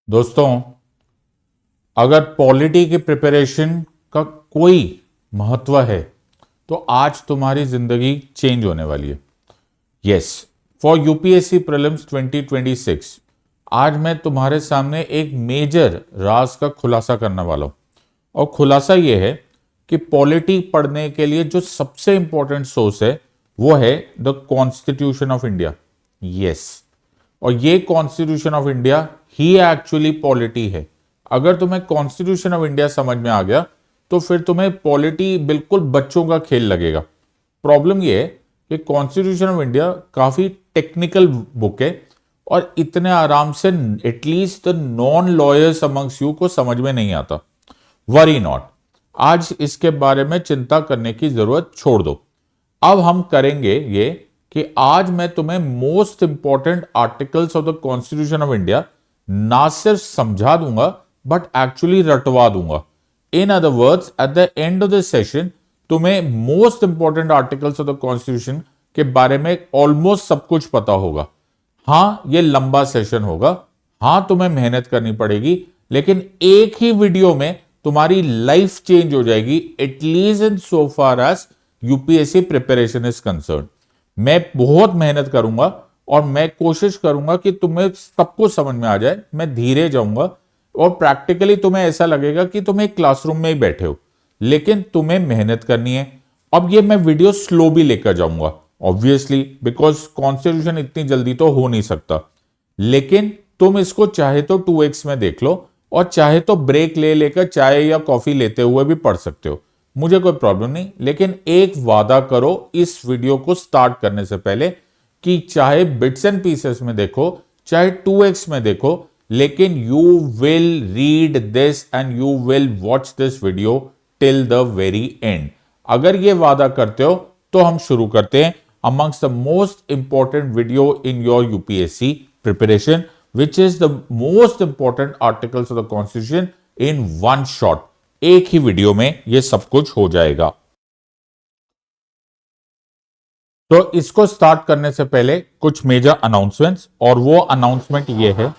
दोस्तों, अगर पॉलिटी की प्रिपरेशन का कोई महत्व है तो आज तुम्हारी जिंदगी चेंज होने वाली है। यस, फॉर यूपीएससी प्रीलिम्स 2026 आज मैं तुम्हारे सामने एक मेजर राज का खुलासा करने वाला हूं। और खुलासा यह है कि पॉलिटी पढ़ने के लिए जो सबसे इंपॉर्टेंट सोर्स है वो है the constitution of India. Yes, और ये constitution of India he actually polity है। अगर तुम्हें कॉन्स्टिट्यूशन ऑफ इंडिया समझ में आ गया तो फिर तुम्हें पॉलिटी बिल्कुल बच्चों का खेल लगेगा। प्रॉब्लम ये है कि कॉन्स्टिट्यूशन ऑफ इंडिया काफी टेक्निकल बुक है और इतने आराम से at least the non lawyers amongst you को समझ में नहीं आता। वरी नॉट, आज इसके बारे में चिंता करने की जरूरत छोड़ दो। अब हम करेंगे ये कि आज मैं तुम्हें most important articles of the constitution of India ना सिर्फ समझा दूंगा बट एक्चुअली रटवा दूंगा। In other words, at the end of the session तुम्हें most important articles of the constitution के बारे में ऑलमोस्ट सब कुछ पता होगा। हाँ, ये लंबा सेशन होगा, हाँ तुम्हें मेहनत करनी पड़ेगी, लेकिन एक ही वीडियो में तुम्हारी लाइफ चेंज हो जाएगी, at least in so far as UPSC preparation is concern. मैं बहुत मेहनत करूंगा और मैं कोशिश करूंगा कि तुम्हें सब कुछ समझ में आ जाए। मैं धीरे जाऊंगा और प्रैक्टिकली तुम्हें ऐसा लगेगा कि तुम एक क्लासरूम में ही बैठे हो, लेकिन तुम्हें मेहनत करनी है। अब ये मैं वीडियो स्लो भी लेकर जाऊंगा ऑब्वियसली, बिकॉज कॉन्स्टिट्यूशन इतनी जल्दी तो हो नहीं सकता, लेकिन तुम इसको चाहे तो 2x में देख लो और चाहे तो ब्रेक ले लेकर चाय या कॉफी लेते हुए भी पढ़ सकते हो, मुझे कोई प्रॉब्लम नहीं। लेकिन एक वादा करो इस वीडियो को स्टार्ट करने से पहले कि चाहे बिट्स एंड पीसेस में देखो चाहे 2x में देखो, लेकिन you will read this and you will watch this video till the very and. अगर ये वादा करते हो तो हम शुरू करते हैं amongst the most important video in your UPSC preparation, which is the most important articles of the constitution in one shot. एक ही वीडियो में ये सब कुछ हो जाएगा। तो इसको स्टार्ट करने से पहले कुछ मेजर अनाउंसमेंट्स, और वो अनाउंसमेंट ये है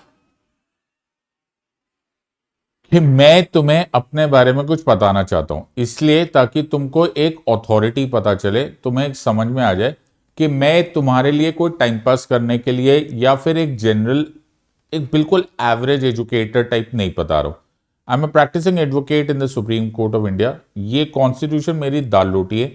कि मैं तुम्हें अपने बारे में कुछ बताना चाहता हूं, इसलिए ताकि तुमको एक अथॉरिटी पता चले, तुम्हें एक समझ में आ जाए कि मैं तुम्हारे लिए कोई टाइम पास करने के लिए या फिर एक जनरल, एक बिल्कुल एवरेज एजुकेटर टाइप नहीं बता रहा हूं। I am a practicing advocate in the supreme Court of India. ये कॉन्स्टिट्यूशन मेरी दाल रोटी है,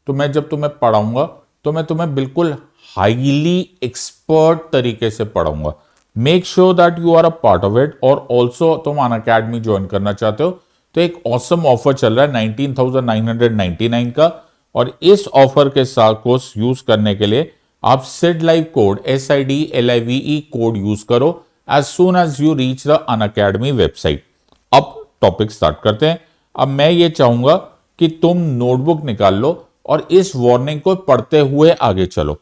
तो मैं जब तुम्हें पढ़ाऊंगा तो मैं तुम्हें बिल्कुल हाईली एक्सपर्ट तरीके से पढ़ाऊंगा। Make sure that you are a part of it. और ऑल्सो तुम अनअकैडमी ज्वाइन करना चाहते हो तो एक ऑसम ऑफर चल रहा है 19,999 का, और इस ऑफर के साथ कोर्स यूज करने के लिए आप Sid live code SIDLIVE code use करो as soon as you reach the Unacademy website. अब टॉपिक स्टार्ट करते हैं। अब मैं ये चाहूंगा कि तुम नोटबुक निकाल लो और इस वार्निंग को पढ़ते हुए आगे चलो।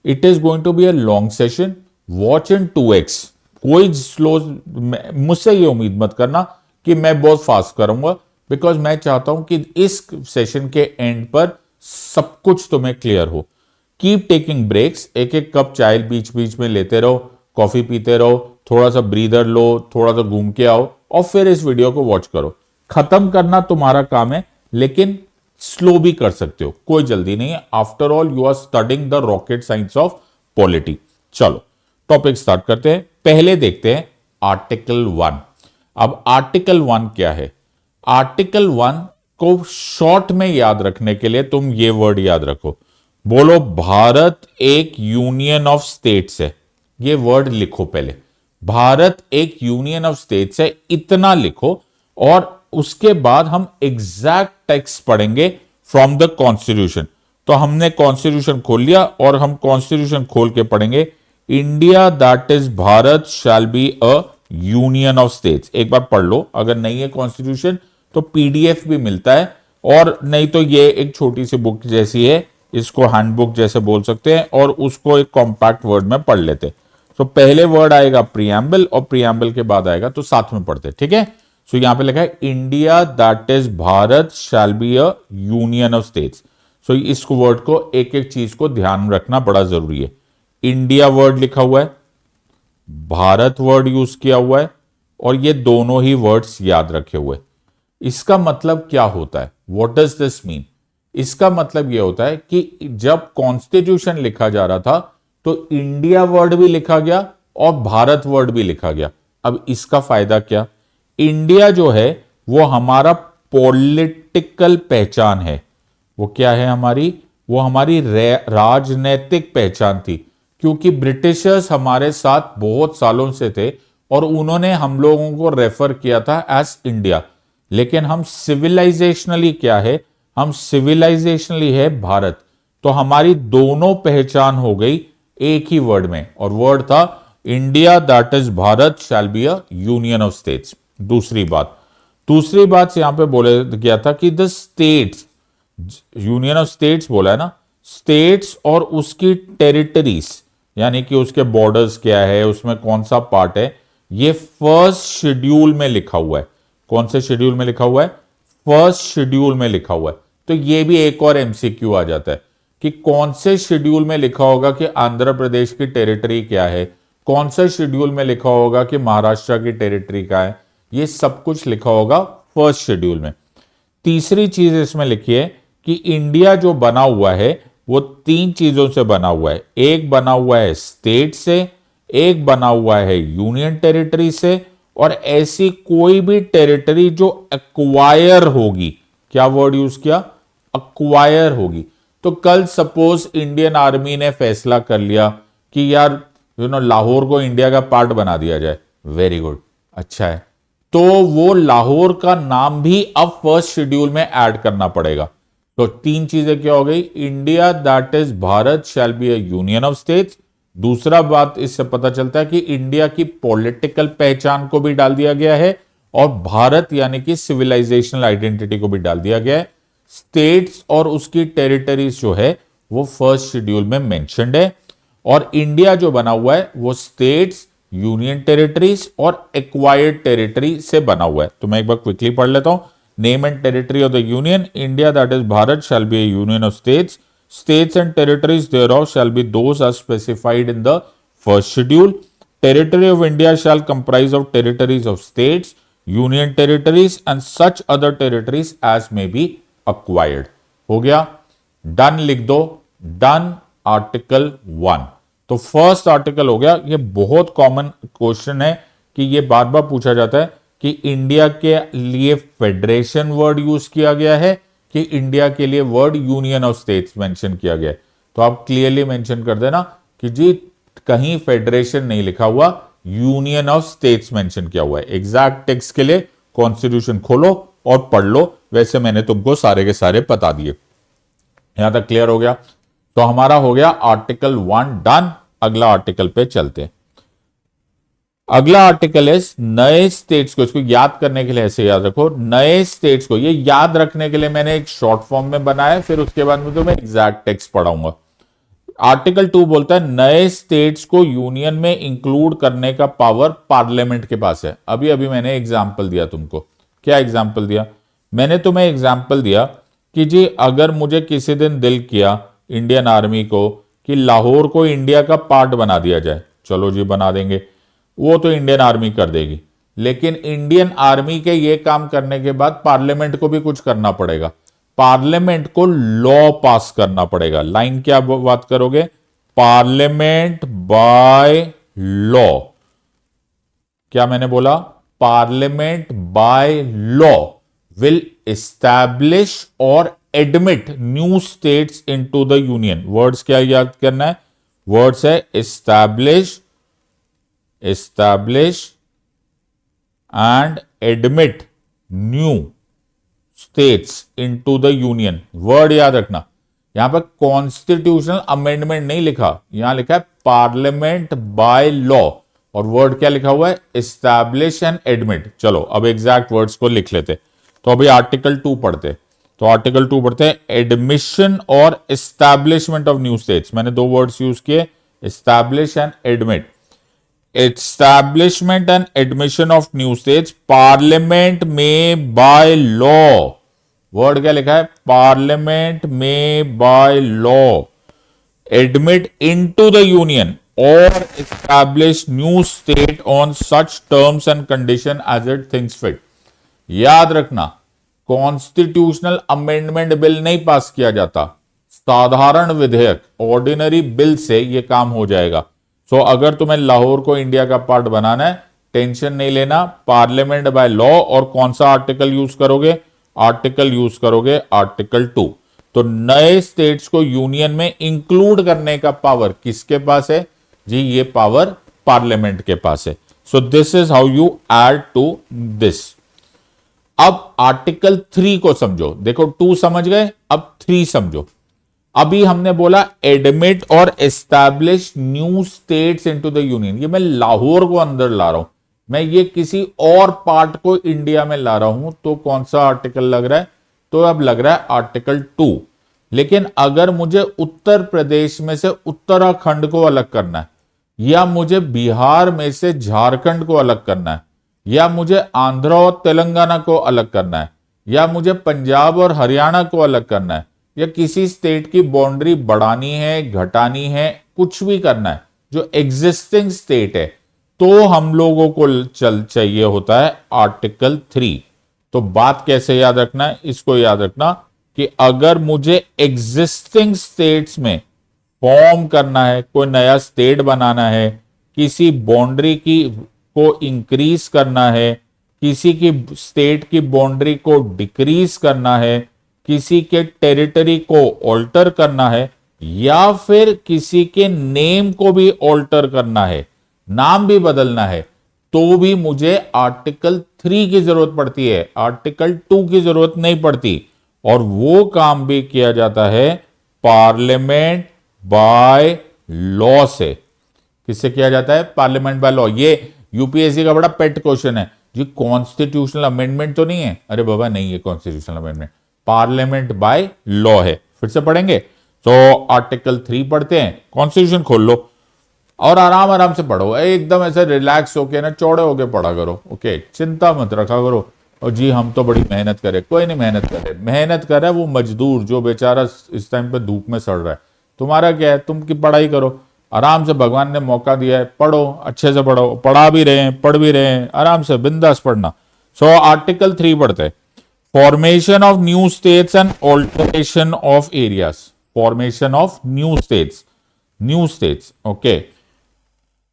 It is going to be a long session, watch in 2x। कोई स्लो, मुझसे ये उम्मीद मत करना कि मैं बहुत फास्ट करूंगा, बिकॉज मैं चाहता हूं कि इस सेशन के एंड पर सब कुछ तुम्हें क्लियर हो। कीप टेकिंग ब्रेक्स, एक एक कप चाय बीच बीच में लेते रहो, कॉफी पीते रहो, थोड़ा सा ब्रीदर लो, थोड़ा सा घूम के आओ और फिर इस वीडियो को वॉच करो। खत्म करना तुम्हारा काम है, लेकिन स्लो भी कर सकते हो, कोई जल्दी नहीं है। After all you are studying the rocket science of polity. चलो टॉपिक स्टार्ट करते हैं। पहले देखते हैं आर्टिकल 1। अब आर्टिकल 1 क्या है? आर्टिकल 1 को शॉर्ट में याद रखने के लिए तुम ये वर्ड याद रखो, बोलो भारत एक यूनियन ऑफ स्टेट्स है। ये वर्ड लिखो पहले, भारत एक यूनियन ऑफ स्टेट्स है, इतना लिखो। और उसके बाद हम एग्जैक्ट टेक्स्ट पढ़ेंगे फ्रॉम द कॉन्स्टिट्यूशन। तो हमने कॉन्स्टिट्यूशन खोल लिया और हम कॉन्स्टिट्यूशन खोल के पढ़ेंगे, India that is Bharat shall be a union of states. एक बार पढ़ लो, अगर नहीं है कॉन्स्टिट्यूशन तो PDF भी मिलता है, और नहीं तो ये एक छोटी सी बुक जैसी है, इसको हैंडबुक जैसे बोल सकते हैं, और उसको एक कॉम्पैक्ट वर्ड में पढ़ लेते हैं। तो पहले वर्ड आएगा प्रीएम्बल और प्रीएम्बल के बाद आएगा, तो साथ में पढ़ते, ठीक है। सो यहां पे लिखा है India that is Bharat shall be a union of states. So इस वर्ड को, एक एक चीज को ध्यान रखना बड़ा जरूरी है। इंडिया वर्ड लिखा हुआ है, भारत वर्ड यूज किया हुआ है, और ये दोनों ही वर्ड्स याद रखे हुए। इसका मतलब क्या होता है? What does this mean? इसका मतलब यह होता है कि जब कॉन्स्टिट्यूशन लिखा जा रहा था तो इंडिया वर्ड भी लिखा गया और भारत वर्ड भी लिखा गया। अब इसका फायदा क्या? इंडिया जो है वो हमारा पॉलिटिकल पहचान है। वो क्या है हमारी? वो हमारी राजनैतिक पहचान थी, क्योंकि ब्रिटिशर्स हमारे साथ बहुत सालों से थे और उन्होंने हम लोगों को रेफर किया था एज इंडिया। लेकिन हम सिविलाइजेशनली क्या है? हम सिविलाइजेशनली है भारत। तो हमारी दोनों पहचान हो गई एक ही वर्ड में, और वर्ड था India, that is Bharat shall be a union of states. दूसरी बात यहां पे बोला गया था कि the states, union of states बोला है ना, स्टेट्स और उसकी टेरिटरीज, यानी कि उसके बॉर्डर्स क्या है, उसमें कौन सा पार्ट है, ये फर्स्ट शेड्यूल में लिखा हुआ है। कौन से शेड्यूल में लिखा हुआ है? फर्स्ट शेड्यूल में लिखा हुआ है। तो ये भी एक और एमसीक्यू आ जाता है कि कौन से शेड्यूल में लिखा होगा कि आंध्र प्रदेश की टेरिटरी क्या है, कौन से शेड्यूल में लिखा होगा कि महाराष्ट्र की टेरिटरी क्या है। ये सब कुछ लिखा होगा फर्स्ट शेड्यूल में। तीसरी चीज इसमें लिखी है कि इंडिया जो बना हुआ है वो तीन चीजों से बना हुआ है। एक बना हुआ है स्टेट से, एक बना हुआ है यूनियन टेरिटरी से, और ऐसी कोई भी टेरिटरी जो एक्वायर होगी। क्या वर्ड यूज किया? एक्वायर होगी। तो कल सपोज इंडियन आर्मी ने फैसला कर लिया कि यार लाहौर को इंडिया का पार्ट बना दिया जाए, वेरी गुड, अच्छा है, तो वो लाहौर का नाम भी अब फर्स्ट शेड्यूल में ऐड करना पड़ेगा। तो तीन चीजें क्या हो गई? India that is Bharat shall be a union of states. दूसरा बात इससे पता चलता है कि इंडिया की पॉलिटिकल पहचान को भी डाल दिया गया है और भारत यानी कि सिविलाइजेशनल आइडेंटिटी को भी डाल दिया गया है। स्टेट्स और उसकी टेरिटरीज जो है वो फर्स्ट शेड्यूल में मेंशन्ड है, और इंडिया जो बना हुआ है वो स्टेट्स, यूनियन टेरिटरीज और एक्वायर्ड टेरिटरी से बना हुआ है। तो मैं एक बार क्विकली पढ़ लेता हूं। Name and territory of the union, India that is Bharat shall B A union of states, states and territories thereof shall be those as specified in the first schedule. Territory of India shall comprise of territories of states, union territories and such other territories as may be acquired. हो गया? Done लिख दो। Done article 1। तो first article हो गया। ये बहुत common question है कि ये बार बार पूछा जाता है कि इंडिया के लिए फेडरेशन वर्ड यूज किया गया है कि इंडिया के लिए word union of states mention किया गया है। तो आप क्लियरली मेंशन कर देना कि जी कहीं फेडरेशन नहीं लिखा हुआ, यूनियन ऑफ स्टेट्स मेंशन किया हुआ है। एग्जैक्ट टेक्स्ट के लिए कॉन्स्टिट्यूशन खोलो और पढ़ लो। वैसे मैंने तुमको सारे के सारे बता दिए। यहां तक क्लियर हो गया? तो हमारा हो गया आर्टिकल 1 डन। अगला आर्टिकल पे चलते हैं। अगला आर्टिकल है नए स्टेट्स को, इसको याद करने के लिए ऐसे याद रखो, नए स्टेट्स को। ये याद रखने के लिए मैंने एक शॉर्ट फॉर्म में बनाया, फिर उसके बाद में तो मैं एग्जैक्ट टेक्स्ट पढ़ाऊंगा। आर्टिकल 2 बोलता है नए स्टेट्स को यूनियन में इंक्लूड करने का पावर पार्लियामेंट के पास है। अभी अभी मैंने एग्जाम्पल दिया तुमको। क्या एग्जाम्पल दिया? मैंने तुम्हें एग्जाम्पल दिया कि जी अगर मुझे किसी दिन दिल किया इंडियन आर्मी को कि लाहौर को इंडिया का पार्ट बना दिया जाए, चलो जी बना देंगे, वो तो इंडियन आर्मी कर देगी। लेकिन इंडियन आर्मी के ये काम करने के बाद पार्लियामेंट को भी कुछ करना पड़ेगा। पार्लियामेंट को लॉ पास करना पड़ेगा। लाइन क्या बात करोगे? Parliament by law. क्या मैंने बोला? Parliament by law will establish और admit new states into the union. Words क्या याद करना है? वर्ड्स है establish and admit new states into the union। Word याद रखना। यहां पर कॉन्स्टिट्यूशनल अमेंडमेंट नहीं लिखा, यहां लिखा है पार्लियामेंट बाय लॉ, और वर्ड क्या लिखा हुआ है? Establish and admit. चलो अब एग्जैक्ट वर्ड्स को लिख लेते। तो अभी आर्टिकल 2 पढ़ते। तो आर्टिकल 2 पढ़ते हैं एडमिशन और एस्टैब्लिशमेंट ऑफ न्यू स्टेट्स। मैंने दो वर्ड्स यूज किए, establish and admit. Establishment and admission of new states, Parliament may by law। Word क्या लिखा है? Parliament may by law admit into the union। और establish new state on such terms and condition as it thinks fit. याद रखना, constitutional amendment bill नहीं पास किया जाता, साधारण विधेयक ऑर्डिनरी बिल से यह काम हो जाएगा। सो अगर तुम्हें लाहौर को इंडिया का पार्ट बनाना है, टेंशन नहीं लेना, पार्लियामेंट बाय लॉ। और कौन सा आर्टिकल यूज करोगे? आर्टिकल यूज करोगे आर्टिकल 2। तो नए स्टेट्स को यूनियन में इंक्लूड करने का पावर किसके पास है जी? ये पावर पार्लियामेंट के पास है। So this is how you add to this. अब आर्टिकल 3 को समझो। देखो 2 समझ गए, अब 3 समझो। अभी हमने बोला एडमिट और establish new states into the union. ये मैं लाहौर को अंदर ला रहा हूं, मैं ये किसी और पार्ट को इंडिया में ला रहा हूं, तो कौन सा आर्टिकल लग रहा है? तो अब लग रहा है आर्टिकल 2। लेकिन अगर मुझे उत्तर प्रदेश में से उत्तराखंड को अलग करना है, या मुझे बिहार में से झारखंड को अलग करना है, या मुझे आंध्र और तेलंगाना को अलग करना है, या मुझे पंजाब और हरियाणा को अलग करना है, या किसी स्टेट की बाउंड्री बढ़ानी है, घटानी है, कुछ भी करना है जो एग्जिस्टिंग स्टेट है, तो हम लोगों को चाहिए होता है आर्टिकल 3। तो बात कैसे याद रखना है? इसको याद रखना कि अगर मुझे एग्जिस्टिंग स्टेट्स में फॉर्म करना है, कोई नया स्टेट बनाना है, किसी बाउंड्री की को इंक्रीज करना है, किसी की स्टेट की बाउंड्री को डिक्रीज करना है, किसी के टेरिटरी को ऑल्टर करना है, या फिर किसी के नेम को भी ऑल्टर करना है, नाम भी बदलना है, तो भी मुझे आर्टिकल 3 की जरूरत पड़ती है, आर्टिकल 2 की जरूरत नहीं पड़ती। और वो काम भी किया जाता है पार्लियामेंट बाय लॉ से। किससे किया जाता है? Parliament by law. ये यूपीएससी का बड़ा पेट क्वेश्चन है जी, कॉन्स्टिट्यूशनल अमेंडमेंट तो नहीं है? अरे बाबा नहीं है constitutional amendment, parliament by law है। फिर से पढ़ेंगे। तो आर्टिकल 3 पढ़ते हैं, कॉन्स्टिट्यूशन खोल लो और आराम आराम से पढ़ो, एकदम ऐसे रिलैक्स होके ना, चौड़े होके पढ़ा करो। ओके, चिंता मत रखा करो और जी हम तो बड़ी मेहनत करें। कोई नहीं मेहनत करे, मेहनत करे वो मजदूर जो बेचारा इस टाइम पे धूप में सड़ रहा है। तुम्हारा क्या है? तुम की पढ़ाई करो आराम से, भगवान ने मौका दिया है, पढ़ो अच्छे से पढ़ो, पढ़ा भी रहे हैं, पढ़ भी रहे हैं, आराम से बिंदास पढ़ना। सो आर्टिकल 3 पढ़ते हैं, formation of new states and alteration of areas. Formation of new states, okay,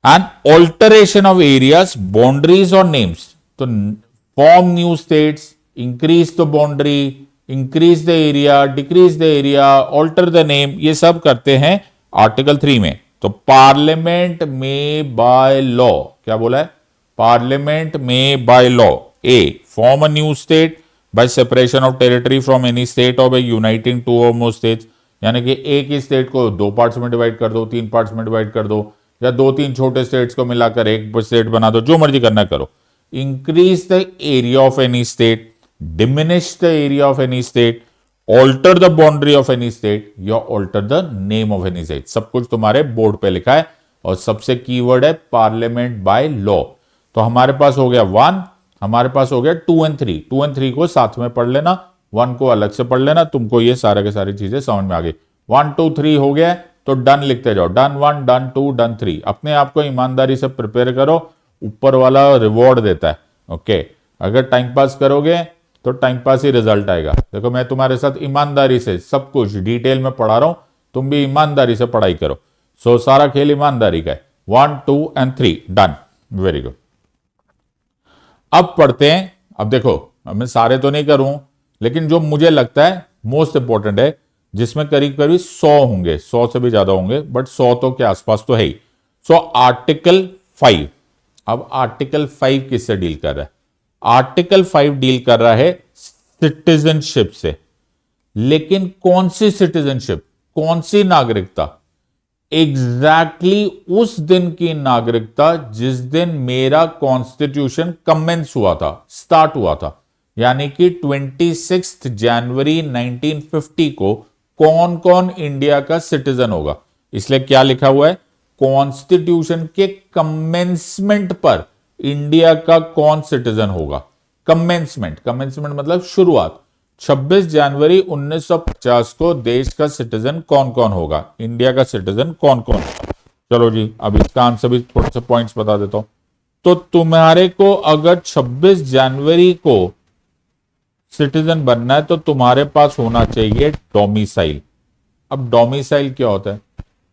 and alteration of areas, boundaries और नेम्स। तो form new states, increase the boundary, increase the area, decrease the area, alter the name, ये सब करते हैं article 3 में। तो parliament में bye law, क्या बोला है? पार्लियामेंट में by law A form a new state by separation of territory from any state और बाय यूनाइटिंग टू और मोर स्टेट्स। यानी कि एक ही स्टेट को 2 पार्ट्स में डिवाइड कर दो, 3 पार्ट्स में डिवाइड कर दो, या 2-3 छोटे स्टेट्स को मिलाकर एक स्टेट बना दो, जो मर्जी करना करो। Increase the area of any state, diminish the area of any state, alter the boundary of any state, या alter the name of any state. सब कुछ तुम्हारे बोर्ड पे लिखा है और सबसे कीवर्ड है पार्लियामेंट बाय लॉ। तो हमारे पास हो गया 1, हमारे पास हो गया 2 और 3। 2 और 3 को साथ में पढ़ लेना, 1 को अलग से पढ़ लेना, तुमको ये सारे के सारी चीजें समझ में आ गई। 1 2 3 हो गया तो डन लिखते जाओ, डन 1, डन 2, डन 3। अपने आप को ईमानदारी से प्रिपेयर करो, ऊपर वाला रिवॉर्ड देता है। ओके, अगर टाइम पास करोगे तो टाइम पास ही रिजल्ट आएगा। देखो मैं तुम्हारे साथ ईमानदारी से सब कुछ डिटेल में पढ़ा रहा हूं, तुम भी ईमानदारी से पढ़ाई करो। सो सारा खेल ईमानदारी का है। 1 2 और 3 डन, वेरी गुड। अब पढ़ते हैं। अब देखो, अब मैं सारे तो नहीं करूं, लेकिन जो मुझे लगता है मोस्ट इंपॉर्टेंट है, जिसमें करीब करीब 100 होंगे, 100 से भी ज्यादा होंगे, बट 100 तो के आसपास तो है ही। So article 5। अब आर्टिकल 5 किससे डील कर रहा है? आर्टिकल 5 डील कर रहा है सिटीजनशिप से। लेकिन कौन सी सिटीजनशिप, कौन सी नागरिकता? एग्जैक्टली उस दिन की नागरिकता जिस दिन मेरा कॉन्स्टिट्यूशन कमेंस हुआ था, स्टार्ट हुआ था। यानी कि 26 जनवरी 1950 को कौन कौन इंडिया का सिटीजन होगा। इसलिए क्या लिखा हुआ है? कॉन्स्टिट्यूशन के कमेंसमेंट पर इंडिया का कौन सिटीजन होगा। कमेंसमेंट मतलब शुरुआत। 26 जनवरी 1950 को देश का सिटीजन कौन कौन होगा, इंडिया का सिटीजन कौन कौन होगा। चलो जी, अब इसका आंसर भी थोड़े से पॉइंट्स बता देता हूं। तो तुम्हारे को अगर 26 जनवरी को सिटीजन बनना है तो तुम्हारे पास होना चाहिए डोमिसाइल। अब डोमिसाइल क्या होता है?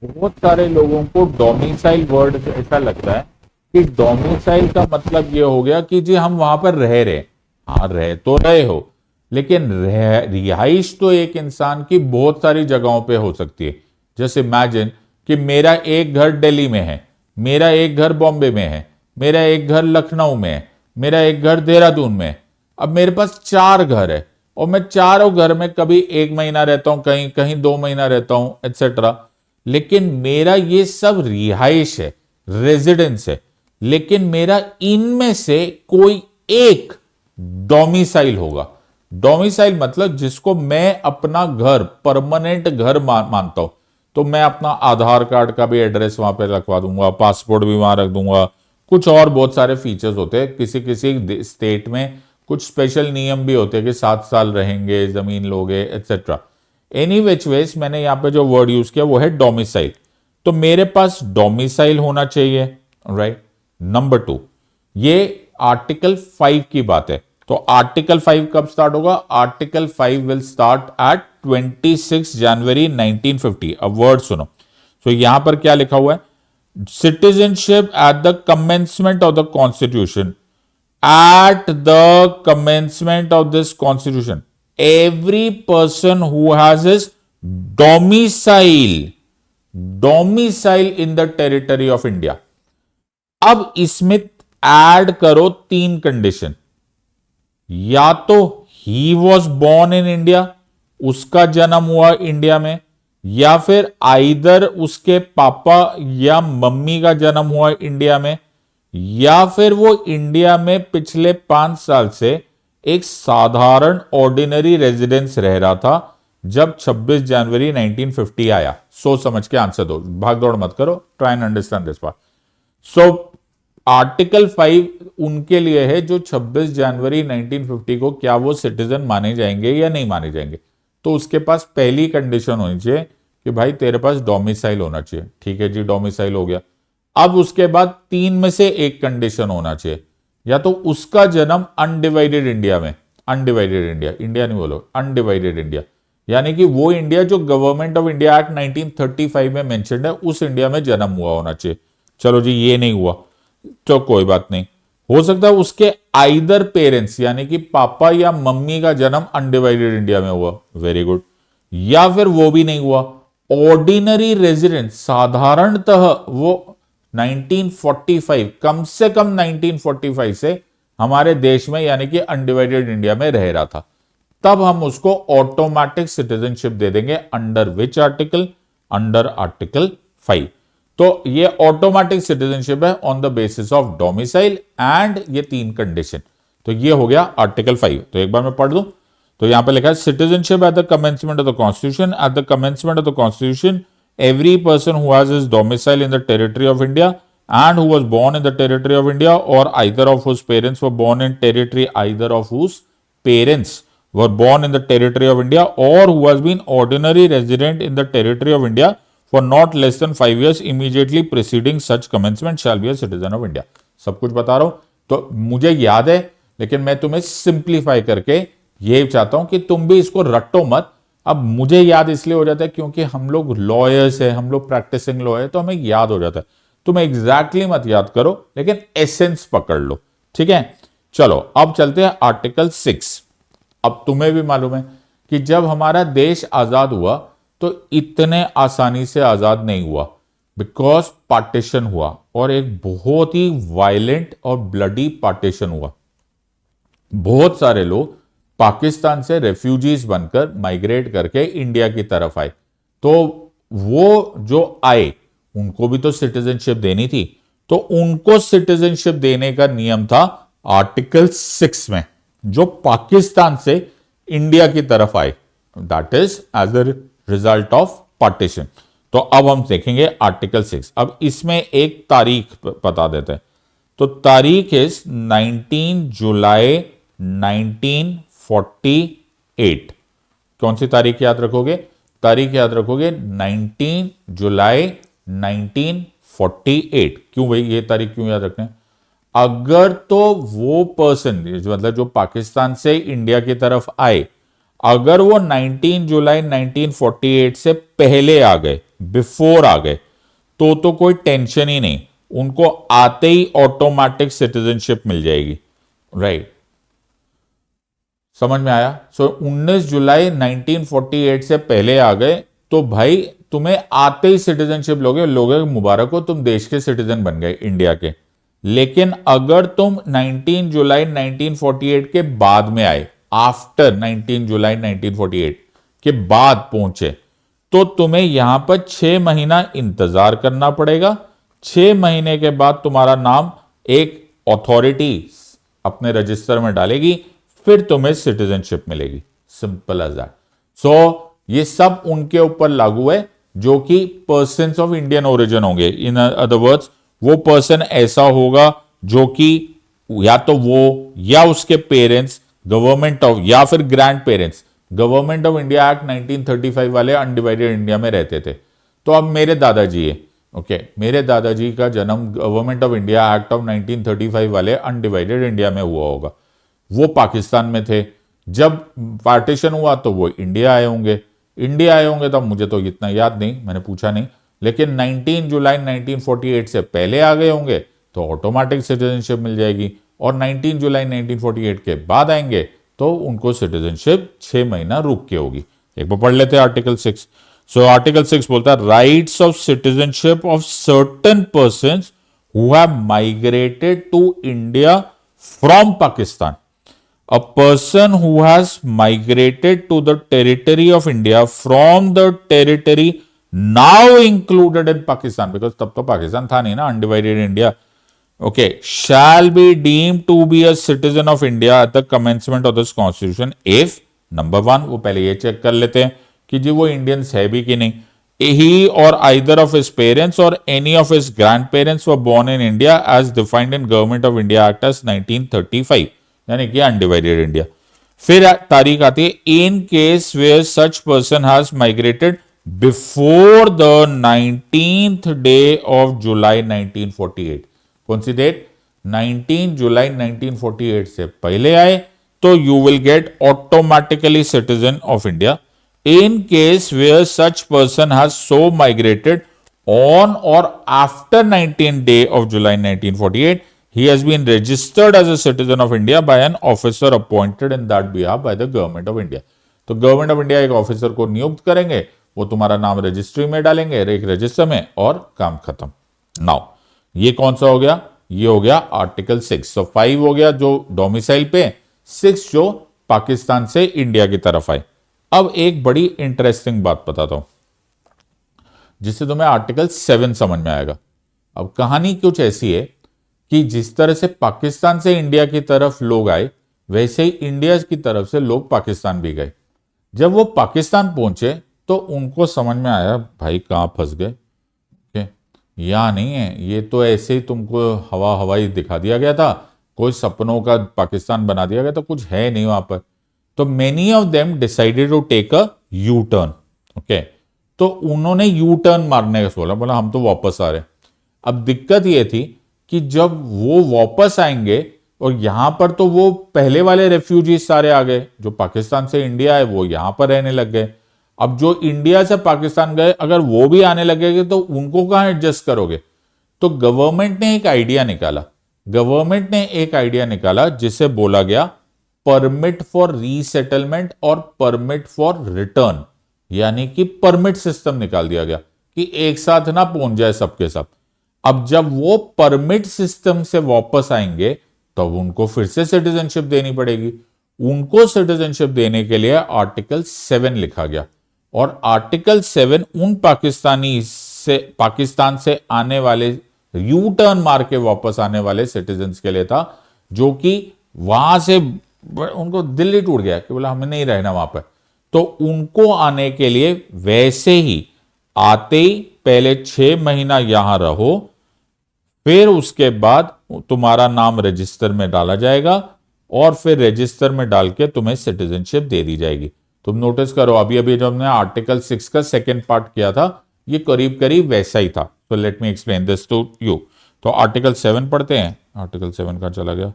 बहुत सारे लोगों को डोमिसाइल वर्ड से ऐसा लगता है कि डोमिसाइल का मतलब ये हो गया कि जी हम वहां पर रह रहे। हाँ, रह तो रहे हो, लेकिन रिहाइश तो एक इंसान की बहुत सारी जगहों पे हो सकती है। जैसे इमेजिन कि मेरा एक घर दिल्ली में है, मेरा एक घर बॉम्बे में है, मेरा एक घर लखनऊ में है, मेरा एक घर देहरादून में है। अब मेरे पास 4 घर है और मैं चारों घर में कभी 1 महीना रहता हूं, कहीं कहीं 2 महीना रहता हूं, एटसेट्रा। लेकिन मेरा ये सब रिहाइश है, रेजिडेंस है। लेकिन मेरा इनमें से कोई एक डोमिसाइल होगा। डोमिसाइल मतलब जिसको मैं अपना घर, परमानेंट घर मानता हूं। तो मैं अपना आधार कार्ड का भी एड्रेस वहां पे रखवा दूंगा, पासपोर्ट भी वहां रख दूंगा। कुछ और बहुत सारे फीचर्स होते हैं, किसी किसी स्टेट में कुछ स्पेशल नियम भी होते हैं कि 7 साल रहेंगे, जमीन लोगे, एटसेट्रा। एनी विच वेज मैंने यहां पे जो वर्ड यूज किया वो है डोमिसाइल। तो मेरे पास डोमिसाइल होना चाहिए, राइट। नंबर 2, ये आर्टिकल 5 की बात है। तो आर्टिकल 5 कब स्टार्ट होगा? आर्टिकल 5 विल स्टार्ट एट 26 जनवरी 1950। अब वर्ड सुनो। तो यहां पर क्या लिखा हुआ है? Citizenship at the commencement of the constitution. At the commencement of this constitution, every person who has his domicile domicile in the territory of India। अब इसमें ऐड करो 3 कंडीशन। या तो he was born in India, उसका जन्म हुआ India में, या फिर आइदर उसके पापा या मम्मी का जन्म हुआ इंडिया में, या फिर वो इंडिया में पिछले 5 साल से एक साधारण ऑर्डिनरी रेजिडेंस रह रहा था जब 26 जनवरी 1950 आया। सोच समझ के आंसर दो, भाग दौड़ मत करो, try and understand this part. So article 5 उनके लिए है जो 26 जनवरी 1950 को क्या वो सिटीजन माने जाएंगे या नहीं माने जाएंगे। तो उसके पास पहली कंडीशन होनी चाहिए कि भाई तेरे पास डोमिसाइल होना चाहिए। ठीक है जी, डोमिसाइल हो गया। अब उसके बाद 3 में से एक कंडीशन होना चाहिए, या तो उसका जन्म अनडिवाइडेड इंडिया में, अनडिवाइडेड इंडिया, इंडिया नहीं बोलो, अनडिवाइडेड इंडिया, यानी कि वो इंडिया जो गवर्नमेंट ऑफ इंडिया एक्ट 1935 में मेंशन्ड है उस इंडिया में जन्म हुआ होना चाहिए। चलो जी, ये नहीं हुआ तो कोई बात नहीं। हो सकता है उसके आइदर पेरेंट्स यानी कि पापा या मम्मी का जन्म अनडिवाइडेड इंडिया में हुआ, वेरी गुड। या फिर वो भी नहीं हुआ, ऑर्डिनरी रेजिडेंट, साधारणतः वो 1945, कम से कम 1945 से हमारे देश में यानी कि अनडिवाइडेड इंडिया में रह रहा था, तब हम उसको ऑटोमेटिक सिटीजनशिप दे देंगे। Under which article? Under article 5। तो ये ऑटोमेटिक सिटीजनशिप है on the basis of domicile and ये 3 कंडीशन। तो ये हो गया आर्टिकल 5। तो एक बार मैं पढ़ दूं। तो यहां पे लिखा है citizenship at the commencement of the constitution. At the commencement of the constitution, every person who has his domicile in the territory of India and who was born in the territory of India, or either of whose parents were born in territory, either of whose parents were born in the territory of India, or who has been ordinary resident in the territory of India for not less than 5 years immediately preceding such commencement shall be a citizen of India। सब कुछ बता रहा हूं, तो मुझे याद है, लेकिन मैं तुम्हें सिंप्लीफाई करके ये चाहता हूं कि तुम भी इसको रटो मत। अब मुझे याद इसलिए हो जाता है क्योंकि हम लोग लॉयर्स हैं, हम लोग प्रैक्टिसिंग लॉयर है, तो हमें याद हो जाता है। तुम एग्जैक्टली मत याद करो, लेकिन एसेंस पकड़ लो, ठीक है। चलो अब चलते हैं आर्टिकल 6। अब तुम्हें भी मालूम है कि जब हमारा देश आजाद हुआ तो इतने आसानी से आजाद नहीं हुआ, बिकॉज पार्टीशन हुआ, और एक बहुत ही वायलेंट और ब्लडी पार्टीशन हुआ। बहुत सारे लोग पाकिस्तान से रेफ्यूजीज बनकर माइग्रेट करके इंडिया की तरफ आए। तो वो जो आए उनको भी तो सिटीजनशिप देनी थी, तो उनको सिटीजनशिप देने का नियम था आर्टिकल 6 में, जो पाकिस्तान से इंडिया की तरफ आए, that is as a result of partition. तो अब हम देखेंगे आर्टिकल 6। अब इसमें एक तारीख बता देते हैं। तो तारीख इज 19 जुलाई 1948। कौन सी तारीख याद रखोगे? तारीख याद रखोगे 19 जुलाई 1948। क्यों भाई ये तारीख क्यों याद रखना है? अगर तो वो पर्सन मतलब जो पाकिस्तान से इंडिया की तरफ आए, अगर वो 19 जुलाई 1948 से पहले आ गए, बिफोर आ गए, तो कोई टेंशन ही नहीं, उनको आते ही ऑटोमेटिक सिटीजनशिप मिल जाएगी। राइट, समझ में आया? 19 जुलाई 1948 से पहले आ गए तो भाई तुम्हें आते ही सिटीजनशिप लोगे मुबारक हो, तुम देश के सिटीजन बन गए इंडिया के। लेकिन अगर तुम 19 जुलाई 1948 के बाद में आए, आफ्टर 19 जुलाई 1948 के बाद पहुंचे, तो तुम्हें यहां पर 6 महीना इंतजार करना पड़ेगा। 6 महीने के बाद तुम्हारा नाम एक अथॉरिटी अपने रजिस्टर में डालेगी, फिर तुम्हें सिटीजनशिप मिलेगी। Simple as that. सो ये सब उनके ऊपर लागू है जो कि पर्सन्स ऑफ इंडियन ओरिजिन होंगे। इन अदर वर्ड्स, वो पर्सन ऐसा होगा जो कि या तो वो या उसके पेरेंट्स गवर्नमेंट ऑफ, या फिर grand parents government of India act 1935 वाले अनडिवाइडेड इंडिया में रहते थे। तो अब मेरे दादाजी है, ओके, मेरे दादाजी का जन्म government of India act of 1935 वाले अनडिवाइडेड इंडिया में हुआ होगा। वो पाकिस्तान में थे जब पार्टीशन हुआ, तो वो इंडिया आए होंगे। इंडिया आए होंगे तो मुझे तो इतना याद नहीं, मैंने पूछा नहीं, लेकिन 19 जुलाई 1948 से पहले आ गए होंगे तो ऑटोमेटिक सिटीजनशिप मिल जाएगी, और 19 जुलाई 1948 के बाद आएंगे तो उनको सिटीजनशिप 6 महीना रुक के होगी। एक बार पढ़ लेते हैं आर्टिकल 6। सो आर्टिकल 6 बोलता है rights of citizenship of certain persons who have migrated to India from Pakistan. A person who has migrated to the territory of India from the territory now included in Pakistan, because तब तो पाकिस्तान था नहीं ना, undivided India, okay, shall be deemed to be a citizen of India at the commencement of this constitution if, number 1, वो पहले ये check कर लेते हैं कि जी वो इंडियंस है भी कि नहीं, he or either of his parents or any of his grandparents were born in India as defined in Government of India Act as 1935, यानी कि अनडिवाइडेड इंडिया। फिर तारीख आती है in case where such person has migrated before the 19th day of July 1948। कौन सी date? 19 जुलाई 1948 से पहले आए तो you will get automatically citizen of India. In case where such person has so migrated on और after 19 day of July 1948, he has been registered as a citizen of India by an officer appointed in that behalf by the government of India। तो government of India एक officer को नियुक्त करेंगे, वो तुम्हारा नाम registry में डालेंगे एक रजिस्टर में, और काम खत्म। नाउ ये कौन सा हो गया? ये हो गया आर्टिकल 6। सो 5 हो गया जो डोमिसाइल पे, 6 जो पाकिस्तान से इंडिया की तरफ आए। अब एक बड़ी इंटरेस्टिंग बात बताता हूं जिससे तुम्हें आर्टिकल 7 समझ में आएगा। अब कहानी कुछ ऐसी है कि जिस तरह से पाकिस्तान से इंडिया की तरफ लोग आए, वैसे ही इंडिया की तरफ से लोग पाकिस्तान भी गए। जब वो पाकिस्तान पहुंचे तो उनको समझ में आया भाई कहां फंस गए, यहां नहीं है, ये तो ऐसे ही तुमको हवाई दिखा दिया गया था, कोई सपनों का पाकिस्तान बना दिया गया था, कुछ है नहीं वहां पर। तो many of them decided to take a U turn. Okay, तो उन्होंने यू टर्न मारने का बोला हम तो वापस आ रहे। अब दिक्कत ये थी कि जब वो वापस आएंगे, और यहां पर तो वो पहले वाले रेफ्यूजी सारे आ गए, जो पाकिस्तान से इंडिया है वो यहां पर रहने लग गए। अब जो इंडिया से पाकिस्तान गए अगर वो भी आने लगेंगे तो उनको कहां एडजस्ट करोगे? तो गवर्नमेंट ने एक आइडिया निकाला जिसे बोला गया परमिट फॉर रीसेटलमेंट और परमिट फॉर रिटर्न, यानी कि परमिट सिस्टम निकाल दिया गया कि एक साथ ना पहुंच जाए सबके सब। अब जब वो परमिट सिस्टम से वापस आएंगे तब उनको फिर से सिटीजनशिप देनी पड़ेगी। उनको सिटीजनशिप देने के लिए आर्टिकल 7 लिखा गया, और आर्टिकल 7 उन पाकिस्तान से आने वाले यू टर्न मार के वापस आने वाले सिटीजन्स के लिए था, जो कि वहां से उनको दिल ही टूट गया कि बोला हमें नहीं रहना वहां पर। तो उनको आने के लिए वैसे ही आते ही पहले 6 महीना यहां रहो, फिर उसके बाद तुम्हारा नाम रजिस्टर में डाला जाएगा, और फिर रजिस्टर में डाल के तुम्हें सिटीजनशिप दे दी जाएगी। तुम नोटिस करो अभी अभी जो हमने आर्टिकल 6 का सेकेंड पार्ट किया था, ये करीब करीब वैसा ही था। So let me explain this to you. तो आर्टिकल 7 पढ़ते हैं। आर्टिकल 7 का चला गया,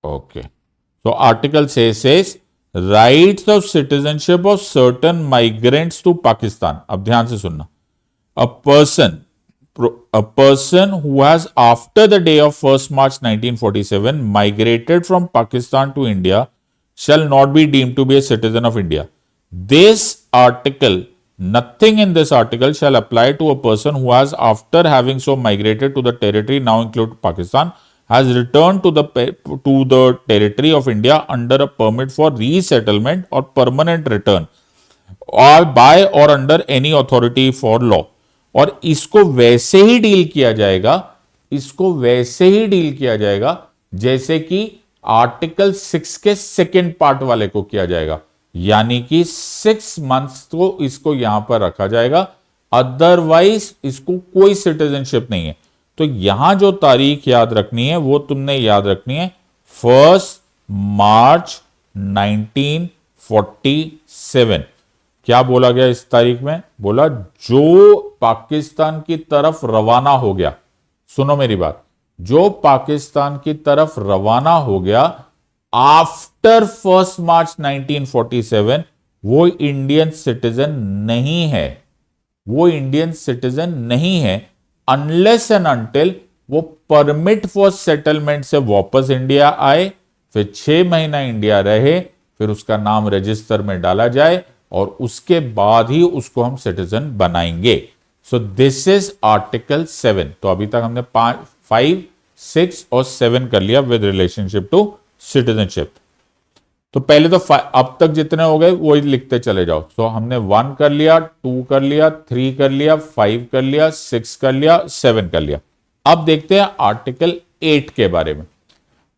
ओके। तो article says rights of citizenship of certain migrants to Pakistan. अब ध्यान से सुनना। A person who has after the day of 1st March 1947 migrated from Pakistan to India shall not be deemed to be a citizen of India. This article, nothing in this article shall apply to a person who has after having so migrated to the territory now included Pakistan has returned to the territory of India under a permit for resettlement or permanent return or by or under any authority for law। और इसको वैसे ही deal किया जाएगा, इसको वैसे ही deal किया जाएगा जैसे कि आर्टिकल 6 के सेकेंड पार्ट वाले को किया जाएगा, यानी कि 6 मंथ्स तो इसको यहां पर रखा जाएगा, अदरवाइज इसको कोई सिटीजनशिप नहीं है। तो यहां जो तारीख याद रखनी है वो तुमने याद रखनी है 1 मार्च 1947। क्या बोला गया इस तारीख में? बोला जो पाकिस्तान की तरफ रवाना हो गया, सुनो मेरी बात, जो पाकिस्तान की तरफ रवाना हो गया आफ्टर 1 मार्च 1947 वो इंडियन सिटीजन नहीं है, वो इंडियन सिटीजन नहीं है अनलेस एंड अनटिल वो परमिट फॉर सेटलमेंट से वापस इंडिया आए, फिर 6 महीना इंडिया रहे, फिर उसका नाम रजिस्टर में डाला जाए और उसके बाद ही उसको हम सिटीजन बनाएंगे। सो दिस इज आर्टिकल 7। तो अभी तक हमने 5, 6 और 7 कर लिया विद रिलेशनशिप टू सिटीजनशिप। तो पहले तो अब तक जितने हो गए वही लिखते चले जाओ। तो हमने 1 कर लिया, 2 कर लिया, 3 कर लिया, 5 कर लिया, 6 कर लिया, 7 कर लिया। अब देखते हैं आर्टिकल 8 के बारे में।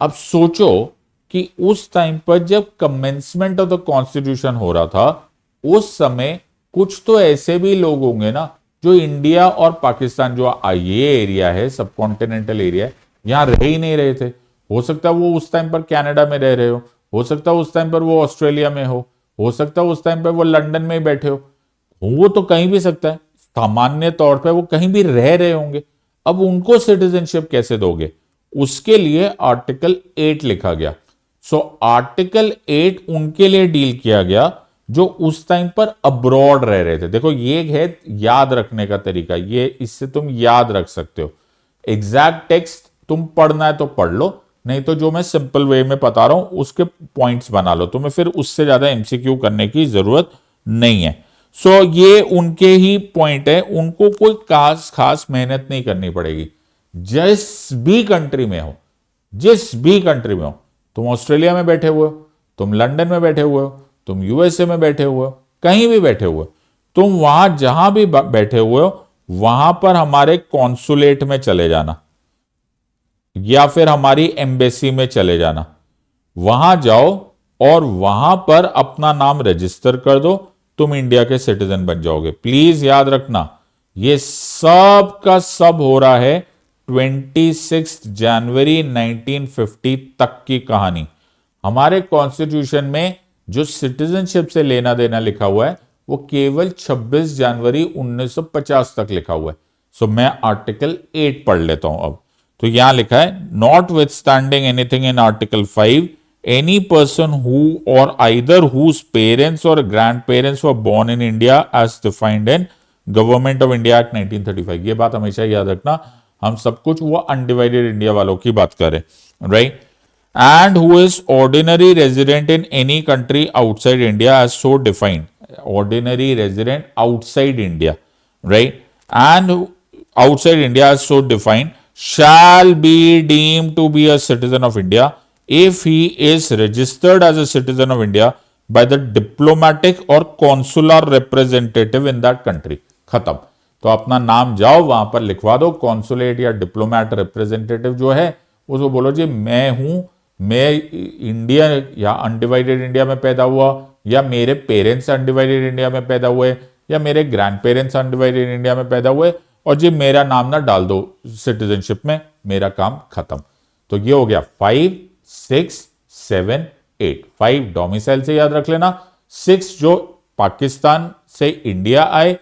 अब सोचो कि उस टाइम पर जब कमेंसमेंट ऑफ द कॉन्स्टिट्यूशन हो रहा था उस समय कुछ तो ऐसे भी लोग होंगे ना जो इंडिया और पाकिस्तान जो ये एरिया है, सब कॉन्टिनेंटल एरिया है, यहां रह ही नहीं रहे थे। हो सकता है वो उस टाइम पर कनाडा में रह रहे हो सकता है उस टाइम पर वो ऑस्ट्रेलिया में हो सकता है उस टाइम पर वो लंदन में ही बैठे हो, वो तो कहीं भी सकता है। सामान्य तौर पर वो कहीं भी रह रहे होंगे। अब उनको सिटीजनशिप कैसे दोगे? उसके लिए आर्टिकल 8 लिखा गया। सो आर्टिकल 8 उनके लिए डील किया गया जो उस टाइम पर अब्रॉड रह रहे थे। देखो ये है याद रखने का तरीका, ये इससे तुम याद रख सकते हो। एग्जैक्ट टेक्स्ट तुम पढ़ना है तो पढ़ लो, नहीं तो जो मैं सिंपल वे में बता रहा हूं उसके पॉइंट्स बना लो, तुम्हें फिर उससे ज्यादा एमसीक्यू करने की जरूरत नहीं है। सो ये उनके ही पॉइंट है, उनको कोई खास मेहनत नहीं करनी पड़ेगी। जिस भी कंट्री में हो, जिस भी कंट्री में हो, तुम ऑस्ट्रेलिया में बैठे हुए हो, तुम लंदन में बैठे हुए हो, तुम यूएसए में बैठे हुए हो, कहीं भी बैठे हुए हो, तुम वहां जहां भी बैठे हुए हो वहां पर हमारे कॉन्सुलेट में चले जाना या फिर हमारी एम्बेसी में चले जाना। वहां जाओ और वहां पर अपना नाम रजिस्टर कर दो, तुम इंडिया के सिटीजन बन जाओगे। प्लीज याद रखना ये सब का सब हो रहा है 26 जनवरी 1950 तक की कहानी। हमारे कॉन्स्टिट्यूशन में जो सिटीजनशिप से लेना देना लिखा हुआ है वो केवल 26 जनवरी 1950 तक लिखा हुआ है। सो मैं आर्टिकल 8 पढ़ लेता हूं अब। तो यहां लिखा है notwithstanding anything in article 5 any person who or either whose parents or grandparents were born in India as defined in government of India act 1935। ये बात हमेशा याद रखना, हम सब कुछ वो अनडिवाइडेड इंडिया वालों की बात करें, right. And who is ordinary resident in any country outside India as so defined. Ordinary resident outside India, right? And outside India as so defined shall be deemed to be a citizen of India if he is registered as a citizen of India by the diplomatic or consular representative in that country. खत्म। तो अपना नाम जाओ वहां पर लिखवा दो, consulate या डिप्लोमैट रिप्रेजेंटेटिव जो है उसको बोलो जी मैं इंडिया या अनडिवाइडेड इंडिया में पैदा हुआ, या मेरे पेरेंट्स अनडिवाइडेड इंडिया में पैदा हुए, या मेरे ग्रैंड पेरेंट्स अनडिवाइडेड इंडिया में पैदा हुए, और जी मेरा नाम ना डाल दो सिटीजनशिप में, मेरा काम खत्म। तो ये हो गया 5, 6, 7, 8। 5 डोमिसाइल से याद रख लेना, 6 जो पाकिस्तान से इंडिया आए,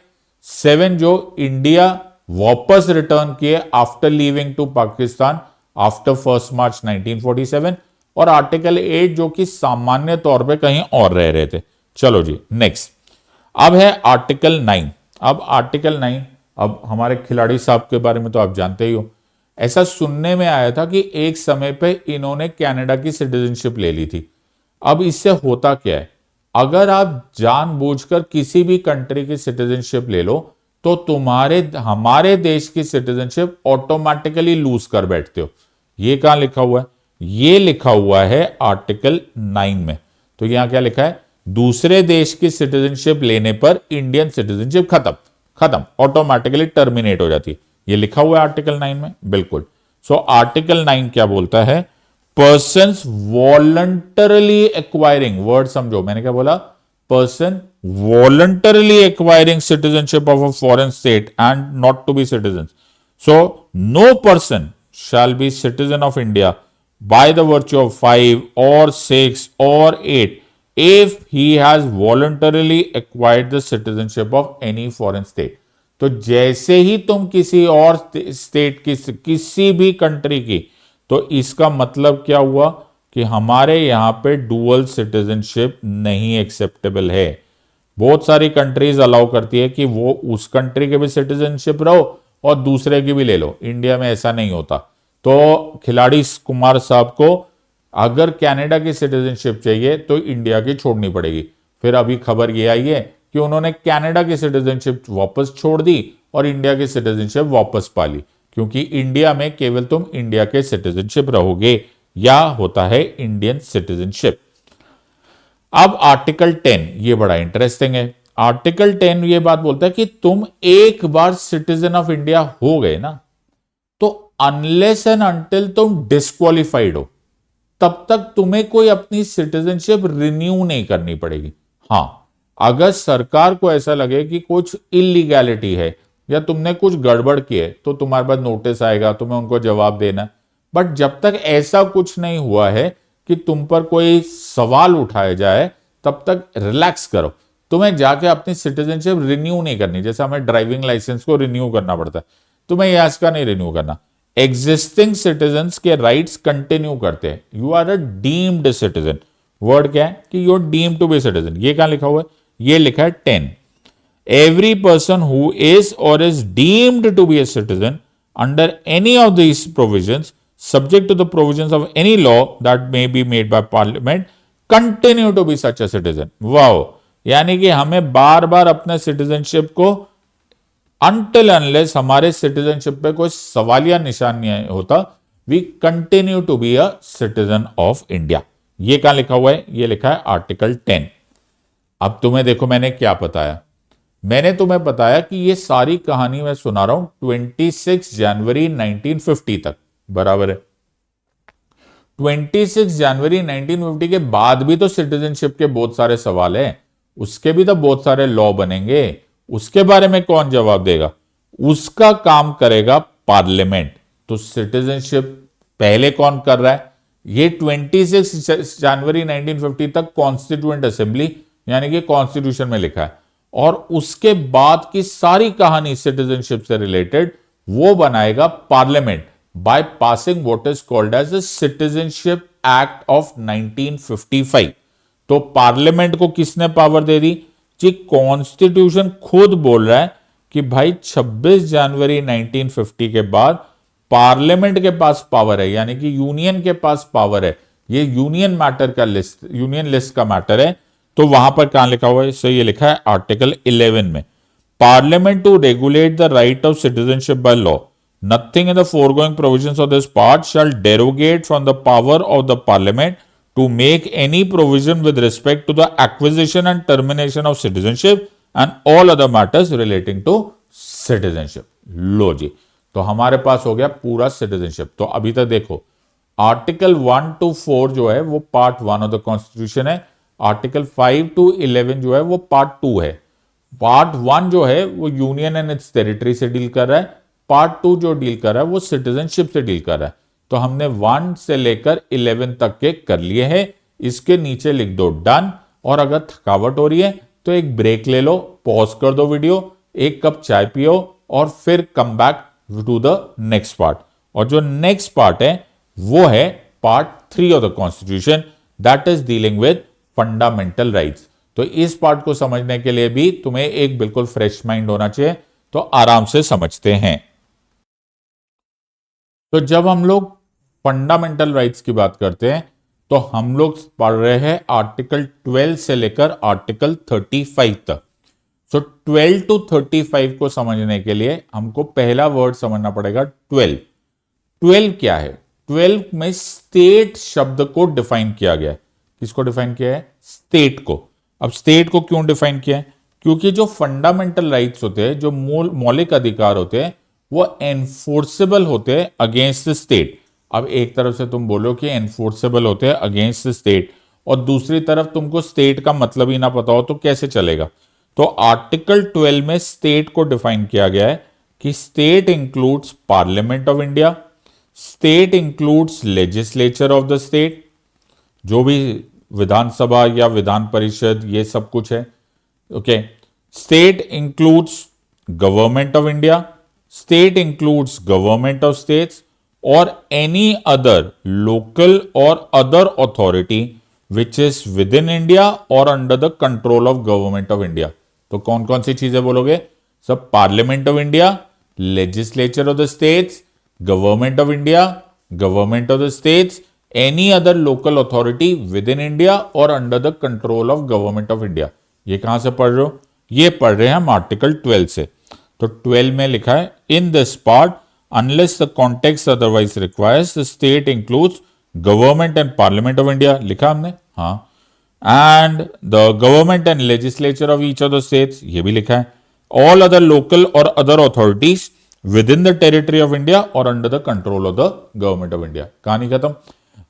7 जो इंडिया वापस रिटर्न किए after leaving to Pakistan after 1 March 1947, और आर्टिकल 8 जो कि सामान्य तौर पे कहीं और रह रहे थे। चलो जी नेक्स्ट, अब है आर्टिकल 9। अब आर्टिकल 9, अब हमारे खिलाड़ी साहब के बारे में तो आप जानते ही हो। ऐसा सुनने में आया था कि एक समय पे इन्होंने कनाडा की सिटीजनशिप ले ली थी। अब इससे होता क्या है, अगर आप जानबूझकर किसी भी कंट्री की सिटीजनशिप ले लो तो तुम्हारे हमारे देश की सिटीजनशिप ऑटोमेटिकली लूज कर बैठते हो। ये कहां लिखा हुआ है? ये लिखा हुआ है आर्टिकल 9 में। तो यहां क्या लिखा है? दूसरे देश की सिटीजनशिप लेने पर इंडियन सिटीजनशिप खत्म खत्म ऑटोमेटिकली टर्मिनेट हो जाती है। ये लिखा हुआ है आर्टिकल 9 में, बिल्कुल। सो आर्टिकल 9 क्या बोलता है? पर्सन्स वॉलंटरली एक्वायरिंग, वर्ड समझो, मैंने क्या बोला? Person voluntarily acquiring citizenship of a foreign state and not to be citizens. So, no person shall be citizen of India by the virtue of 5 or 6 or 8 if he has voluntarily acquired the citizenship of any foreign state. तो जैसे ही तुम किसी और state की, किसी भी country की, तो इसका मतलब क्या हुआ कि हमारे यहां पे डुअल सिटीजनशिप नहीं एक्सेप्टेबल है। बहुत सारी कंट्रीज अलाउ करती है कि वो उस कंट्री के भी सिटीजनशिप रहो और दूसरे की भी ले लो। इंडिया में ऐसा नहीं होता। तो खिलाड़ी कुमार साहब को अगर कनाडा की सिटीजनशिप चाहिए तो इंडिया की छोड़नी पड़ेगी। फिर अभी खबर ये आई है कि उन्होंने कनाडा की सिटीजनशिप वापस छोड़ दी और इंडिया की सिटीजनशिप वापस पा ली, क्योंकि इंडिया में केवल तुम इंडिया के सिटीजनशिप रहोगे या होता है इंडियन सिटीजनशिप। अब आर्टिकल 10, ये बड़ा इंटरेस्टिंग है। आर्टिकल 10 ये बात बोलता है कि तुम एक बार सिटीजन ऑफ इंडिया हो गए ना, तो अनलेस एंड अनटिल तुम डिस्क्वालिफाइड हो तब तक तुम्हें कोई अपनी सिटीजनशिप रिन्यू नहीं करनी पड़ेगी। हां, अगर सरकार को ऐसा लगे कि कुछ इलीगैलिटी है या तुमने कुछ गड़बड़ की है तो तुम्हारे पास नोटिस आएगा, तुम्हें उनको जवाब देना। बट जब तक ऐसा कुछ नहीं हुआ है कि तुम पर कोई सवाल उठाया जाए तब तक रिलैक्स करो। तुम्हें जाके अपनी सिटीजनशिप रिन्यू नहीं करनी। जैसे हमें ड्राइविंग लाइसेंस को रिन्यू करना पड़ता है, तुम्हें यह इसका नहीं रिन्यू करना। एग्जिस्टिंग सिटीजन्स के राइट्स कंटिन्यू करते हैं। You are a deemed citizen. Word क्या है? कि you are deemed to be citizen. ये कहां लिखा हुआ है? ये लिखा है 10। Every person who is or is deemed to be a citizen under any of these provisions subject to the provisions of any law that may be made by parliament continue to be such a citizen. Wow, यानी कि हमें बार बार अपने citizenship को until unless हमारे citizenship पे कोई सवालिया निशान नहीं होता, we continue to be a citizen of India. ये कहां लिखा हुआ है? ये लिखा है आर्टिकल 10। अब तुम्हें देखो मैंने क्या बताया। मैंने तुम्हें बताया कि ये सारी कहानी मैं सुना रहा हूं 26 जनवरी 1950 तक, बराबर है। 26 जनवरी 1950 के बाद भी तो सिटीजनशिप के बहुत सारे सवाल हैं, उसके भी तो बहुत सारे लॉ बनेंगे। उसके बारे में कौन जवाब देगा? उसका काम करेगा पार्लियामेंट। तो सिटीजनशिप पहले कौन कर रहा है? ये 26 जनवरी 1950 तक कॉन्स्टिट्यूएंट असेंबली यानी कि कॉन्स्टिट्यूशन में लिखा है, और उसके बाद की सारी कहानी सिटीजनशिप से रिलेटेड वो बनाएगा parliament by passing what is called as the Citizenship Act of 1955। तो पार्लियामेंट को किसने पावर दे दी? जी कॉन्स्टिट्यूशन खुद बोल रहा है कि भाई 26 जनवरी 1950 के बाद पार्लियामेंट के पास पावर है, यानी कि यूनियन के पास पावर है। ये यूनियन मैटर का लिस्ट, यूनियन लिस्ट का मैटर है। तो वहां पर कहां लिखा हुआ है? सो ये लिखा है आर्टिकल 11 में, parliament to regulate the right of citizenship by law. Nothing in the foregoing provisions of this part shall derogate from the power of the Parliament to make any provision with respect to the acquisition and termination of citizenship and all other matters relating to citizenship। लो जी, तो हमारे पास हो गया पूरा citizenship. तो अभी तक देखो article 1 to 4 जो है वो पार्ट 1 ऑफ द कॉन्स्टिट्यूशन है, आर्टिकल 5 to 11 जो है वो पार्ट 2 है। पार्ट 1 जो है वो यूनियन एंड इट्स टेरिटरी से डील कर रहा है, पार्ट 2 जो डील कर रहा है वो सिटीजनशिप से डील कर रहा है। तो हमने 1 से लेकर 11 तक के कर लिए हैं। इसके नीचे लिख दो डन, और अगर थकावट हो रही है तो एक ब्रेक ले लो, पॉज कर दो वीडियो, एक कप चाय पियो और फिर come back to the next part. और जो नेक्स्ट पार्ट है वो है part 3 of the constitution, that is dealing with fundamental rights. तो इस पार्ट को समझने के लिए भी तुम्हें एक बिल्कुल फ्रेश माइंड होना चाहिए, तो आराम से समझते हैं। तो जब हम लोग फंडामेंटल राइट्स की बात करते हैं तो हम लोग पढ़ रहे हैं आर्टिकल 12 से लेकर आर्टिकल 35 तक। सो 12 टू 35 को समझने के लिए हमको पहला वर्ड समझना पड़ेगा 12। 12 क्या है? 12 में स्टेट शब्द को डिफाइन किया गया है। किसको डिफाइन किया है? स्टेट को। अब स्टेट को क्यों डिफाइन किया है? क्योंकि जो फंडामेंटल राइट्स होते हैं, जो मौलिक अधिकार होते हैं, वो एनफोर्सेबल होते हैं अगेंस्ट द स्टेट। अब एक तरफ से तुम बोलो कि एनफोर्सेबल होते हैं अगेंस्ट द स्टेट और दूसरी तरफ तुमको स्टेट का मतलब ही ना पता हो तो कैसे चलेगा? तो आर्टिकल 12 में स्टेट को डिफाइन किया गया है कि state includes parliament of India, state includes legislature of the state, जो भी विधानसभा या विधान परिषद ये सब कुछ है। Okay, state includes government of India, state includes government of states और एनी अदर लोकल और other authority which is within India और under the control of government of India. तो कौन कौन सी चीजें बोलोगे? सब parliament of India, legislature of the states, government of India, government of the states, any other local authority within India और under the control of government of India. ये कहां से पढ़ रहे हो? ये पढ़ रहे हैं हम आर्टिकल 12 से। तो 12 में लिखा है in this part unless the context otherwise requires the state includes government and parliament of India. लिखा हमने, हाँ, and the government and legislature of each of the states, ये भी लिखा है, ऑल अदर लोकल और other authorities within the territory of India और under the control of the government of India. कहानी खत्म।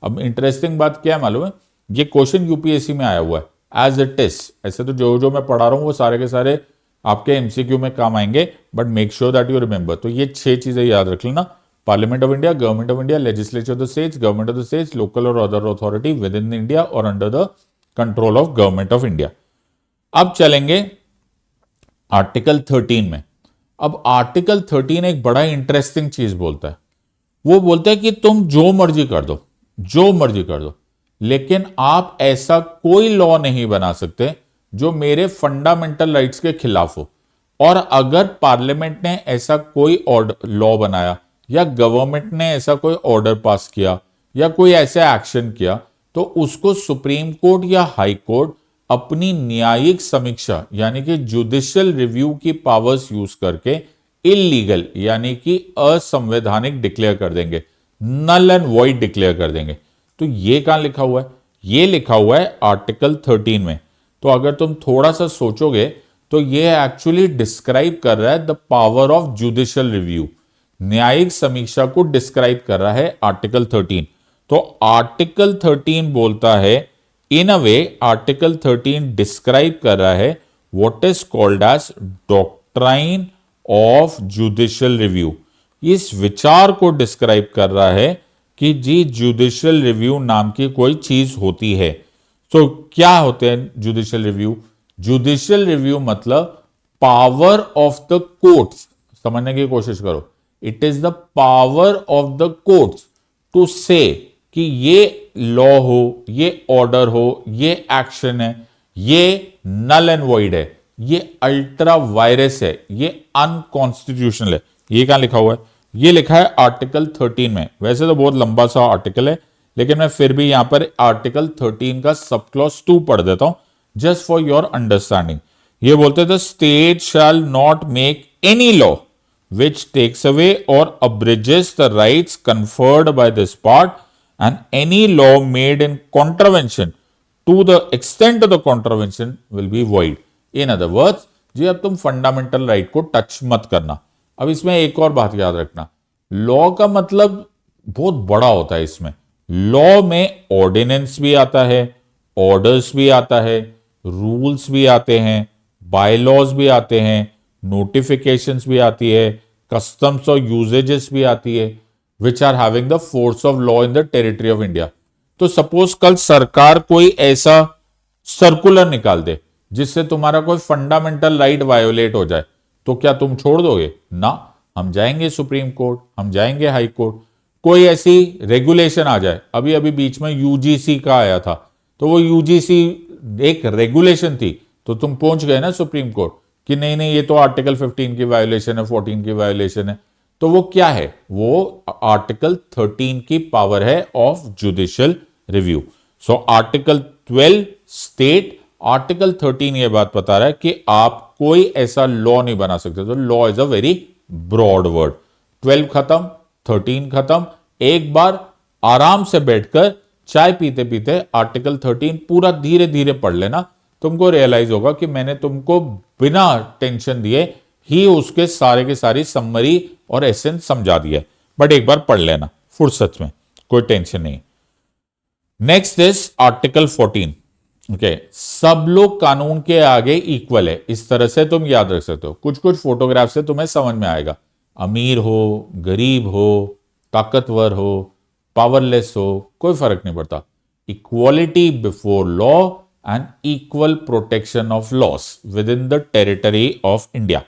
अब इंटरेस्टिंग बात क्या है मालूम है? ये क्वेश्चन यूपीएससी में आया हुआ है एज इट इज। ऐसे तो जो जो मैं पढ़ा रहा हूं वो सारे के सारे आपके एमसीक्यू में काम आएंगे, but make sure that you remember. तो ये 6 चीजें याद रख लेना, parliament of India, government of India, legislature of the states, government of the states, local और other authority within India और under the control of government of India. अब चलेंगे आर्टिकल 13 में। अब आर्टिकल 13 एक बड़ा इंटरेस्टिंग चीज बोलता है। वो बोलता है कि तुम जो मर्जी कर दो, जो मर्जी कर दो, लेकिन आप ऐसा कोई लॉ नहीं बना सकते जो मेरे फंडामेंटल राइट्स के खिलाफ हो। और अगर पार्लियामेंट ने ऐसा कोई ऑर्डर लॉ बनाया या गवर्नमेंट ने ऐसा कोई ऑर्डर पास किया या कोई ऐसा एक्शन किया, तो उसको सुप्रीम कोर्ट या हाई कोर्ट अपनी न्यायिक समीक्षा यानी कि जुडिशियल रिव्यू की पावर्स यूज करके इलीगल यानी कि असंवैधानिक डिक्लेयर कर देंगे, नल एंड वॉइड डिक्लेयर कर देंगे। तो ये कहां लिखा हुआ है? ये लिखा हुआ है आर्टिकल 13 में। तो अगर तुम थोड़ा सा सोचोगे तो ये एक्चुअली डिस्क्राइब कर रहा है the power of judicial review, न्यायिक समीक्षा को डिस्क्राइब कर रहा है आर्टिकल 13। तो आर्टिकल 13 बोलता है, इन अ वे आर्टिकल 13 डिस्क्राइब कर रहा है what is called as doctrine of judicial review. इस विचार को डिस्क्राइब कर रहा है कि जी जुडिशियल रिव्यू नाम की कोई चीज होती है। तो क्या होते हैं जुडिशियल रिव्यू? जुडिशियल रिव्यू मतलब पावर ऑफ द कोर्ट्स। समझने की कोशिश करो, it is the power of the courts to say कि ये लॉ हो, ये ऑर्डर हो, ये एक्शन है, ये नल एंड वॉइड है, ये अल्ट्रा वायरस है, ये अनकॉन्स्टिट्यूशनल है। ये क्या लिखा हुआ है? ये लिखा है आर्टिकल 13 में। वैसे तो बहुत लंबा सा आर्टिकल है, लेकिन मैं फिर भी यहां पर आर्टिकल 13 का सब क्लॉज 2 पढ़ देता हूं जस्ट फॉर योर अंडरस्टैंडिंग। ये बोलते हैं the state shall not make any law which takes away or abridges the rights conferred by this part, and any law made in contravention to the extent of the contravention will be void. In other words, जी अब तुम fundamental right को touch मत करना। अब इसमें एक और बात याद रखना, लॉ का मतलब बहुत बड़ा होता है। इसमें लॉ में ऑर्डिनेंस भी आता है, ऑर्डर्स भी आता है, रूल्स भी आते हैं, बायलॉज भी आते हैं, नोटिफिकेशंस भी आती है, कस्टम्स और यूजेजेस भी आती है, which are having the force of law in the territory of India. तो सपोज कल सरकार कोई ऐसा सर्कुलर निकाल दे जिससे तुम्हारा कोई फंडामेंटल राइट वायोलेट हो जाए, तो क्या तुम छोड़ दोगे? ना, हम जाएंगे सुप्रीम कोर्ट, हम जाएंगे हाई कोर्ट। कोई ऐसी रेगुलेशन आ जाए, अभी अभी बीच में यूजीसी का आया था, तो वो यूजीसी एक रेगुलेशन थी, तो तुम पहुंच गए ना सुप्रीम कोर्ट कि नहीं नहीं, ये तो आर्टिकल 15 की वायोलेशन है, 14 की वायोलेशन है। तो वो क्या है? वो आर्टिकल 13 की पावर है of judicial review. So article 12 state, article 13 ये बात बता रहा है कि आप कोई ऐसा लॉ नहीं बना सकते। तो law is a very broad word. 12 खत्म, 13 खत्म। एक बार आराम से बैठकर चाय पीते पीते आर्टिकल 13 पूरा धीरे धीरे पढ़ लेना, तुमको रियलाइज होगा कि मैंने तुमको बिना टेंशन दिए ही उसके सारे के सारी समरी और एसेंस समझा दिया। बट एक बार पढ़ लेना फुर्सत में, कोई टेंशन नहीं। Next is article 14। ओके, सब लोग कानून के आगे इक्वल है, इस तरह से तुम याद रख सकते हो। कुछ कुछ फोटोग्राफ से तुम्हें समझ में आएगा। अमीर हो, गरीब हो, ताकतवर हो, पावरलेस हो, कोई फर्क नहीं पड़ता। Equality before law and equal protection of laws within the territory of India.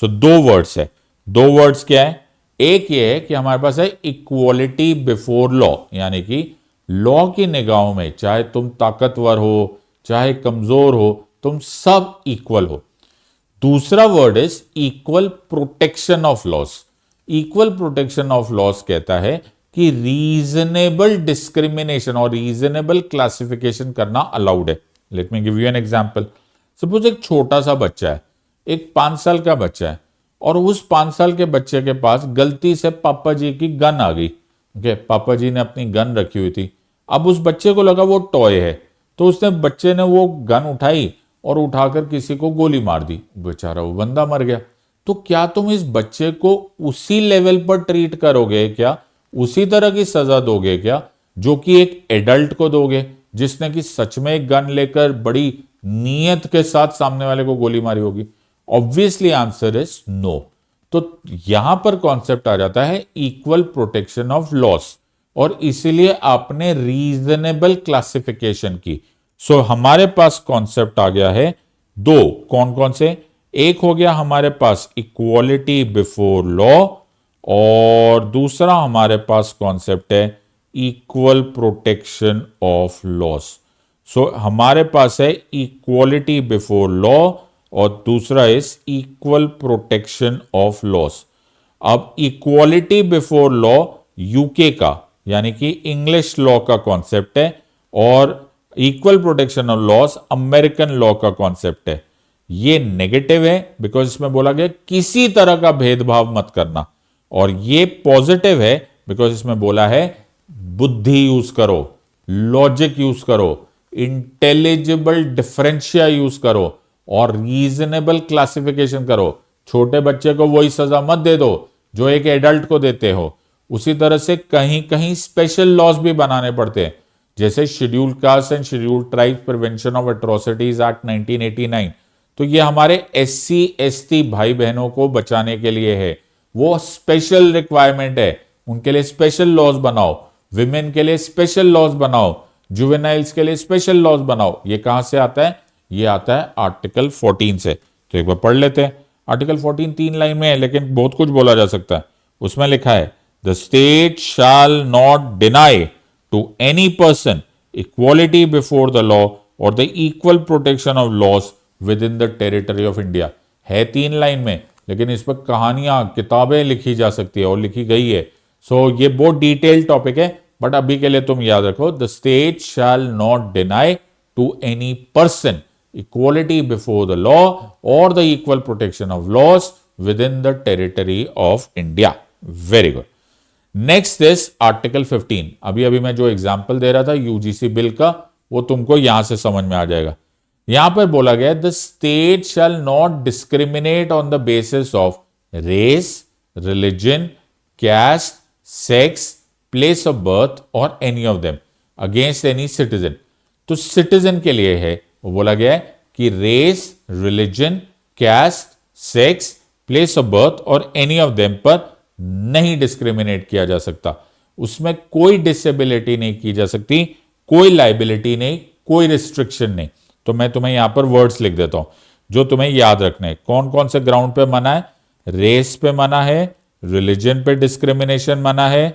So दो वर्ड्स है। दो वर्ड्स क्या है? एक ये है कि हमारे पास है इक्वालिटी बिफोर लॉ, यानी कि लॉ की निगाहों में चाहे तुम ताकतवर हो चाहे कमजोर हो, तुम सब इक्वल हो। दूसरा word is equal protection of loss. Equal protection of loss कहता है कि रीजनेबल डिस्क्रिमिनेशन और रीजनेबल क्लासिफिकेशन करना अलाउड है। Let me give you an example. Suppose एक छोटा सा बच्चा है, एक 5 साल का बच्चा है, और उस 5 साल के बच्चे के पास गलती से पापा जी की गन आ गई। ओके, पापा जी ने अपनी गन रखी हुई थी। अब उस बच्चे को लगा वो टॉय है, तो उसने बच्चे ने वो गन उठाई और उठाकर किसी को गोली मार दी, बेचारा वो बंदा मर गया। तो क्या तुम इस बच्चे को उसी लेवल पर ट्रीट करोगे क्या? उसी तरह की सजा दोगे क्या जो कि एक एडल्ट को दोगे जिसने कि सच में एक गन लेकर बड़ी नीयत के साथ सामने वाले को गोली मारी होगी? Obviously answer is no. तो यहां पर कॉन्सेप्ट आ जाता है इक्वल प्रोटेक्शन ऑफ लॉस, और इसीलिए आपने रीजनेबल क्लासिफिकेशन की। सो हमारे पास कॉन्सेप्ट आ गया है दो। कौन कौन से? एक हो गया हमारे पास इक्वालिटी बिफोर लॉ, और दूसरा हमारे पास कॉन्सेप्ट है इक्वल प्रोटेक्शन ऑफ लॉस। सो हमारे पास है इक्वालिटी बिफोर लॉ और दूसरा is equal protection of loss. अब इक्वालिटी बिफोर लॉ यूके का यानी कि इंग्लिश लॉ का कॉन्सेप्ट है, और equal protection of loss American law का कॉन्सेप्ट है। ये नेगेटिव है बिकॉज इसमें बोला गया किसी तरह का भेदभाव मत करना, और ये पॉजिटिव है बिकॉज इसमें बोला है बुद्धि यूज करो, लॉजिक यूज करो, इंटेलिजिबल डिफरेंशिया यूज करो और रीजनेबल क्लासिफिकेशन करो। छोटे बच्चे को वही सजा मत दे दो जो एक एडल्ट को देते हो। उसी तरह से कहीं कहीं स्पेशल लॉज भी बनाने पड़ते हैं, जैसे scheduled caste and scheduled tribe prevention of atrocities act 1989। तो ये हमारे SC ST भाई बहनों को बचाने के लिए है, वो स्पेशल रिक्वायरमेंट है, उनके लिए स्पेशल लॉज बनाओ। विमेन के लिए स्पेशल लॉज बनाओ, जुवेनाइल्स के लिए स्पेशल लॉज बनाओ। ये कहां से आता है? ये आता है आर्टिकल 14 से। तो एक बार पढ़ लेते हैं। आर्टिकल 14 3 लाइन में है, लेकिन बहुत कुछ बोला जा सकता है। उसमें लिखा है the state shall not deny to any person equality before the law और the equal protection of laws within the territory of India. है 3 लाइन में, लेकिन इस पर कहानियां किताबें लिखी जा सकती है और लिखी गई है। सो ये बहुत डिटेल टॉपिक है, बट अभी के लिए तुम याद रखो the state shall not deny to any person equality before the law और the equal protection of laws within the territory of India. Very good. Next is article 15। अभी अभी मैं जो एग्जाम्पल दे रहा था यूजीसी बिल का, वो तुमको यहां से समझ में आ जाएगा। यहां पर बोला गया the state shall not discriminate on the basis of race, religion, caste, sex, place of birth और any of them against any citizen. तो सिटीजन के लिए है, वो बोला गया है कि race, religion, caste, sex, place of birth और एनी ऑफ देम पर नहीं डिस्क्रिमिनेट किया जा सकता। उसमें कोई डिसेबिलिटी नहीं की जा सकती, कोई लाइबिलिटी नहीं, कोई रिस्ट्रिक्शन नहीं। तो मैं तुम्हें यहां पर वर्ड्स लिख देता हूं। जो तुम्हें याद रखने हैं। कौन कौन से ग्राउंड पे मना है? रेस पे मना है, रिलीजन पे डिस्क्रिमिनेशन मना है,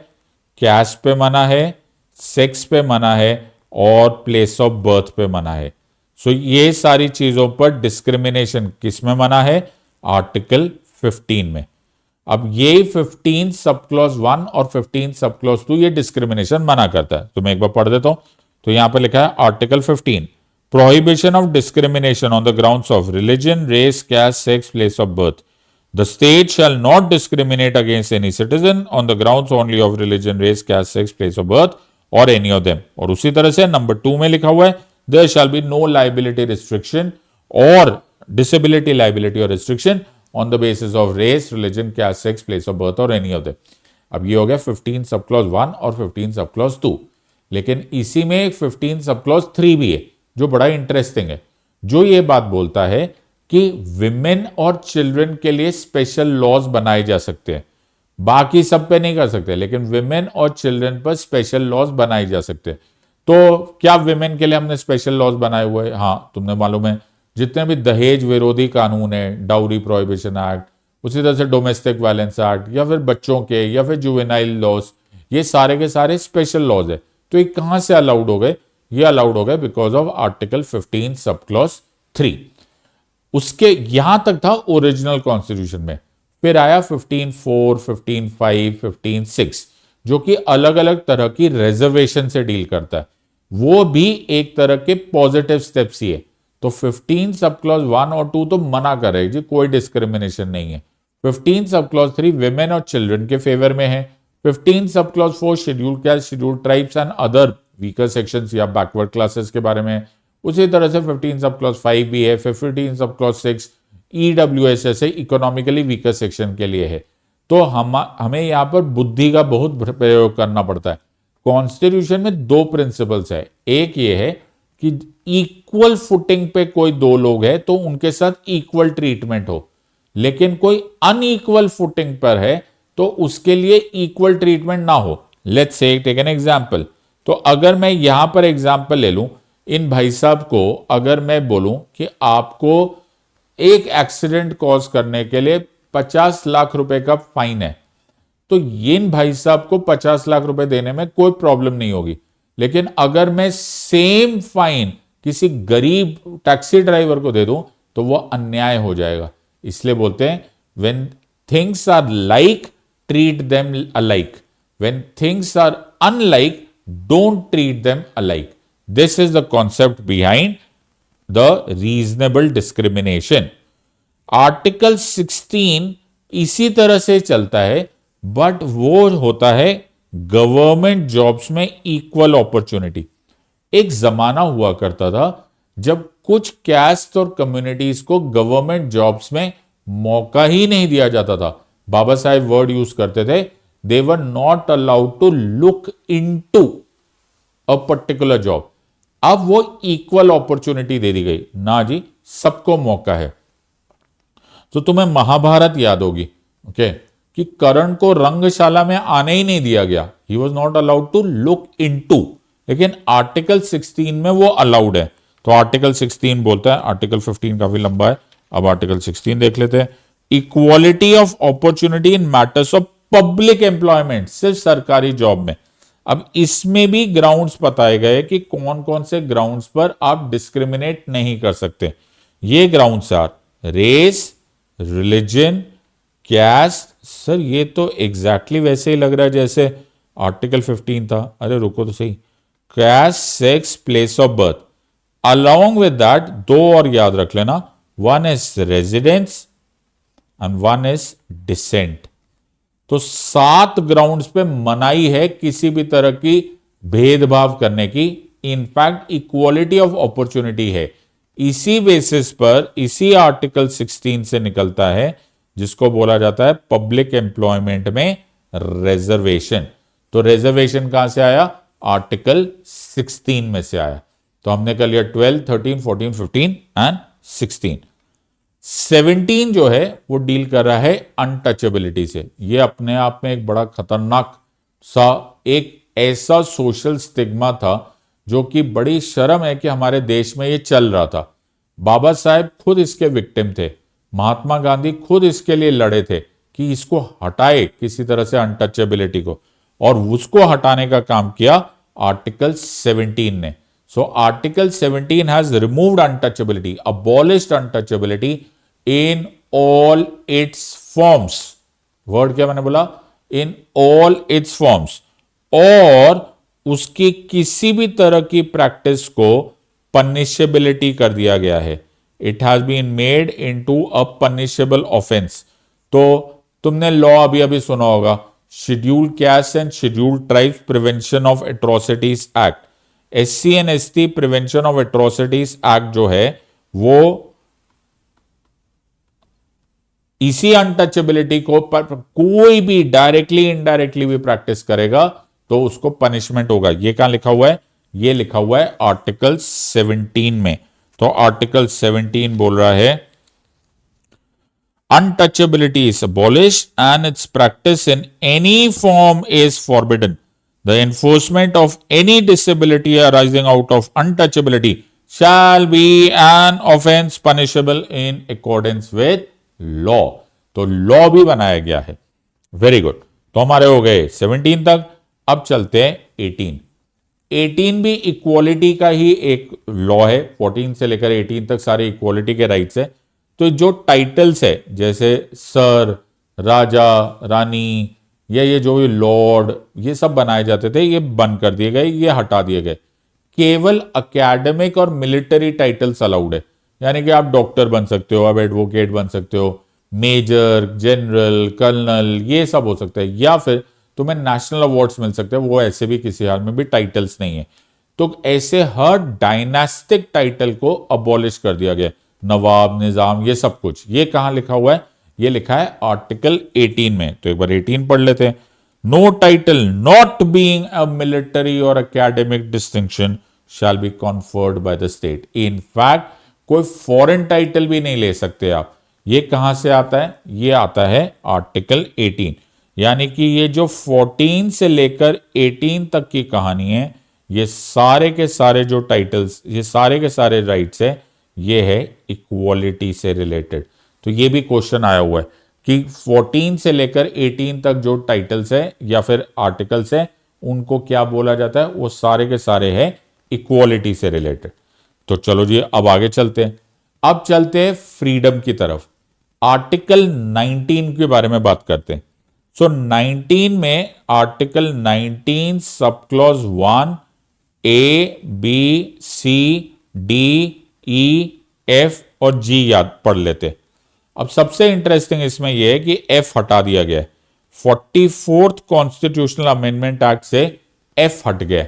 कैस्ट पे मना है, सेक्स पे मना है और प्लेस ऑफ बर्थ पे मना है। सो ये सारी चीजों पर डिस्क्रिमिनेशन किस में मना है? आर्टिकल 15 में। अब ये 15 सब क्लॉज 1 और 15 सब क्लॉज 2 ये डिस्क्रिमिनेशन मना करता है। तो मैं एक बार पढ़ देता हूं। तो यहां पर लिखा है article 15, prohibition of discrimination on the grounds of religion, race, caste, sex, place of birth. The state shall not discriminate against any citizen on the grounds only of religion, race, caste, sex, place of birth or any of them. और उसी तरह से number 2 में लिखा हुआ है there shall be no liability restriction or disability liability or restriction on the basis of race, religion, caste, sex, place of birth or any of them. अब ये हो गया 15 सब क्लॉज 1 और 15 सब क्लॉज 2। लेकिन इसी में एक 15 सब क्लॉज 3 भी है जो बड़ा इंटरेस्टिंग है, जो ये बात बोलता है कि विमेन और चिल्ड्रन के लिए स्पेशल लॉज बनाए जा सकते हैं। बाकी सब पे नहीं कर सकते, लेकिन विमेन और चिल्ड्रन पर स्पेशल लॉज बनाए जा सकते हैं। तो क्या विमेन के लिए हमने स्पेशल लॉज बनाए हुए हैं? हाँ, तुमने मालूम है जितने भी दहेज विरोधी कानून है, डाउरी प्रोहिबिशन एक्ट, उसी तरह से डोमेस्टिक वायलेंस एक्ट, या फिर बच्चों के, या फिर जुवेनाइल लॉज, ये सारे के सारे स्पेशल लॉज है। तो ये कहां से अलाउड हो गए? ये अलाउड हो गए because of article 15 sub clause 3। उसके यहां तक था ओरिजिनल कॉन्स्टिट्यूशन में। फिर आया 15(4), 15(5), 15(6) जो कि अलग अलग तरह की रिजर्वेशन से डील करता है। वो भी एक तरह के पॉजिटिव स्टेप्स ही है। तो 15 सब क्लॉज 1 और 2 तो मना कर रहे जी, कोई डिस्क्रिमिनेशन नहीं है। 15 सब क्लॉज 3 विमेन और चिल्ड्रन के फेवर में है। 15 sub clause 4 schedule caste, schedule tribes and other weaker sections या बैकवर्ड क्लासेस के बारे में। उसी तरह से 15 सब क्लॉज 5 भी है। 15 सब क्लॉज 6 ईडब्ल्यूएस जैसे इकोनॉमिकली वीकर सेक्शन के लिए है। तो हमें यहां पर बुद्धि का बहुत प्रयोग करना पड़ता है। कॉन्स्टिट्यूशन में 2 प्रिंसिपल्स है। एक ये है कि इक्वल फुटिंग पे कोई 2 लोग हैं तो उनके साथ इक्वल ट्रीटमेंट हो, लेकिन कोई अनइक्वल फुटिंग पर है तो उसके लिए इक्वल ट्रीटमेंट ना हो। Let's say take an example. तो अगर मैं यहां पर एग्जांपल ले लूं, इन भाई साहब को अगर मैं बोलूं कि आपको एक एक्सीडेंट कॉज करने के लिए 50 लाख रुपए का फाइन है, तो इन भाई साहब को 50 लाख रुपए देने में कोई प्रॉब्लम नहीं होगी। लेकिन अगर मैं सेम फाइन किसी गरीब टैक्सी ड्राइवर को दे दूं तो वह अन्याय हो जाएगा। इसलिए बोलते हैं when things are like treat them alike, when things are unlike don't treat them alike. This is the concept behind the reasonable discrimination. Article 16 इसी तरह से चलता है, बट वो होता है गवर्नमेंट जॉब्स में इक्वल अपॉर्चुनिटी। एक जमाना हुआ करता था जब कुछ कैस्ट और कम्युनिटीज को गवर्नमेंट जॉब्स में मौका ही नहीं दिया जाता था। बाबा साहेब वर्ड यूज करते थे, they were not allowed to look into a particular job. अब वो इक्वल अपॉर्चुनिटी दे दी गई ना जी, सबको मौका है। तो तुम्हें महाभारत याद होगी, ओके, कि कर्ण को रंगशाला में आने ही नहीं दिया गया। He was not allowed to look into, लेकिन आर्टिकल 16 में वो अलाउड है। तो आर्टिकल 16 बोलता है, आर्टिकल 15 काफी लंबा है, अब आर्टिकल 16 देख लेते हैं। Equality of opportunity in matters of public employment, सिर्फ सरकारी जॉब में। अब इसमें भी ग्राउंड्स बताए गए कि कौन कौन से ग्राउंड्स पर आप डिस्क्रिमिनेट नहीं कर सकते। ये grounds are race, religion, caste. Sir ये तो एग्जैक्टली वैसे ही लग रहा है जैसे आर्टिकल 15 था। अरे रुको तो सही, caste, sex, place of birth. Along with that 2 और याद रख लेना, one is residence and one is descent. तो 7 ग्राउंड्स पे मनाही है किसी भी तरह की भेदभाव करने की। इनफैक्ट इक्वालिटी ऑफ अपॉर्चुनिटी है। इसी बेसिस पर, इसी आर्टिकल 16 से निकलता है जिसको बोला जाता है पब्लिक एम्प्लॉयमेंट में रिजर्वेशन। तो रिजर्वेशन कहां से आया? आर्टिकल 16 में से आया। तो हमने कर लिया 12, 13, 14, 15 एंड 16। 17 जो है वो डील कर रहा है अनटचेबिलिटी से। ये अपने आप में एक बड़ा खतरनाक सा एक ऐसा सोशल स्टिग्मा था जो कि बड़ी शर्म है कि हमारे देश में ये चल रहा था। बाबा साहेब खुद इसके विक्टिम थे, महात्मा गांधी खुद इसके लिए लड़े थे कि इसको हटाए किसी तरह से अनटचेबिलिटी को, और उसको हटाने का काम किया आर्टिकल 17 ने। So article 17 has removed untouchability, abolished untouchability in all it's forms. Word क्या मैंने बोला? In all it's forms. और उसकी किसी भी तरह की प्रैक्टिस को पनिशेबिलिटी कर दिया गया है। It has been made into a punishable offence. तो तुमने लॉ अभी अभी सुना होगा, schedule caste and schedule tribes prevention of atrocities act, SC and ST prevention of atrocities act जो है वो इसी अनटचेबिलिटी को पर कोई भी डायरेक्टली इनडायरेक्टली भी प्रैक्टिस करेगा तो उसको पनिशमेंट होगा। ये कहां लिखा हुआ है? ये लिखा हुआ है आर्टिकल 17 में। तो आर्टिकल 17 बोल रहा है untouchability is abolished and its practice in any form is forbidden. The enforcement of any disability arising out of untouchability shall be an offense punishable in accordance with law. तो law भी बनाया गया है। Very good. तो हमारे हो गए 17 तक। अब चलते हैं 18। 18 भी इक्वालिटी का ही एक लॉ है। 14 से लेकर 18 तक सारे इक्वालिटी के राइट्स है। तो जो टाइटल्स है जैसे सर, राजा, रानी, या ये जो भी लॉर्ड, ये सब बनाए जाते थे, ये बंद कर दिए गए, ये हटा दिए गए। केवल एकेडमिक और मिलिट्री टाइटल्स अलाउड है। यानी कि आप डॉक्टर बन सकते हो, आप एडवोकेट बन सकते हो, मेजर, जनरल, कर्नल, ये सब हो सकता है। या फिर तुम्हें नेशनल अवार्ड्स मिल सकते हैं, वो ऐसे भी किसी हाल में भी टाइटल्स नहीं है। तो ऐसे हर डायनास्टिक टाइटल को अबॉलिश कर दिया गया। नवाब, निजाम, ये सब कुछ। ये कहां लिखा हुआ है? ये लिखा है आर्टिकल 18 में। तो एक बार 18 पढ़ लेते हैं। No title not being a military और academic distinction shall be conferred by the state. In fact कोई फॉरेन टाइटल भी नहीं ले सकते आप। ये कहां से आता है? ये आता है आर्टिकल 18। यानी कि ये जो 14 से लेकर 18 तक की कहानी है, ये सारे के सारे जो टाइटल्स, ये सारे के सारे राइट्स है, ये है इक्वालिटी से रिलेटेड। तो ये भी क्वेश्चन आया हुआ है कि 14 से लेकर 18 तक जो टाइटल्स है या फिर आर्टिकल्स है, उनको क्या बोला जाता है? वो सारे के सारे हैं इक्वालिटी से रिलेटेड। तो चलो जी अब आगे चलते हैं। अब चलते हैं फ्रीडम की तरफ। आर्टिकल 19 के बारे में बात करते हैं। सो 19 में article 19 sub clause 1 A, B, C, D, E, F और G याद पढ़ लेते। अब सबसे इंटरेस्टिंग इसमें यह है कि F हटा दिया गया है। 44th कॉन्स्टिट्यूशनल अमेंडमेंट एक्ट से F हट गया।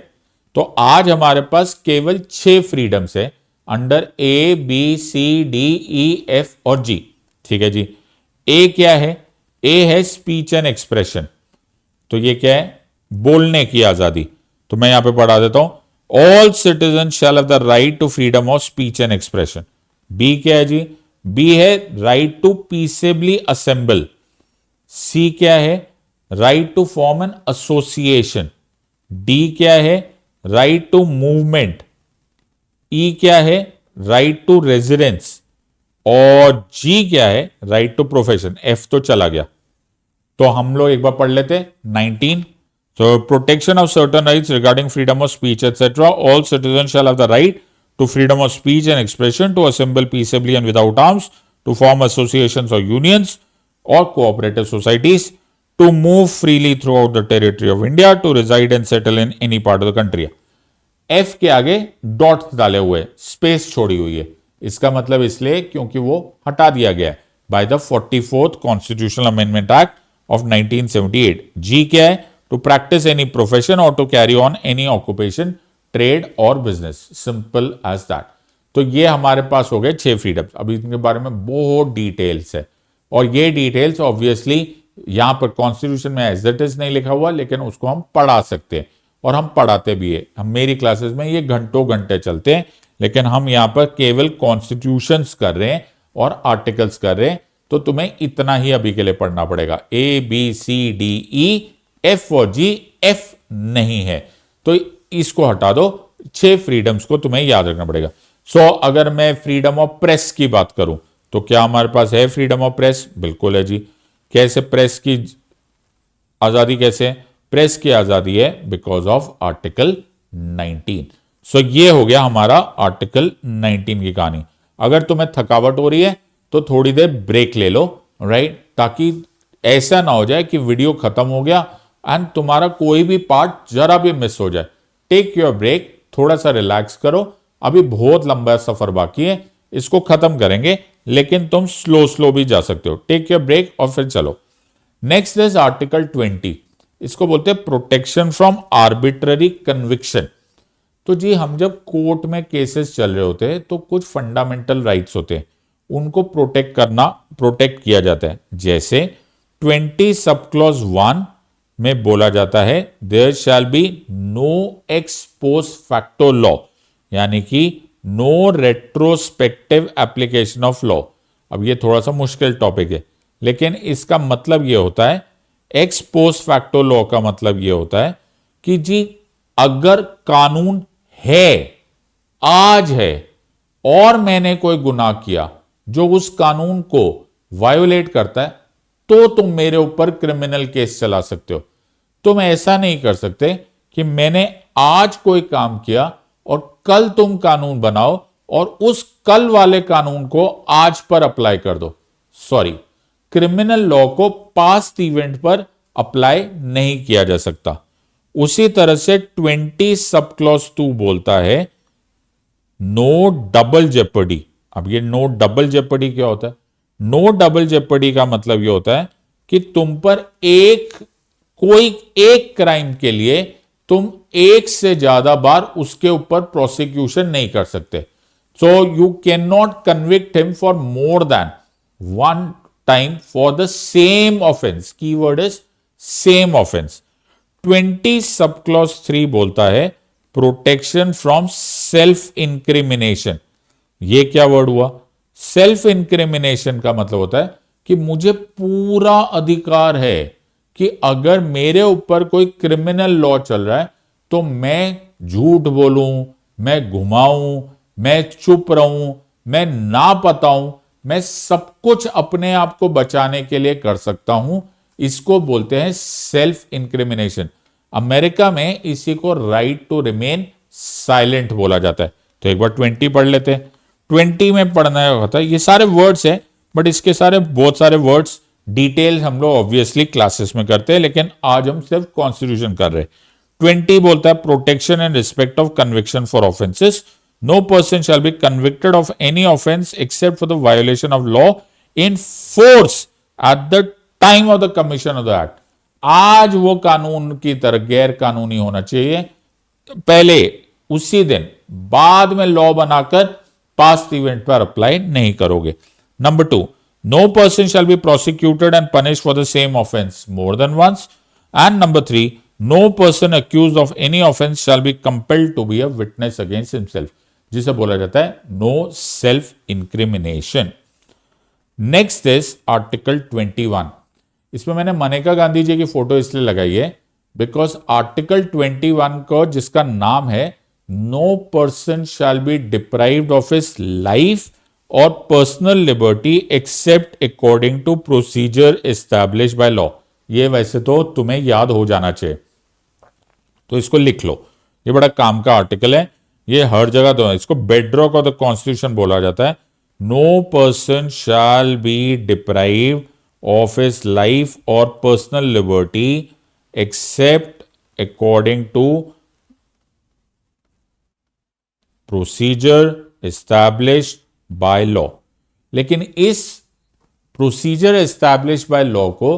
तो आज हमारे पास केवल 6 फ्रीडम्स है under A, B, C, D, E, F और G। ठीक है जी। A क्या है? A है स्पीच एंड एक्सप्रेशन। तो ये क्या है? बोलने की आजादी। तो मैं यहां पे पढ़ा देता हूं, all citizen shall have the right to freedom of speech and expression. B क्या है जी? बी है right to peaceably assemble. C क्या है? Right to form an association. D क्या है? Right to movement. ई क्या है? Right to residence. और जी क्या है? Right to profession. एफ तो चला गया। तो हम लोग एक बार पढ़ लेते 19। So protection of certain rights regarding freedom of speech etc. All citizens shall have the right to freedom of speech and expression, to assemble peaceably and without arms, to form associations or unions or cooperative societies, to move freely throughout the territory of India, to reside and settle in any part of the country. F के आगे dot डाले हुए, space छोड़ी हुई है। इसका मतलब इसलिए क्योंकि वो हटा दिया गया है by the 44th constitutional amendment act of 1978। G क्या है? टू प्रैक्टिस एनी प्रोफेशन और to carry on any occupation, trade और बिजनेस। Simple as that. तो ये हमारे पास हो गए 6 फ्रीडम्स। अभी इनके बारे में बहुत डिटेल्स है और ये डिटेल्स ऑब्वियसली यहां पर कॉन्स्टिट्यूशन में एज इट इज नहीं लिखा हुआ, लेकिन उसको हम पढ़ा सकते हैं और हम पढ़ाते भी है। हम मेरी क्लासेस में ये घंटों घंटे चलते हैं, लेकिन हम यहां पर केवल कॉन्स्टिट्यूशंस कर रहे हैं और आर्टिकल्स कर रहे हैं। तो तुम्हें इतना ही अभी के लिए पढ़ना पड़ेगा। A, B, C, D, E, F और G। F नहीं है तो इसको हटा दो। 6 फ्रीडम्स को तुम्हें याद रखना पड़ेगा। सो अगर मैं फ्रीडम ऑफ प्रेस की बात करूं तो क्या हमारे पास है फ्रीडम ऑफ प्रेस? बिल्कुल है जी। कैसे प्रेस की आजादी? कैसे प्रेस की आजादी है? Because of article 19। सो ये हो गया हमारा आर्टिकल 19 की कहानी। अगर तुम्हें थकावट हो रही है तो थोड़ी देर ब्रेक ले लो, राइट, ताकि ऐसा ना हो जाए कि वीडियो खत्म हो गया एंड तुम्हारा कोई भी पार्ट जरा भी मिस हो जाए। टेक योर ब्रेक, थोड़ा सा रिलैक्स करो। अभी बहुत लंबा सफर बाकी है, इसको खत्म करेंगे, लेकिन तुम स्लो स्लो भी जा सकते हो। टेक योर ब्रेक और फिर चलो। Next is article 20। इसको बोलते हैं प्रोटेक्शन फ्रॉम आर्बिट्ररी कन्विक्शन। तो जी हम जब कोर्ट में केसेस चल रहे होते हैं तो कुछ फंडामेंटल राइट्स होते हैं, उनको प्रोटेक्ट किया जाता है। जैसे 20 सब क्लॉज 1 में बोला जाता है there shall be no ex post facto law, यानी कि no retrospective application of law. अब ये थोड़ा सा मुश्किल टॉपिक है, लेकिन इसका मतलब ये होता है, एक्स पोस्ट फैक्टो लॉ का मतलब ये होता है कि जी अगर कानून है, आज है, और मैंने कोई गुनाह किया जो उस कानून को वायोलेट करता है, तो तुम मेरे ऊपर क्रिमिनल केस चला सकते हो। तुम ऐसा नहीं कर सकते कि मैंने आज कोई काम किया और कल तुम कानून बनाओ और उस कल वाले कानून को आज पर अप्लाई कर दो। सॉरी, क्रिमिनल लॉ को पास्ट इवेंट पर अप्लाई नहीं किया जा सकता। उसी तरह से 20 सब क्लॉज 2 बोलता है नो डबल जेपर्डी। अब ये नो डबल जेपर्डी क्या होता है? नो डबल जेपर्डी का मतलब ये होता है कि तुम पर कोई एक क्राइम के लिए तुम एक से ज्यादा बार उसके ऊपर प्रोसिक्यूशन नहीं कर सकते। So you can not convict him for more than one time for the same offence. Keyword is same offence. 20 सब क्लॉज 3 बोलता है प्रोटेक्शन फ्रॉम सेल्फ इंक्रिमिनेशन। ये क्या वर्ड हुआ? सेल्फ इंक्रिमिनेशन का मतलब होता है कि मुझे पूरा अधिकार है कि अगर मेरे ऊपर कोई क्रिमिनल लॉ चल रहा है तो मैं झूठ बोलूं, मैं घुमाऊं, मैं चुप रहूं, मैं ना बताऊं, मैं सब कुछ अपने आप को बचाने के लिए कर सकता हूं। इसको बोलते हैं सेल्फ इंक्रिमिनेशन। अमेरिका में इसी को राइट टू रिमेन साइलेंट बोला जाता है। तो एक बार 20 पढ़ लेते हैं। 20 में पढ़ना होता है, ये सारे वर्ड्स हैं, बट इसके बहुत सारे वर्ड्स डिटेल हम लोग ऑब्वियसली क्लासेस में करते हैं, लेकिन आज हम सिर्फ कॉन्स्टिट्यूशन कर रहे हैं। 20 बोलता है protection and respect of conviction for offences. No person shall be convicted of any offence except for the violation of law in force at the time of the commission of the act. आज वो कानून की तरह गैर कानूनी होना चाहिए, पहले उसी दिन, बाद में लॉ बनाकर पास्ट इवेंट पर अप्लाई नहीं करोगे। Number 2, no person shall be prosecuted and punished for the same offence more than once. And number 3, no person accused of any offence shall be compelled to be a witness against himself, जिसे बोला जाता है no self incrimination. Next is article 21। इसमें मैंने मनेका गांधी जी की photo इसलिए लगाई है बिकॉज आर्टिकल 21 को, जिसका नाम है no person shall be deprived of his life और personal liberty except according to procedure establish by law. ये वैसे तो तुम्हें याद हो जाना चाहिए, तो इसको लिख लो। ये बड़ा काम का आर्टिकल है, ये हर जगह तो है। इसको बेडरॉक ऑफ द कॉन्स्टिट्यूशन बोला जाता है। No person shall be deprived of his life or personal liberty except according to procedure established by law। लेकिन इस प्रोसीजर एस्टैब्लिश बाय लॉ को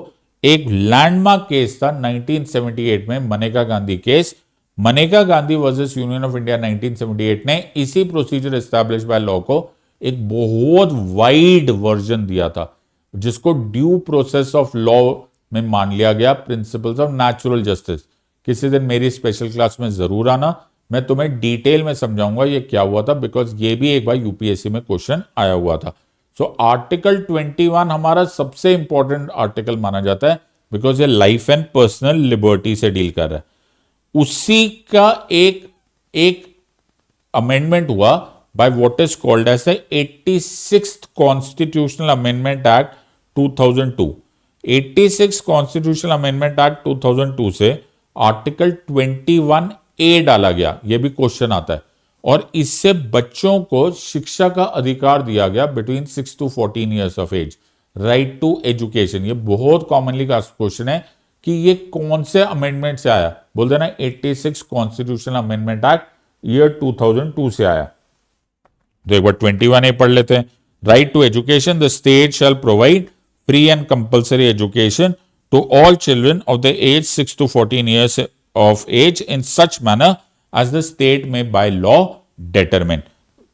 एक लैंडमार्क केस था 1978 में, Maneka Gandhi case. Maneka Gandhi versus union of India 1978 ने इसी प्रोसीजर एस्टैब्लिश बाय लॉ को एक बहुत वाइड वर्जन दिया था, जिसको ड्यू प्रोसेस ऑफ लॉ में मान लिया गया, प्रिंसिपल्स ऑफ नेचुरल जस्टिस। किसी दिन मेरी स्पेशल क्लास में जरूर आना, मैं तुम्हें डिटेल में समझाऊंगा ये क्या हुआ था, बिकॉज ये भी एक बार यूपीएससी में क्वेश्चन आया हुआ था। सो आर्टिकल 21 हमारा सबसे इंपॉर्टेंट आर्टिकल माना जाता है बिकॉज ये लाइफ एंड पर्सनल लिबर्टी से डील कर रहा है। उसी का एक अमेंडमेंट हुआ by what is called as the 86th Constitutional Amendment Act 2002. 86 constitutional amendment act 2002 से आर्टिकल 21A डाला गया, यह भी क्वेश्चन आता है, और इससे बच्चों को शिक्षा का अधिकार दिया गया between 6 to 14 years of age, right to education. ये बहुत कॉमनली का क्वेश्चन है कि ये कौन से अमेंडमेंट से आया, बोल देना 86 कॉन्स्टिट्यूशनल अमेंडमेंट एक्ट ईयर 2002 से आया। तो एक बार 21A पढ़ लेते हैं। Right to education, the state shall provide free and compulsory education to all children of the age 6 to 14 years of age in such manner as the state may by law determine।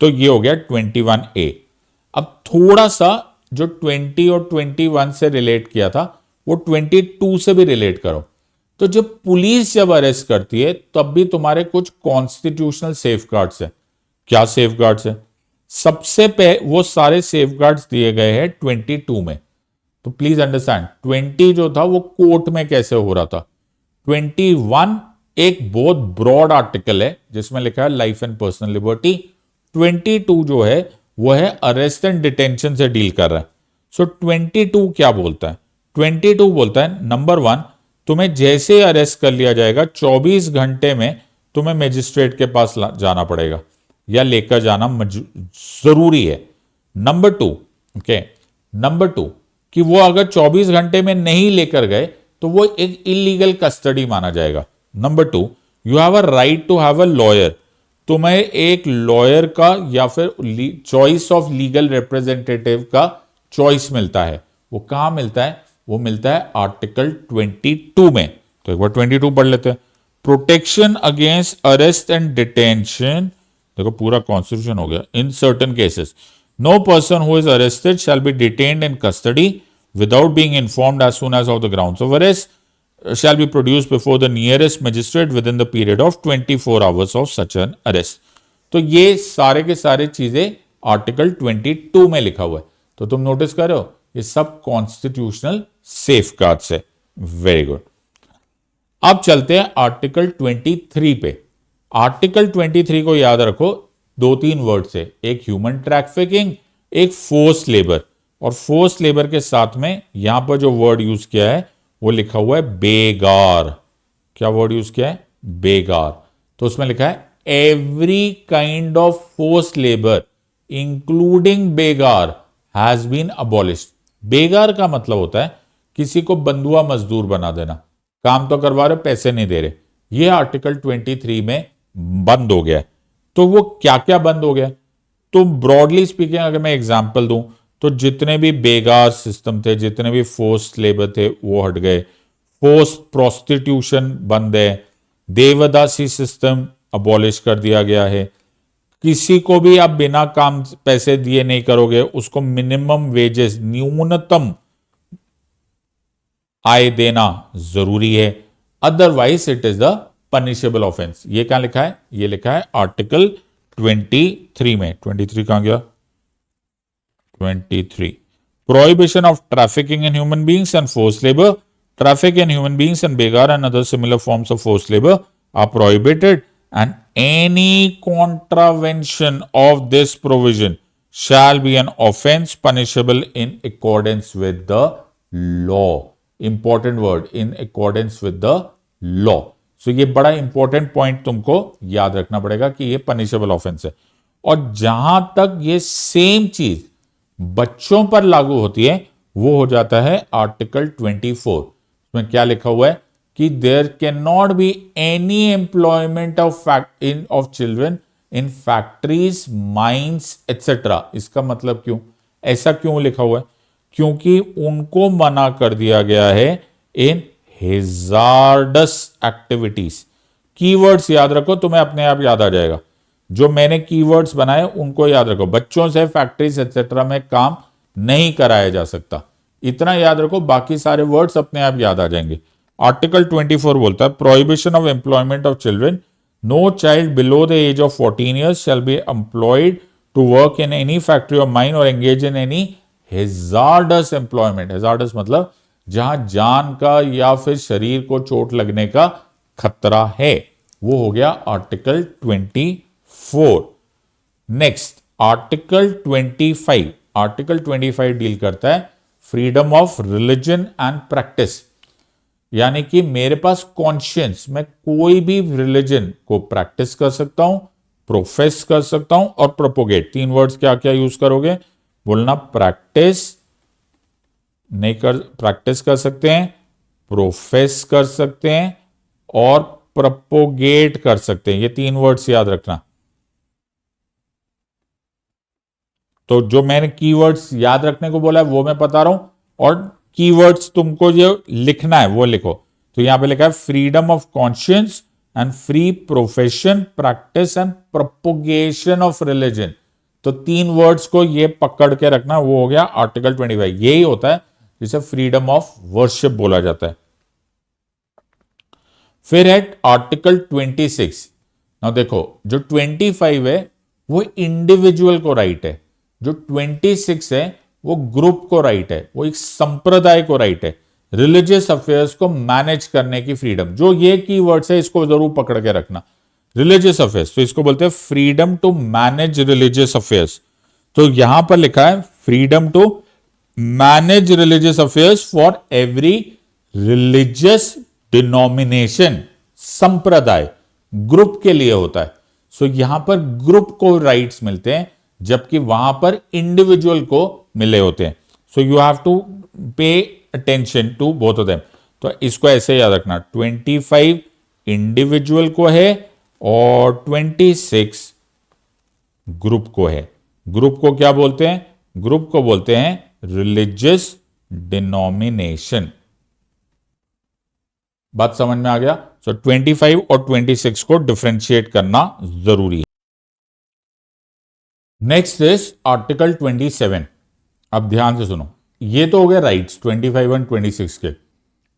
तो ये हो गया 21A। अब थोड़ा सा जो 20 और 21 से रिलेट किया था वो 22 से भी रिलेट करो। तो जब पुलिस जब अरेस्ट करती है तब भी तुम्हारे कुछ कॉन्स्टिट्यूशनल सेफगार्ड्स है। क्या सेफगार्ड्स है? सबसे पहले वो सारे सेफगार्ड्स दिए गए हैं 22 में। तो प्लीज अंडरस्टैंड 20 जो था वो कोर्ट में कैसे हो रहा था। 21 एक बहुत ब्रॉड आर्टिकल है जिसमें लिखा है लाइफ एंड पर्सनल लिबर्टी। 22 जो है वो है अरेस्ट एंड डिटेंशन से डील कर रहा है। सो 22 क्या बोलता है? 22 बोलता है नंबर 1, तुम्हें जैसे अरेस्ट कर लिया जाएगा 24 घंटे में तुम्हें मजिस्ट्रेट के पास जाना पड़ेगा या लेकर जाना जरूरी है। नंबर 2, ओके, नंबर 2 कि वो अगर 24 घंटे में नहीं लेकर गए तो वो एक इलीगल कस्टडी माना जाएगा। Number 2, you have a right to have a lawyer. तुम्हें एक लॉयर का या फिर चॉइस ऑफ लीगल रिप्रेजेंटेटिव का चॉइस मिलता है। वो कहां मिलता है? वो मिलता है आर्टिकल 22 में। तो एक बार 22 पढ़ लेते हैं। Protection against arrest and detention, देखो पूरा कॉन्स्टिट्यूशन हो गया। In certain cases no person who is arrested shall be detained in custody without being informed as soon as of the grounds of arrest shall be produced before the nearest magistrate within the period of 24 hours of such an arrest। तो ये सारे के सारे चीजें article 22 में लिखा हुआ है। तो तुम नोटिस कर रहे हो ये सब कॉन्स्टिट्यूशनल सेफगार्ड्स है। Very good. अब चलते हैं आर्टिकल 23 पे। आर्टिकल 23 को याद रखो, 2-3 वर्ड से, एक ह्यूमन ट्रैफिकिंग, एक फोर्स लेबर। और फोर्स लेबर के साथ में यहां पर जो वर्ड यूज किया है वो लिखा हुआ है बेगार। क्या वर्ड यूज किया है? बेगार। तो उसमें लिखा है every kind of force labour including बेगार हैज बीन अबॉलिश्ड। बेगार का मतलब होता है किसी को बंधुआ मजदूर बना देना, काम तो करवा रहे पैसे नहीं दे रहे। ये आर्टिकल 23 में बंद हो गया है। तो वो क्या क्या बंद हो गया? तो ब्रॉडली स्पीकिंग अगर मैं एग्जांपल दूं तो जितने भी बेगार सिस्टम थे, जितने भी फोर्स लेबर थे वो हट गए। फोर्स प्रोस्टिट्यूशन बंद है। देवदासी सिस्टम अबॉलिश कर दिया गया है। किसी को भी आप बिना काम पैसे दिए नहीं करोगे, उसको मिनिमम वेजेस, न्यूनतम आय देना जरूरी है, otherwise it is the punishable offence. ये क्या लिखा है? ये लिखा है आर्टिकल 23 में। 23 कहां गया? 23 prohibition of trafficking in human beings and force labour. Traffic in human beings and बेगार and other similar forms of force labour are prohibited and any contravention of this provision shall be an offence punishable in accordance with the law. Important word, in accordance with the law. So ये बड़ा important point तुमको याद रखना पड़ेगा कि ये punishable offence है। और जहां तक ये सेम चीज बच्चों पर लागू होती है वो हो जाता है आर्टिकल 24। इसमें क्या लिखा हुआ है कि there cannot be any employment of children in factories, mines etcetera. इसका मतलब क्यों, ऐसा क्यों लिखा हुआ है? क्योंकि उनको मना कर दिया गया है इन हेजार्डस एक्टिविटीज। कीवर्ड्स याद रखो, तुम्हें अपने आप याद आ जाएगा। जो मैंने कीवर्ड्स बनाए उनको याद रखो। बच्चों से फैक्ट्रीज एक्सेट्रा में काम नहीं कराया जा सकता, इतना याद रखो। बाकी सारे वर्ड्स अपने आप याद आ जाएंगे। आर्टिकल 24 बोलता है prohibition of employment of children. No child below the age of 14 years shall be employed to work in any factory of mine और engage in any hazardous employment. Hazardous मतलब जहां जान का या फिर शरीर को चोट लगने का खतरा है। वो हो गया article 24। Next article 25, article 25 deal करता है freedom of religion and practice, यानी कि मेरे पास कॉन्शियंस, मैं कोई भी रिलीजन को प्रैक्टिस कर सकता हूं, प्रोफेस कर सकता हूं और प्रोपोगेट। तीन वर्ड्स क्या क्या यूज करोगे, बोलना प्रैक्टिस नहीं कर, प्रैक्टिस कर सकते हैं, प्रोफेस कर सकते हैं और प्रोपोगेट कर सकते हैं। ये तीन वर्ड्स याद रखना। तो जो मैंने कीवर्ड्स याद रखने को बोला है वो मैं बता रहा हूं, और कीवर्ड्स तुमको जो लिखना है वो लिखो। तो यहां पे लिखा है freedom of conscience and free profession, practice and propagation of religion. तो तीन वर्ड्स को ये पकड़ के रखना, वो हो गया आर्टिकल 25। यही होता है जिसे फ्रीडम ऑफ वर्शिप बोला जाता है। फिर है आर्टिकल 26। ना देखो, जो 25 है वो इंडिविजुअल को राइट है, जो 26 है वो ग्रुप को राइट है, वो एक संप्रदाय को राइट है रिलीजियस अफेयर्स को मैनेज करने की फ्रीडम। जो ये कीवर्ड्स है इसको जरूर पकड़ के रखना। रिलीजियस अफेयर्स, तो इसको बोलते हैं freedom to manage religious affairs. तो यहां पर लिखा है freedom to manage religious affairs for every religious denomination, संप्रदाय, ग्रुप के लिए होता है। सो यहां पर ग्रुप को राइट्स मिलते हैं, जबकि वहां पर इंडिविजुअल को मिले होते हैं। So you have to pay attention to both of them. तो इसको ऐसे याद रखना, 25 इंडिविजुअल को है और 26 ग्रुप को है। ग्रुप को क्या बोलते हैं, ग्रुप को बोलते हैं रिलीजियस डिनोमिनेशन। बात समझ में आ गया। सो 25 और 26 को डिफरेंशिएट करना जरूरी है। Next is article 27। अब ध्यान से सुनो, ये तो हो गया राइट्स 25 और 26 के,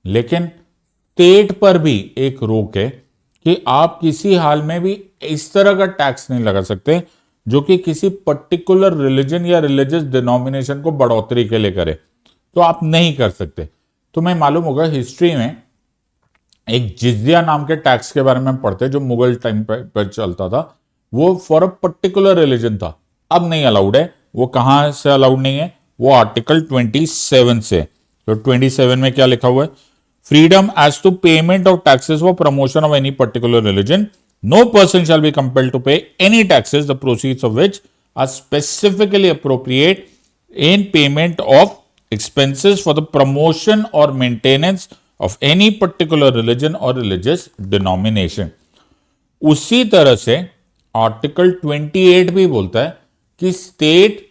लेकिन स्टेट पर भी एक रोक है कि आप किसी हाल में भी इस तरह का टैक्स नहीं लगा सकते जो कि किसी पर्टिकुलर रिलीजन या रिलीजियस डिनोमिनेशन को बढ़ोतरी के लिए करे। तो आप नहीं कर सकते। तुम्हें मालूम होगा हिस्ट्री में एक जिजिया नाम के टैक्स के बारे में हम पढ़ते हैं, जो मुगल टाइम पर चलता था। वो फॉर अ पर्टिकुलर रिलीजन था, अब नहीं अलाउड है। वो कहां से अलाउड नहीं है, वो आर्टिकल 27 से। तो 27 में क्या लिखा हुआ है, freedom as to payment of taxes for promotion of any particular religion, no person shall be compelled to pay any taxes the proceeds of which are specifically appropriate in payment of expenses for the promotion or maintenance of any particular religion or religious denomination। उसी तरह से article 28 भी बोलता है कि state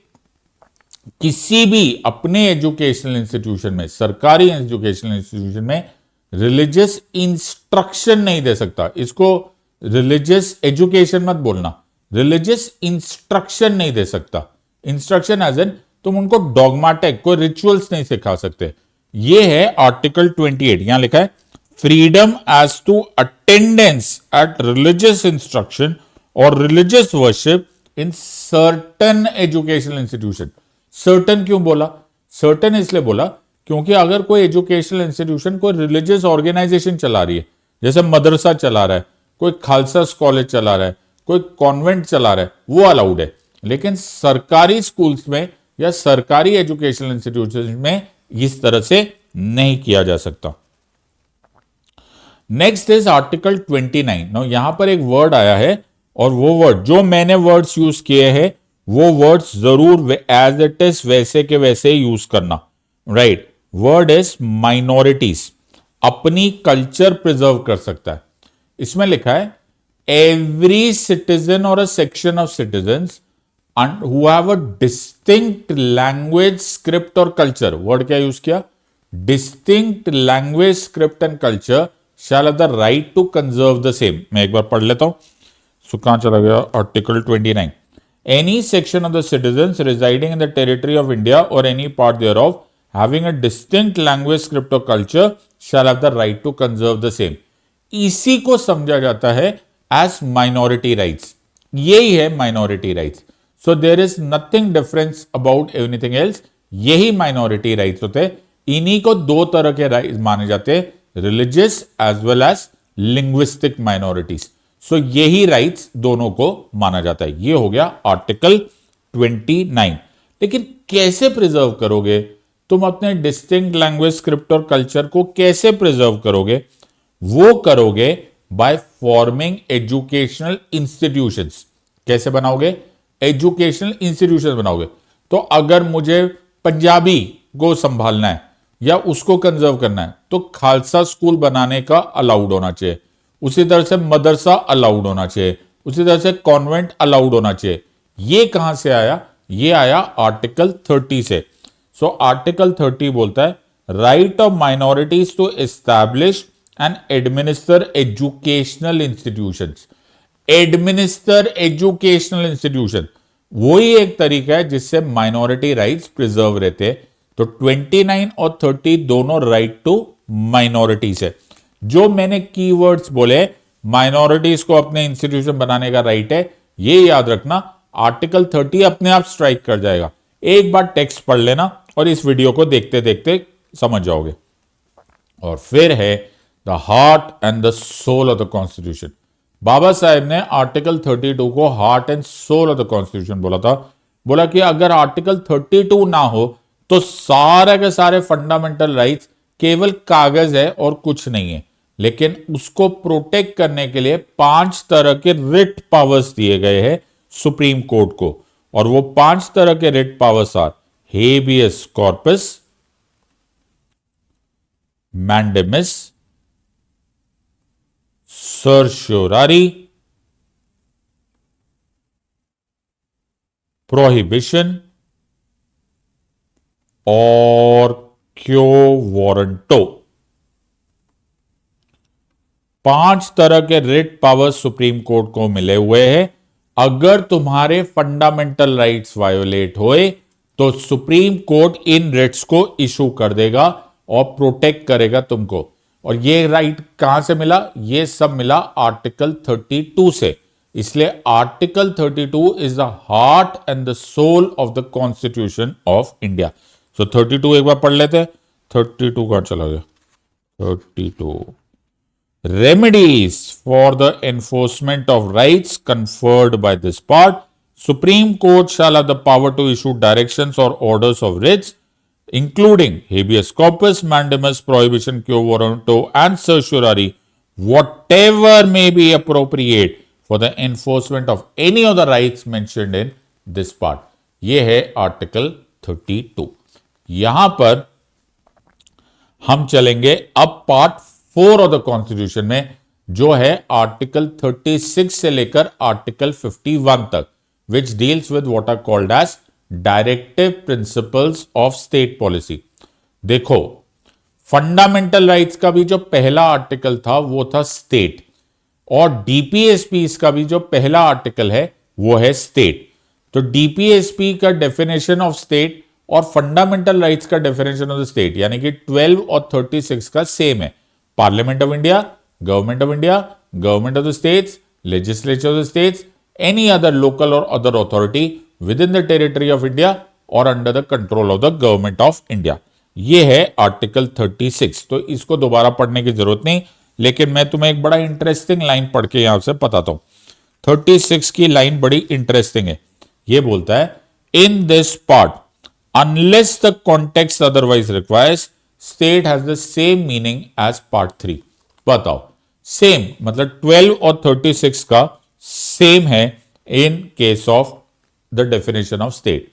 किसी भी अपने एजुकेशनल इंस्टीट्यूशन में, सरकारी एजुकेशनल इंस्टीट्यूशन में रिलीजियस इंस्ट्रक्शन नहीं दे सकता। इसको रिलीजियस एजुकेशन मत बोलना, रिलीजियस इंस्ट्रक्शन नहीं दे सकता। इंस्ट्रक्शन एज एन तुम उनको डॉगमाटिक कोई रिचुअल्स नहीं सिखा सकते। ये है आर्टिकल 28। यहां लिखा है freedom as to attendance at religious instruction और religious worship in certain educational institution. Certain क्यों बोला, सर्टन इसलिए बोला क्योंकि अगर कोई एजुकेशनल इंस्टीट्यूशन कोई रिलीजियस ऑर्गेनाइजेशन चला रही है, जैसे मदरसा चला रहा है, कोई खालसा कॉलेज चला रहा है, कोई कॉन्वेंट चला रहा है, वो अलाउड है। लेकिन सरकारी स्कूल्स में या सरकारी एजुकेशनल इंस्टीट्यूशन में इस तरह से नहीं किया जा सकता। Next is article 29। नाउ यहां पर एक वर्ड आया है, और वो वर्ड जो मैंने वर्ड्स यूज किए हैं वो वर्ड्स जरूर एज इट इज वैसे के वैसे यूज करना। Right, word is minorities. अपनी कल्चर प्रिजर्व कर सकता है। इसमें लिखा है एवरी सिटीजन और a section of citizens and who have a distinct language, script और culture। word क्या यूज किया, distinct language, script and culture shall have the right to conserve the same। मैं एक बार पढ़ लेता हूं। सो कहां चला गया, article 29। any section of the citizens residing in the territory of India or any part thereof having a distinct language, script or culture shall have the right to conserve the same। इसी को समझा जाता है as minority rights। यही है minority rights। So there is nothing difference about anything else। यही minority rights होते हैं। इन्हीं को दो तरह के राइट्स माने जाते हैं, religious as well as linguistic minorities. So यही राइट्स दोनों को माना जाता है। ये हो गया आर्टिकल 29। लेकिन कैसे प्रिजर्व करोगे तुम अपने डिस्टिंक्ट लैंग्वेज, स्क्रिप्ट और कल्चर को कैसे प्रिजर्व करोगे? वो करोगे बाय फॉर्मिंग एजुकेशनल इंस्टीट्यूशंस। कैसे बनाओगे? एजुकेशनल इंस्टीट्यूशन बनाओगे। तो अगर मुझे पंजाबी को संभालना है या उसको कंजर्व करना है तो खालसा स्कूल बनाने का अलाउड होना चाहिए। उसी तरह से मदरसा अलाउड होना चाहिए। उसी तरह से कॉन्वेंट अलाउड होना चाहिए। ये कहां से आया? ये आया आर्टिकल 30 से। सो आर्टिकल 30 बोलता है right of minorities to establish and administer educational institutions. Administer educational institution वही एक तरीका है जिससे माइनॉरिटी राइट्स प्रिजर्व रहते हैं। तो 29 और 30 दोनों राइट टू माइनॉरिटीज है। जो मैंने कीवर्ड्स बोले, माइनॉरिटीज को अपने इंस्टीट्यूशन बनाने का राइट है, ये याद रखना। आर्टिकल 30 अपने आप स्ट्राइक कर जाएगा। एक बार टेक्स्ट पढ़ लेना और इस वीडियो को देखते देखते समझ जाओगे। और फिर है the heart and the soul of the constitution. Baba Saheb ने आर्टिकल 32 को heart and soul of the constitution बोला था। बोला कि अगर आर्टिकल 32 ना हो तो सारे के सारे फंडामेंटल राइट्स केवल कागज है और कुछ नहीं है। लेकिन उसको प्रोटेक्ट करने के लिए 5 तरह के रिट पावर्स दिए गए हैं सुप्रीम कोर्ट को। और वो 5 तरह के writ powers are habeas corpus, mandamus, certiorari, prohibition और क्यो वारंटो। 5 तरह के रिट पावर सुप्रीम कोर्ट को मिले हुए हैं। अगर तुम्हारे फंडामेंटल राइट्स वायोलेट होए तो सुप्रीम कोर्ट इन रिट्स को इशू कर देगा और प्रोटेक्ट करेगा तुमको। और ये राइट कहां से मिला? ये सब मिला आर्टिकल 32 से। इसलिए article 32 is the heart and the soul of the constitution of India. So 32 एक बार पढ़ लेते हैं। 32 कहां चला गया? 32 remedies for the enforcement of rights conferred by this part. Supreme Court shall have the power to issue directions or orders of writs, including habeas corpus, mandamus, prohibition, quo warranto, and certiorari, whatever may be appropriate for the enforcement of any of the rights mentioned in this part. ये है article 32। यहां पर हम चलेंगे अब part 4 of the constitution में, जो है आर्टिकल 36 से लेकर आर्टिकल 51 तक, which deals with what are called as directive principles of state policy. देखो, फंडामेंटल राइट्स का भी जो पहला आर्टिकल था वो था स्टेट, और डीपीएसपी का भी जो पहला आर्टिकल है वो है स्टेट। तो डीपीएसपी का डेफिनेशन ऑफ स्टेट और फंडामेंटल राइट्स का डेफिनेशन ऑफ द स्टेट यानी कि 12 और 36 का सेम है। Parliament of India, government of India, government of the states, legislature of the states, any other local और other authority within the territory of India और under the control of the government of India. ये है article 36। तो इसको दोबारा पढ़ने की जरूरत नहीं, लेकिन मैं तुम्हें एक बड़ा इंटरेस्टिंग लाइन पढ़ के यहां से बताता हूं। 36 की लाइन बड़ी इंटरेस्टिंग है। यह बोलता है, in this part unless the context otherwise requires state has the same meaning as part 3। बताओ, सेम मतलब 12 और 36 का सेम है in case of the definition of state.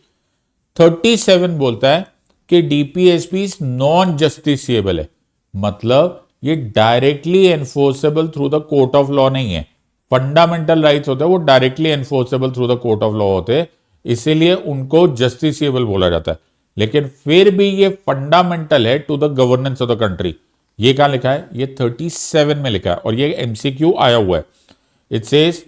37 बोलता है कि डीपीएसपी नॉन जस्टिसिएबल है, मतलब ये directly enforceable through the court of law नहीं है। फंडामेंटल राइट्स होते हैं वो directly enforceable through the court of law होते हैं, इसीलिए उनको जस्टिसिएबल बोला जाता है। लेकिन फिर भी ये फंडामेंटल है to the governance of the country. ये कहां लिखा है? ये 37 में लिखा है, और ये एमसीक्यू आया हुआ है। It says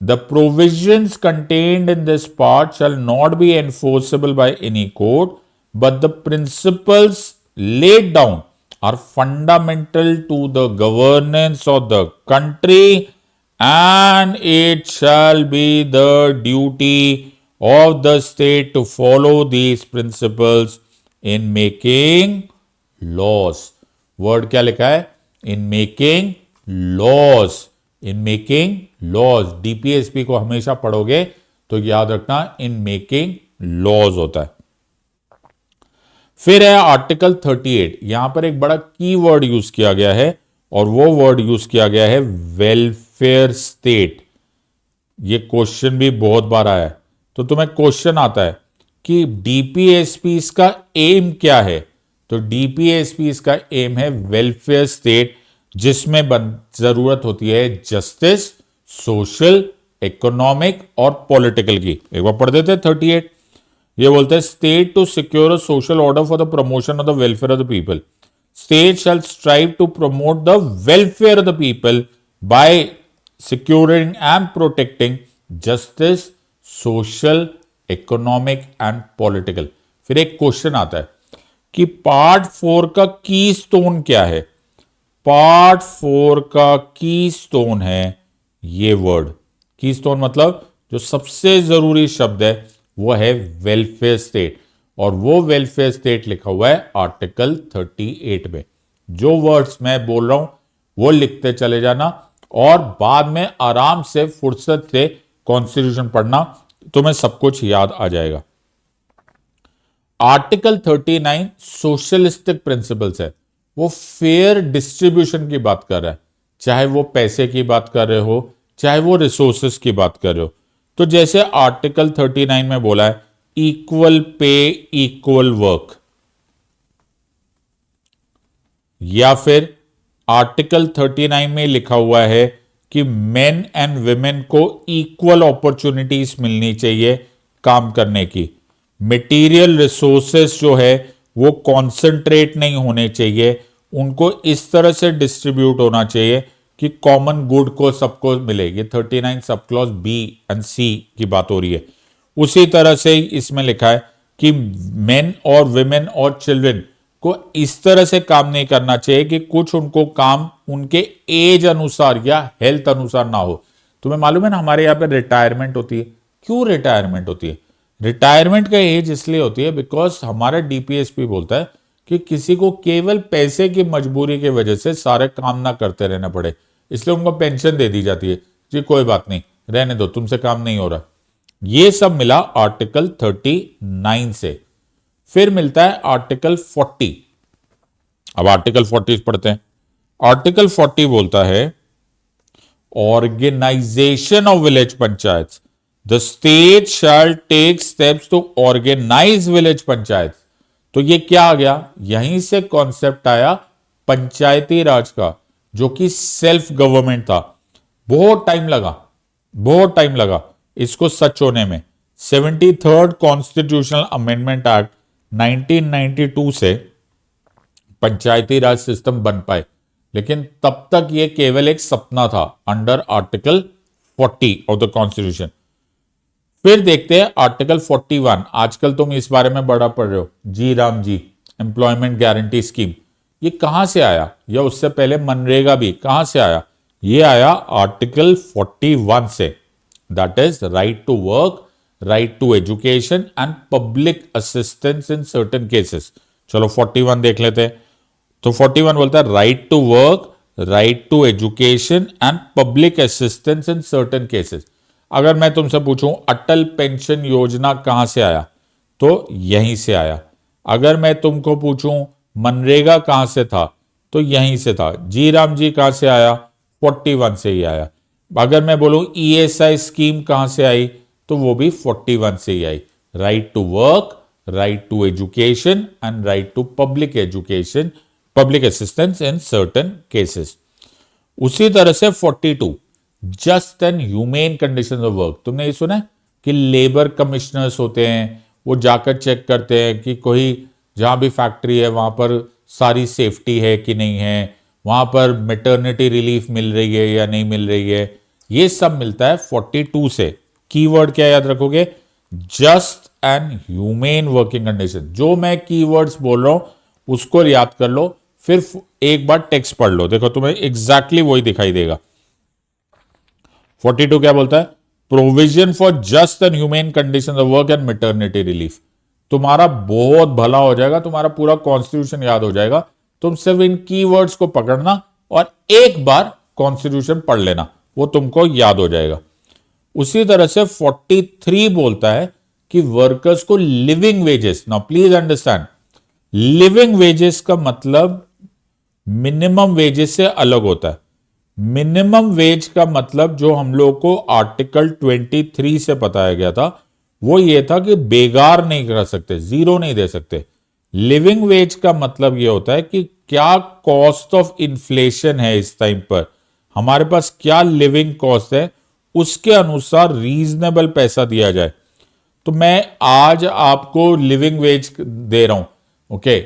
the provisions contained in this part shell not B enforceable by any court but the principles laid down are fundamental to the governance of the country, and it shall be the duty of the state to follow these principles in making laws. Word क्या लिखा है? In making laws. In making laws, DPSP को हमेशा पढ़ोगे तो याद रखना in making laws होता है। फिर है आर्टिकल 38, यहां पर एक बड़ा कीवर्ड यूज किया गया है और वो वर्ड यूज किया गया है वेलफेयर स्टेट। ये क्वेश्चन भी बहुत बार आया है, तो तुम्हें क्वेश्चन आता है कि डीपीएसपी का एम क्या है, तो डीपीएसपी का एम है वेलफेयर स्टेट, जिसमें जरूरत होती है जस्टिस, सोशल, इकोनॉमिक और पॉलिटिकल की। एक बार पढ़ देते हैं 38। ये बोलते हैं state to secure a social order for the promotion of the welfare of the people, state shall strive to promote the welfare of the people by securing and protecting justice, social, economic and political. फिर एक question आता है कि part 4 का की stone क्या है। Part 4 का की स्टोन है ये वर्ड। की स्टोन मतलब जो सबसे जरूरी शब्द है वो है वेलफेयर स्टेट, और वो वेलफेयर स्टेट लिखा हुआ है आर्टिकल 38 में। जो वर्ड्स मैं बोल रहा हूं वो लिखते चले जाना और बाद में आराम से फुर्सत से कॉन्स्टिट्यूशन पढ़ना, तुम्हें सब कुछ याद आ जाएगा। आर्टिकल 39 सोशलिस्टिक प्रिंसिपल्स है, वो फेयर डिस्ट्रीब्यूशन की बात कर रहा है, चाहे वो पैसे की बात कर रहे हो चाहे वो रिसोर्सेस की बात कर रहे हो। तो जैसे आर्टिकल 39 में बोला है इक्वल पे इक्वल वर्क, या फिर आर्टिकल 39 में लिखा हुआ है कि मेन एंड वुमेन को इक्वल अपॉर्चुनिटीज मिलनी चाहिए काम करने की। मटेरियल रिसोर्सेस जो है वो कॉन्सेंट्रेट नहीं होने चाहिए, उनको इस तरह से डिस्ट्रीब्यूट होना चाहिए कि कॉमन गुड को सबको मिले। ये 39 सब क्लॉज बी एंड सी की बात हो रही है। उसी तरह से इसमें लिखा है कि मेन और वुमेन और चिल्ड्रन को इस तरह से काम नहीं करना चाहिए कि कुछ उनको काम उनके एज अनुसार या हेल्थ अनुसार ना हो। तुम्हें मालूम है ना हमारे यहाँ पे रिटायरमेंट होती है। क्यों रिटायरमेंट होती है? रिटायरमेंट का एज इसलिए होती है बिकॉज हमारा डीपीएसपी बोलता है कि किसी को केवल पैसे की मजबूरी की वजह से सारे काम ना करते रहना पड़े, इसलिए उनको पेंशन दे दी जाती है। जी कोई बात नहीं, रहने दो, तुमसे काम नहीं हो रहा। ये सब मिला आर्टिकल 39 से। फिर मिलता है आर्टिकल 40। अब आर्टिकल 40 पढ़ते हैं। आर्टिकल 40 बोलता है organisation of village panchayat, the state shall take steps to organise village panchayat. तो ये क्या आ गया? यहीं से कॉन्सेप्ट आया पंचायती राज का, जो कि सेल्फ गवर्नमेंट था। बहुत टाइम लगा इसको सच होने में। 73rd कॉन्स्टिट्यूशनल अमेंडमेंट एक्ट 1992 से पंचायती राज सिस्टम बन पाए, लेकिन तब तक ये केवल एक सपना था under article 40 of the constitution. फिर देखते हैं आर्टिकल 41। आजकल तुम इस बारे में बड़ा पढ़ रहे हो, जी Ram ji, employment guarantee scheme. ये कहां से आया? या उससे पहले मनरेगा भी कहां से आया? ये आया आर्टिकल 41 से, that is right to work, right to education and public assistance in certain cases. चलो 41 देख लेते हैं। तो 41 बोलता है right to work, right to education and public assistance in certain cases. अगर मैं तुमसे पूछूं अटल पेंशन योजना कहां से आया, तो यहीं से आया। अगर मैं तुमको पूछूं मनरेगा कहां से था, तो यहीं से था। जी राम जी कहां से आया? 41 से ही आया। अगर मैं बोलूं ईएसआई स्कीम कहां से आई, तो वो भी 41 से ही आई। Right to work, right to education and right to public education, public assistance in certain cases. उसी तरह से 42 just and humane condition of work. तुमने ये सुना है कि लेबर कमिश्नर्स होते हैं, वो जाकर चेक करते हैं कि कोई जहां भी फैक्ट्री है वहां पर सारी सेफ्टी है कि नहीं है, वहां पर मैटरनिटी रिलीफ मिल रही है या नहीं मिल रही है। ये सब मिलता है 42 से। कीवर्ड क्या याद रखोगे? Just and humane working condition. जो मैं कीवर्ड्स बोल रहा हूं उसको याद कर लो, फिर एक बार टेक्स्ट पढ़ लो, देखो तुम्हें एग्जैक्टली वही दिखाई देगा। 42 क्या बोलता है? Provision for just and humane condition of work and maternity relief. तुम्हारा बहुत भला हो जाएगा, तुम्हारा पूरा कॉन्स्टिट्यूशन याद हो जाएगा। तुम सिर्फ इन कीवर्ड्स को पकड़ना और एक बार कॉन्स्टिट्यूशन पढ़ लेना, वो तुमको याद हो जाएगा। उसी तरह से 43 बोलता है कि वर्कर्स को living wages, now please understand, living wages का मतलब मिनिमम वेजेस से अलग होता है। मिनिमम वेज का मतलब जो हम लोग को आर्टिकल 23 से बताया गया था वो ये था कि बेगार नहीं कर सकते, जीरो नहीं दे सकते। लिविंग वेज का मतलब ये होता है कि क्या कॉस्ट ऑफ इन्फ्लेशन है इस टाइम पर, हमारे पास क्या लिविंग कॉस्ट है, उसके अनुसार रीजनेबल पैसा दिया जाए। तो मैं आज आपको लिविंग वेज दे रहा हूं, ओके,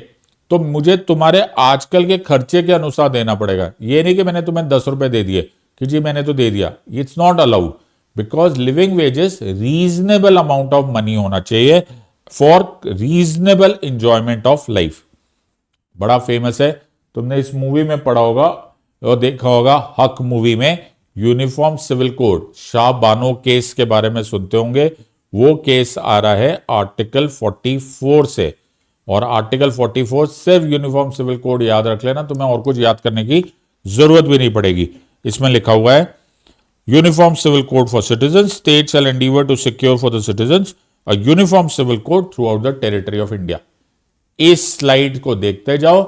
तो मुझे तुम्हारे आजकल के खर्चे के अनुसार देना पड़ेगा। ये नहीं कि मैंने तुम्हें 10 रुपए दे दिए कि जी मैंने तो दे दिया, it's not allowed, because living wages reasonable amount of money होना चाहिए for reasonable enjoyment of life. बड़ा फेमस है, तुमने इस मूवी में पढ़ा होगा और देखा होगा, हक मूवी में uniform civil code, Shah Bano case के बारे में सुनते होंगे। वो केस आ रहा है आर्टिकल 44 से, और आर्टिकल 44 सिर्फ यूनिफॉर्म सिविल कोड याद रख लेना, तुम्हें और कुछ याद करने की जरूरत भी नहीं पड़ेगी। इसमें लिखा हुआ है uniform civil code for citizen, state shall endeavour to secure for the citizens a uniform civil code throughout the territory of India. इस स्लाइड को देखते जाओ,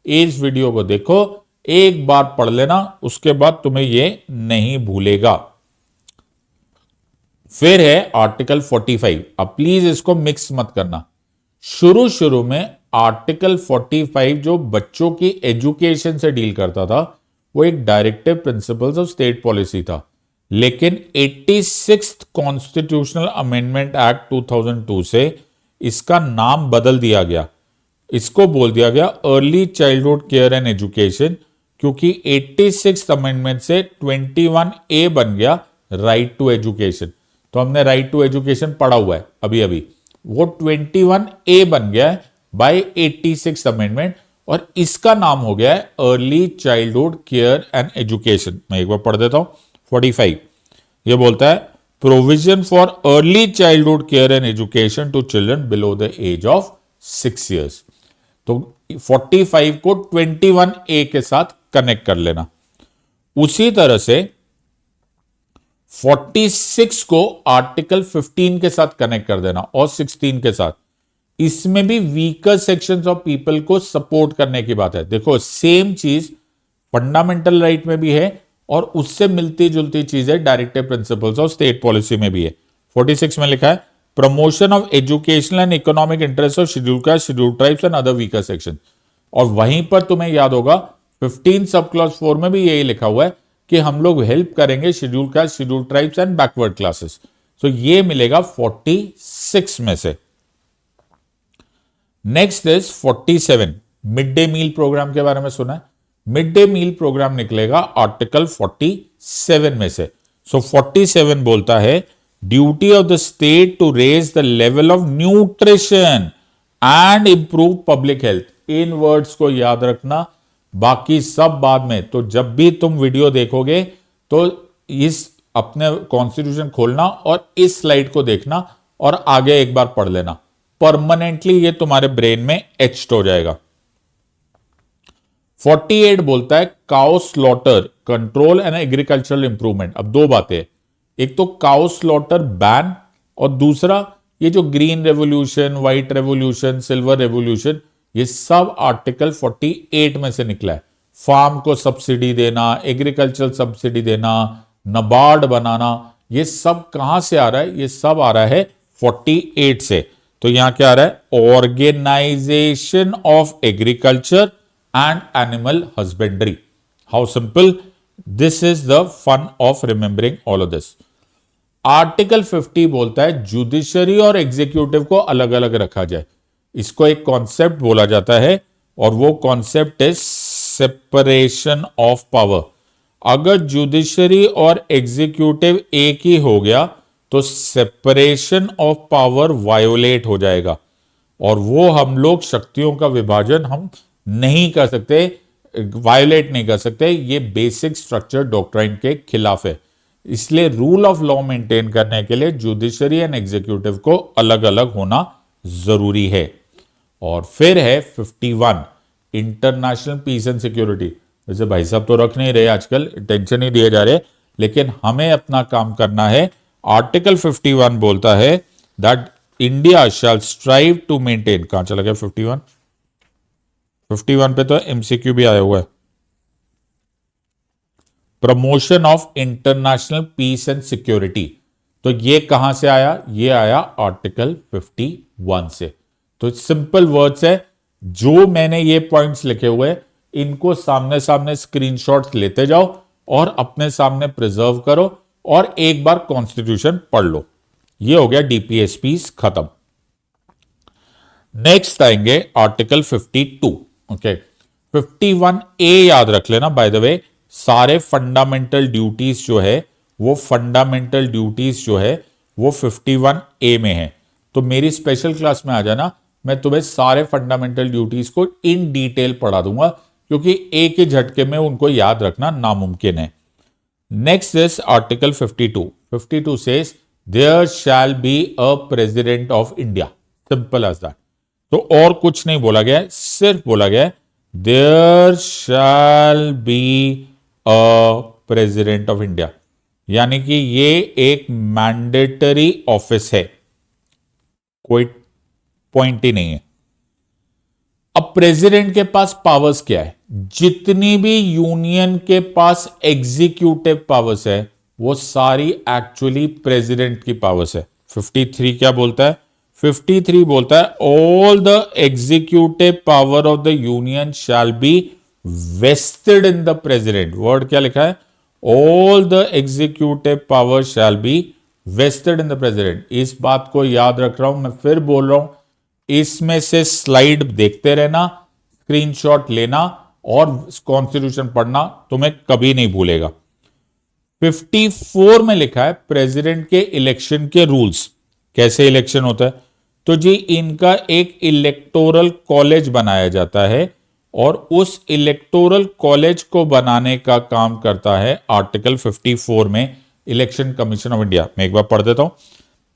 इस वीडियो को देखो, एक बार पढ़ लेना, उसके बाद तुम्हें यह नहीं भूलेगा। फिर है आर्टिकल 45। अब प्लीज इसको मिक्स मत करना। शुरू शुरू में आर्टिकल 45 जो बच्चों की एजुकेशन से डील करता था वो एक directive principles of state policy था, लेकिन 86th कॉन्स्टिट्यूशनल अमेंडमेंट एक्ट 2002 से इसका नाम बदल दिया गया। इसको बोल दिया गया early childhood care and education, क्योंकि 86th अमेंडमेंट से 21A बन गया राइट टू एजुकेशन। तो हमने राइट टू एजुकेशन पढ़ा हुआ है अभी अभी, वो 21A बन गया है बाय 86th अमेंडमेंट, और इसका नाम हो गया है early childhood care and education. मैं एक बार पढ़ देता हूं। 45 ये बोलता है provision for early childhood care and education to children below the age of 6 years। तो 45 को 21A के साथ कनेक्ट कर लेना। उसी तरह से 46 को आर्टिकल 15 के साथ कनेक्ट कर देना और 16 के साथ। इसमें भी वीकर सेक्शंस ऑफ पीपल को सपोर्ट करने की बात है। देखो सेम चीज फंडामेंटल राइट में भी है और उससे मिलती जुलती चीज है directive principles of state policy में भी है। 46 में लिखा है promotion of educational and economic interest of schedule caste, schedule tribes and other weaker section. और वहीं पर तुम्हें याद होगा 15 सब क्लॉज 4 में भी यही लिखा हुआ है कि हम लोग हेल्प करेंगे schedule caste, schedule tribes and backward classes. तो ये मिलेगा 46 में से। Next is 47, mid day meal programme के बारे में सुना है? मिड डे मील प्रोग्राम निकलेगा आर्टिकल 47 में से। सो 47 बोलता है duty of the state to raise the level of nutrition and improve public health. इन वर्ड्स को याद रखना, बाकी सब बाद में। तो जब भी तुम वीडियो देखोगे तो इस अपने कॉन्स्टिट्यूशन खोलना और इस स्लाइड को देखना और आगे एक बार पढ़ लेना, परमानेंटली ये तुम्हारे ब्रेन में एच्ड हो जाएगा। 48 बोलता है cow slaughter control and agricultural improvement. अब दो बातें, एक तो काउ स्लॉटर बैन और दूसरा ये जो green revolution, white revolution, silver revolution, ये सब आर्टिकल 48 में से निकला है। फार्म को सब्सिडी देना, एग्रीकल्चरल सब्सिडी देना, नबार्ड बनाना, ये सब कहां से आ रहा है? ये सब आ रहा है 48 से। तो यहां क्या आ रहा है? Organisation of agriculture and animal husbandry. How simple, this is the fun of remembering all of this. Article 50 बोलता है जुडिशरी और एग्जीक्यूटिव को अलग अलग रखा जाए। इसको एक कॉन्सेप्ट बोला जाता है और वो कॉन्सेप्ट है सेपरेशन ऑफ पावर। अगर जुडिशरी और एग्जीक्यूटिव एक ही हो गया तो सेपरेशन ऑफ पावर वायोलेट हो जाएगा और वो हम लोग शक्तियों का विभाजन हम नहीं कर सकते, वायोलेट नहीं कर सकते। ये बेसिक स्ट्रक्चर डॉक्ट्राइन के खिलाफ है। इसलिए रूल ऑफ लॉ मेंटेन करने के लिए जुडिशरी एंड एग्जीक्यूटिव को अलग अलग होना जरूरी है। और फिर है 51, इंटरनेशनल पीस एंड सिक्योरिटी। वैसे भाई साहब तो रख नहीं रहे आजकल, टेंशन ही दिए जा रहे, लेकिन हमें अपना काम करना है। आर्टिकल 51 बोलता है that India shall strive to maintain, कहां चला गया 51? 51 पे तो एमसीक्यू भी आया हुआ है, promotion of international peace and security. तो ये कहां से आया? ये आया आर्टिकल 51 से। तो सिंपल वर्ड्स है, जो मैंने ये पॉइंट्स लिखे हुए इनको सामने सामने स्क्रीनशॉट्स लेते जाओ और अपने सामने प्रिजर्व करो और एक बार कॉन्स्टिट्यूशन पढ़ लो। ये हो गया डीपीएसपी खत्म। नेक्स्ट आएंगे आर्टिकल 52। ओके, 51 ए याद रख लेना। बाय द वे सारे फंडामेंटल ड्यूटीज जो है वो 51 ए में है। तो मेरी स्पेशल क्लास में आ जाना, मैं तुम्हें सारे फंडामेंटल ड्यूटीज को इन डिटेल पढ़ा दूंगा, क्योंकि एक ही झटके में उनको याद रखना नामुमकिन है। Next is article 52। 52 says there shall be a president of India, simple as that. तो और कुछ नहीं बोला गया है, सिर्फ बोला गया है there shall be a president of India, यानी कि ये एक मैंडेटरी ऑफिस है, कोई पॉइंट ही नहीं है। अब प्रेसिडेंट के पास पावर्स क्या है? जितनी भी यूनियन के पास एग्जीक्यूटिव पावर्स है वो सारी एक्चुअली प्रेसिडेंट की पावर्स है। 53 क्या बोलता है? 53 बोलता है all the executive power of the union shall be vested in the president. Word क्या लिखा है? All the executive power shall be vested in the president. इस बात को याद रख रहा हूं, मैं फिर बोल रहा हूं, इसमें से स्लाइड देखते रहना, स्क्रीनशॉट लेना और कॉन्स्टिट्यूशन पढ़ना, तुम्हें कभी नहीं भूलेगा। 54 में लिखा है प्रेसिडेंट के इलेक्शन के रूल्स। कैसे इलेक्शन होता है? तो जी इनका एक इलेक्टोरल कॉलेज बनाया जाता है और उस इलेक्टोरल कॉलेज को बनाने का काम करता है आर्टिकल 54 में इलेक्शन कमीशन ऑफ इंडिया। मैं एक बार पढ़ देता हूं।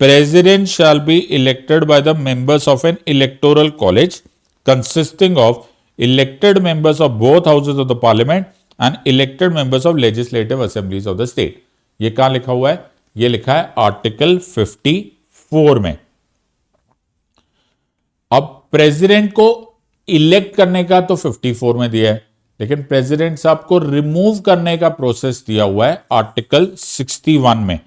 President shall be elected by the members of an electoral college consisting of elected members of both houses of the parliament and elected members of legislative assemblies of the state। ये कहां लिखा हुआ है? ये लिखा है आर्टिकल 54 में। अब प्रेसिडेंट को इलेक्ट करने का तो 54 में दिया है, लेकिन प्रेसिडेंट साहब को रिमूव करने का प्रोसेस दिया हुआ है आर्टिकल 61 में।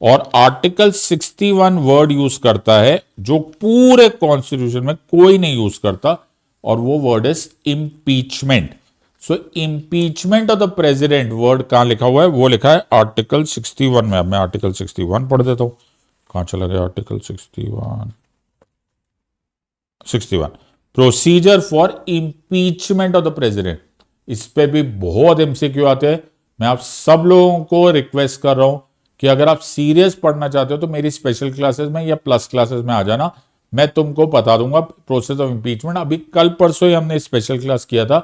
और आर्टिकल 61 वर्ड यूज करता है जो पूरे कॉन्स्टिट्यूशन में कोई नहीं यूज करता, और वो word is impeachment. So impeachment of the president word कहां लिखा हुआ है? वो लिखा है आर्टिकल 61 में। अब मैं आर्टिकल 61 पढ़ देता हूं। कहां चला गया article 61 procedure for impeachment of the president. इस पे भी बहुत एमसीक्यू आते हैं। मैं आप सब लोगों को रिक्वेस्ट कर रहा हूं कि अगर आप सीरियस पढ़ना चाहते हो तो मेरी स्पेशल क्लासेस में या प्लस क्लासेस में आ जाना, मैं तुमको बता दूंगा प्रोसेस ऑफ इंपीचमेंट। अभी कल परसों ही हमने स्पेशल क्लास किया था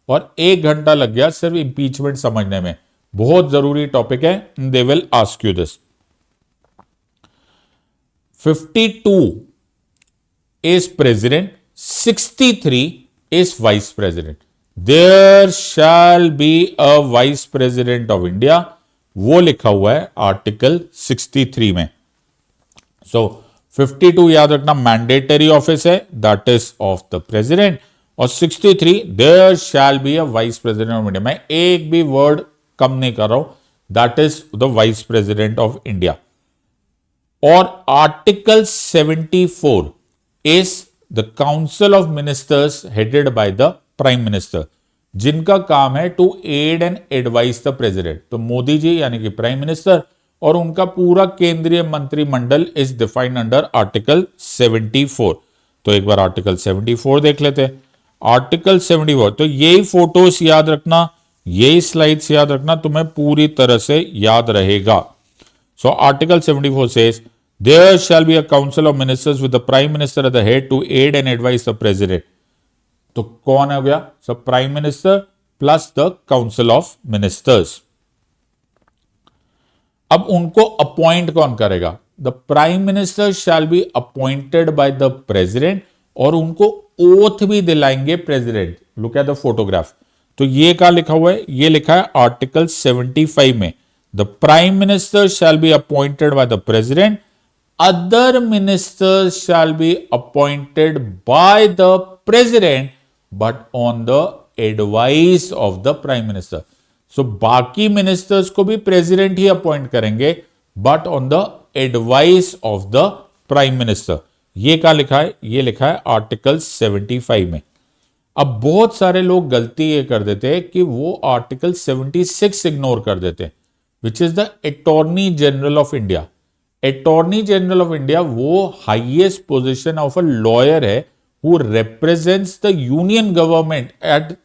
और 1 घंटा लग गया सिर्फ इंपीचमेंट समझने में। बहुत जरूरी टॉपिक है, they will ask you this. 52 is president, 63 is vice president. There shall be a vice president of India, वो लिखा हुआ है आर्टिकल 63 में। सो 52 याद रखना मैंडेटरी ऑफिस है, that is of the president, और 63 there shall be a vice president of India. मैं एक भी वर्ड कम नहीं कर रहा हूं, that is the vice president of India. और article 74 is the council of ministers headed by the prime minister, जिनका काम है to aid and advise the president. तो मोदी जी यानी कि प्राइम मिनिस्टर और उनका पूरा केंद्रीय मंत्रिमंडल इज डिफाइंड अंडर आर्टिकल 74। तो एक बार आर्टिकल 74 देख लेते हैं। आर्टिकल 74, तो यही फोटोस याद रखना, यही स्लाइड्स याद रखना, तुम्हें पूरी तरह से याद रहेगा। So article 74 says there shall be a council of ministers with the prime minister at the head to aid and advise the president. तो कौन हो गया? सब prime minister plus the council of ministers. अब उनको अपॉइंट कौन करेगा? The prime minister shall be appointed by the president, और उनको ओथ भी दिलाएंगे president. Look at the photograph. तो ये क्या लिखा हुआ है? ये लिखा है आर्टिकल 75 में the prime minister shall be appointed by the president, other ministers shall be appointed by the president but on the advice of the prime minister. So बाकी मिनिस्टर्स को भी प्रेसिडेंट ही अपॉइंट करेंगे but on the advice of the prime minister. ये क्या लिखा है? ये लिखा है आर्टिकल 75 में। अब बहुत सारे लोग गलती ये कर देते हैं कि वो आर्टिकल 76 इग्नोर कर देते हैं, which is the attorney general of India. Attorney general of India वो highest position of a lawyer है who represents the union government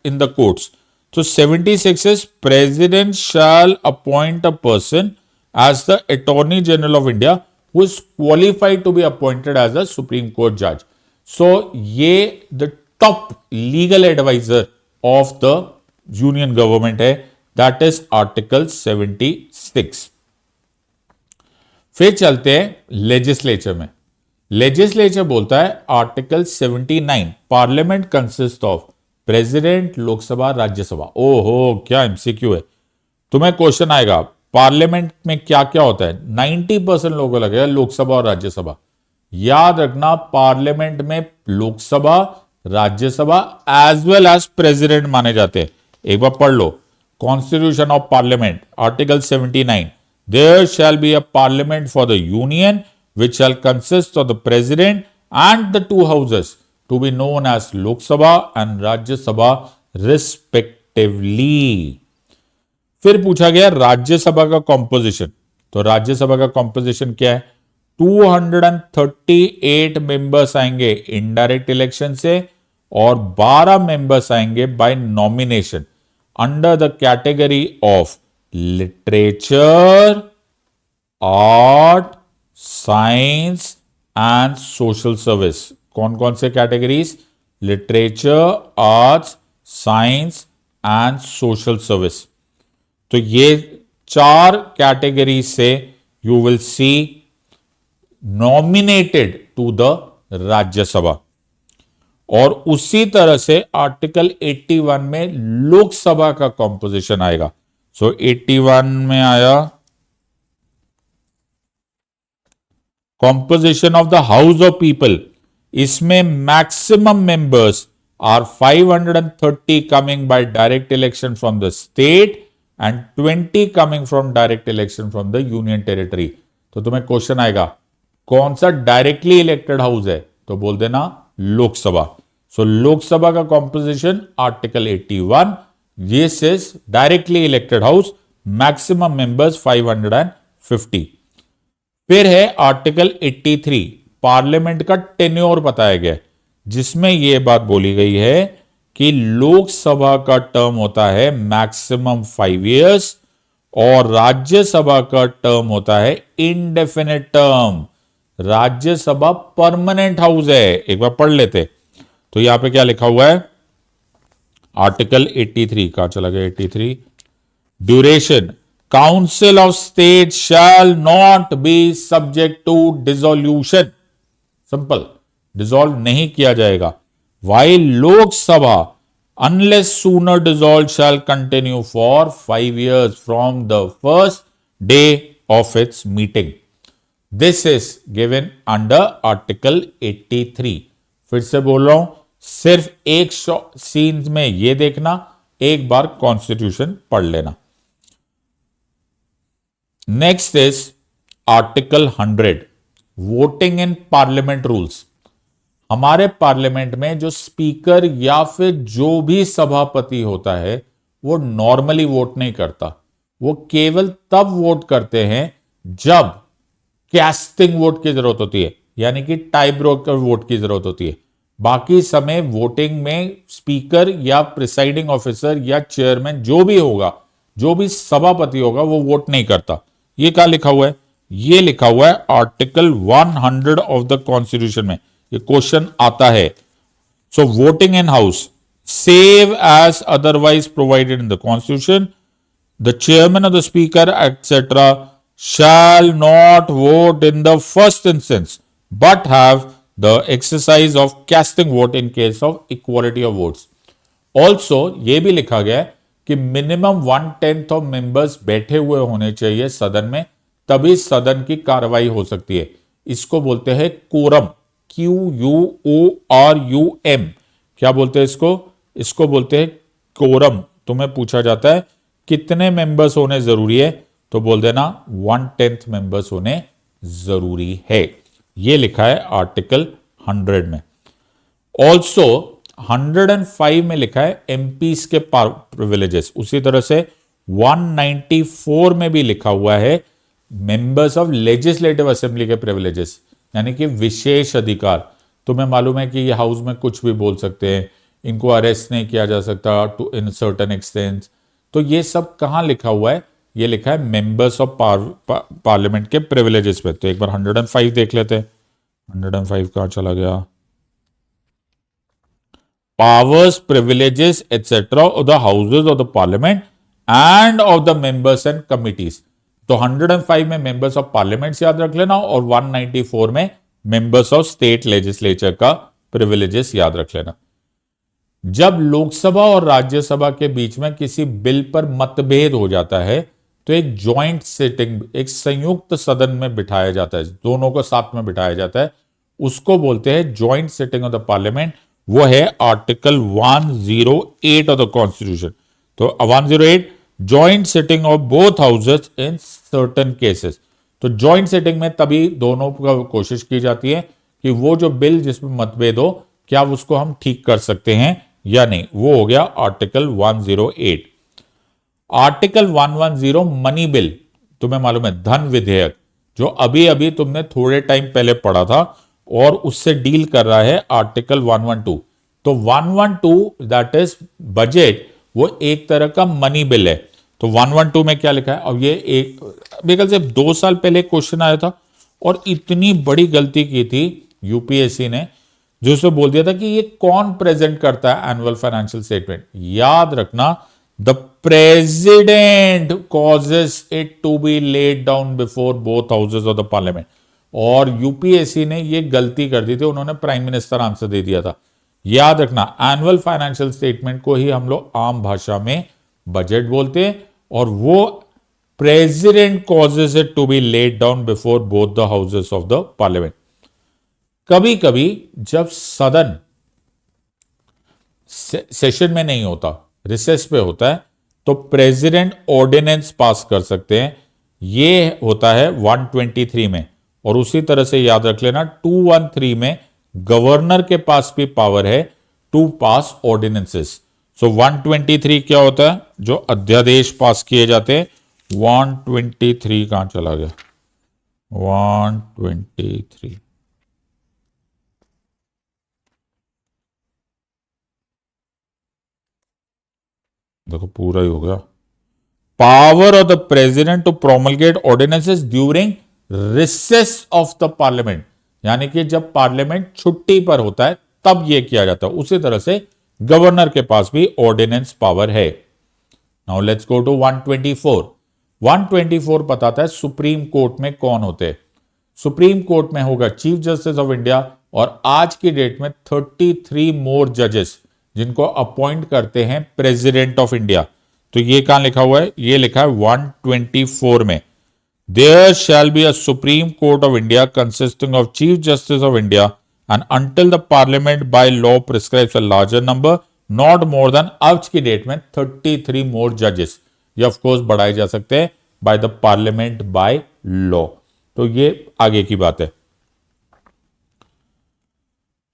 in the courts. So 76 is president shall appoint a person as the attorney general of India who is qualified to be appointed as a Supreme Court judge. So ये the top legal advisor of the union government है, that is article 76. फिर चलते हैं legislature में। Legislature बोलता है article 79 parliament consist of president, Lok Sabha, Rajya Sabha. ओहो क्या एमसीक्यू है, तुम्हें क्वेश्चन आएगा पार्लियामेंट में क्या क्या होता है। 90% लोगों को लगेगा लोकसभा और राज्यसभा। याद रखना पार्लियामेंट में Lok Sabha, Rajya Sabha as well as president माने जाते हैं। एक बार पढ़ लो constitution of parliament article 79, there shall be a parliament for the union which shall consist of the president and the two houses to be known as Lok Sabha and Rajya Sabha respectively। फिर पूछा गया राज्यसभा का composition. तो राज्यसभा का composition क्या है? 238 members आएंगे indirect election से और 12 मेंबर्स आएंगे by nomination under the category of literature, art, science and social service. कौन कौन से categories? Literature, arts, science and social service. तो ये 4 कैटेगरी से you will see nominated to the Rajya Sabha. और उसी तरह से आर्टिकल 81 में लोकसभा का कॉम्पोजिशन आएगा। सो 81 में आया composition of the house of people. इसमें maximum members are 530 coming by direct election from the state and 20 coming from direct election from the union territory. तो तुम्हें क्वेश्चन आएगा कौन सा डायरेक्टली इलेक्टेड हाउस है? तो बोल देना लोकसभा। सो लोकसभा का composition article 81, this is directly elected house, maximum members 550। फिर है आर्टिकल 83 पार्लियामेंट का टेन्योर बताया गया, जिसमें यह बात बोली गई है कि लोकसभा का टर्म होता है मैक्सिमम 5 इयर्स और राज्यसभा का टर्म होता है indefinite term. Rajya Sabha permanent house है। एक बार पढ़ लेते। तो यहां पे क्या लिखा हुआ है? आर्टिकल 83 कहां चला गया? 83 duration, council of state shall not be subject to dissolution. Simple, dissolve नहीं किया जाएगा। While Lok Sabha unless sooner dissolve shall continue for 5 years from the first day of its meeting. This is given under article 83। फिर से बोल रहा हूं, सिर्फ एक सीन में यह देखना, एक बार कॉन्स्टिट्यूशन पढ़ लेना। Next is article 100 voting in parliament rules. हमारे पार्लियामेंट में जो स्पीकर या फिर जो भी सभापति होता है वो नॉर्मली वोट नहीं करता। वो केवल तब वोट करते हैं जब कैस्टिंग वोट की जरूरत होती है, यानी कि टाई ब्रेकर वोट की जरूरत होती है। बाकी समय वोटिंग में स्पीकर या प्रिसाइडिंग ऑफिसर या चेयरमैन जो भी होगा, जो भी सभापति होगा, वो वोट नहीं करता। ये क्या लिखा हुआ है? ये लिखा हुआ है आर्टिकल 100 ऑफ द कॉन्स्टिट्यूशन में। ये क्वेश्चन आता है। So voting in house save as otherwise provided in the constitution, the chairman of the speaker etcetera shall not vote in the first instance but have the exercise of casting vote in case of equality of votes. Also ये भी लिखा गया है कि minimum 1/10 of members बैठे हुए होने चाहिए सदन में, तभी सदन की कार्रवाई हो सकती है। इसको बोलते हैं कोरम, QUORUM। क्या बोलते हैं इसको? इसको बोलते हैं कोरम। तुम्हें पूछा जाता है कितने मेंबर्स होने जरूरी है, तो बोल देना 1/10 मेंबर्स होने जरूरी है। ये लिखा है आर्टिकल 100 में। ऑल्सो 105 में लिखा है एमपीस के प्रिविलेजेस। उसी तरह से 194 में भी लिखा हुआ है मेंबर्स ऑफ लेजिस्लेटिव असेंबली के प्रिविलेजेस, यानी कि विशेष अधिकार। तुम्हें मालूम है कि ये हाउस में कुछ भी बोल सकते हैं, इनको अरेस्ट नहीं किया जा सकता टू इन सर्टेन एक्सटेंट। तो ये सब कहां लिखा हुआ है? ये लिखा है मेंबर्स ऑफ पार्लियामेंट के प्रिविलेजेस पे। तो एक बार 105 देख लेते हैं। 105 कहां चला गया? Powers, privileges, etc. of the houses of the parliament and of the members and committees. तो 105 में मेंबर्स ऑफ पार्लियामेंट याद रख लेना, और 194 में मेंबर्स ऑफ स्टेट लेजिस्लेचर का प्रिविलेजेस याद रख लेना। जब लोकसभा और राज्यसभा के बीच में किसी बिल पर मतभेद हो जाता है, तो एक जॉइंट सिटिंग, एक संयुक्त सदन में बिठाया जाता है, दोनों को साथ में बिठाया जाता है, उसको बोलते हैं joint sitting of the parliament. वो है आर्टिकल 108 ऑफ द कॉन्स्टिट्यूशन। तो 108, joint sitting of both houses in certain cases. तो जॉइंट सिटिंग में तभी दोनों का कोशिश की जाती है कि वो जो बिल जिसमें मतभेद हो, क्या उसको हम ठीक कर सकते हैं या नहीं। वो हो गया आर्टिकल 108। आर्टिकल 110 मनी बिल, तुम्हें मालूम है धन विधेयक, जो अभी अभी तुमने थोड़े टाइम पहले पढ़ा था, और उससे डील कर रहा है आर्टिकल 112। तो 112 दैट इज बजट, वो एक तरह का मनी बिल है। तो 112 में क्या लिखा है? अब ये एक मेरे से 2 साल पहले क्वेश्चन आया था, और इतनी बड़ी गलती की थी यूपीएससी ने, जो उसने बोल दिया था कि ये कौन प्रेजेंट करता है एनुअल फाइनेंशियल स्टेटमेंट। याद रखना, the president causes it to be laid down before both houses of the parliament. और यूपीएससी ने ये गलती कर दी थी, उन्होंने प्राइम मिनिस्टर आंसर दे दिया था। याद रखना, एनुअल फाइनेंशियल स्टेटमेंट को ही हम लोग आम भाषा में बजट बोलते हैं, और वो president causes it to be laid down before both the houses of the parliament. कभी कभी जब सदन सेशन में नहीं होता, रिसेस पे होता है, तो प्रेसिडेंट ऑर्डिनेंस पास कर सकते हैं। ये होता है 123 में, और उसी तरह से याद रख लेना 213 में गवर्नर के पास भी पावर है टू पास ऑर्डिनेंसेस। सो 123 क्या होता है? जो अध्यादेश पास किए जाते हैं। 123 कहां चला गया? 123 देखो पूरा ही हो गया। Power of the president to promulgate ordinances during recess of the parliament, यानी कि जब पार्लियामेंट छुट्टी पर होता है तब यह किया जाता है। उसी तरह से गवर्नर के पास भी ऑर्डिनेंस पावर है। Now let's go to 124। 124 बताता है सुप्रीम कोर्ट में कौन होते हैं। सुप्रीम कोर्ट में होगा चीफ जस्टिस ऑफ इंडिया, और आज की डेट में 33 मोर जजेस, जिनको अपॉइंट करते हैं प्रेसिडेंट ऑफ इंडिया। तो ये कहां लिखा हुआ है? ये लिखा है 124 में। There shall be a Supreme Court of India consisting of Chief Justice of India, and until the Parliament by law prescribes a larger number, not more than, आज की डेट में 33 more judges, ये ऑफ कोर्स बढ़ाए जा सकते हैं by the Parliament by law। तो ये आगे की बात है।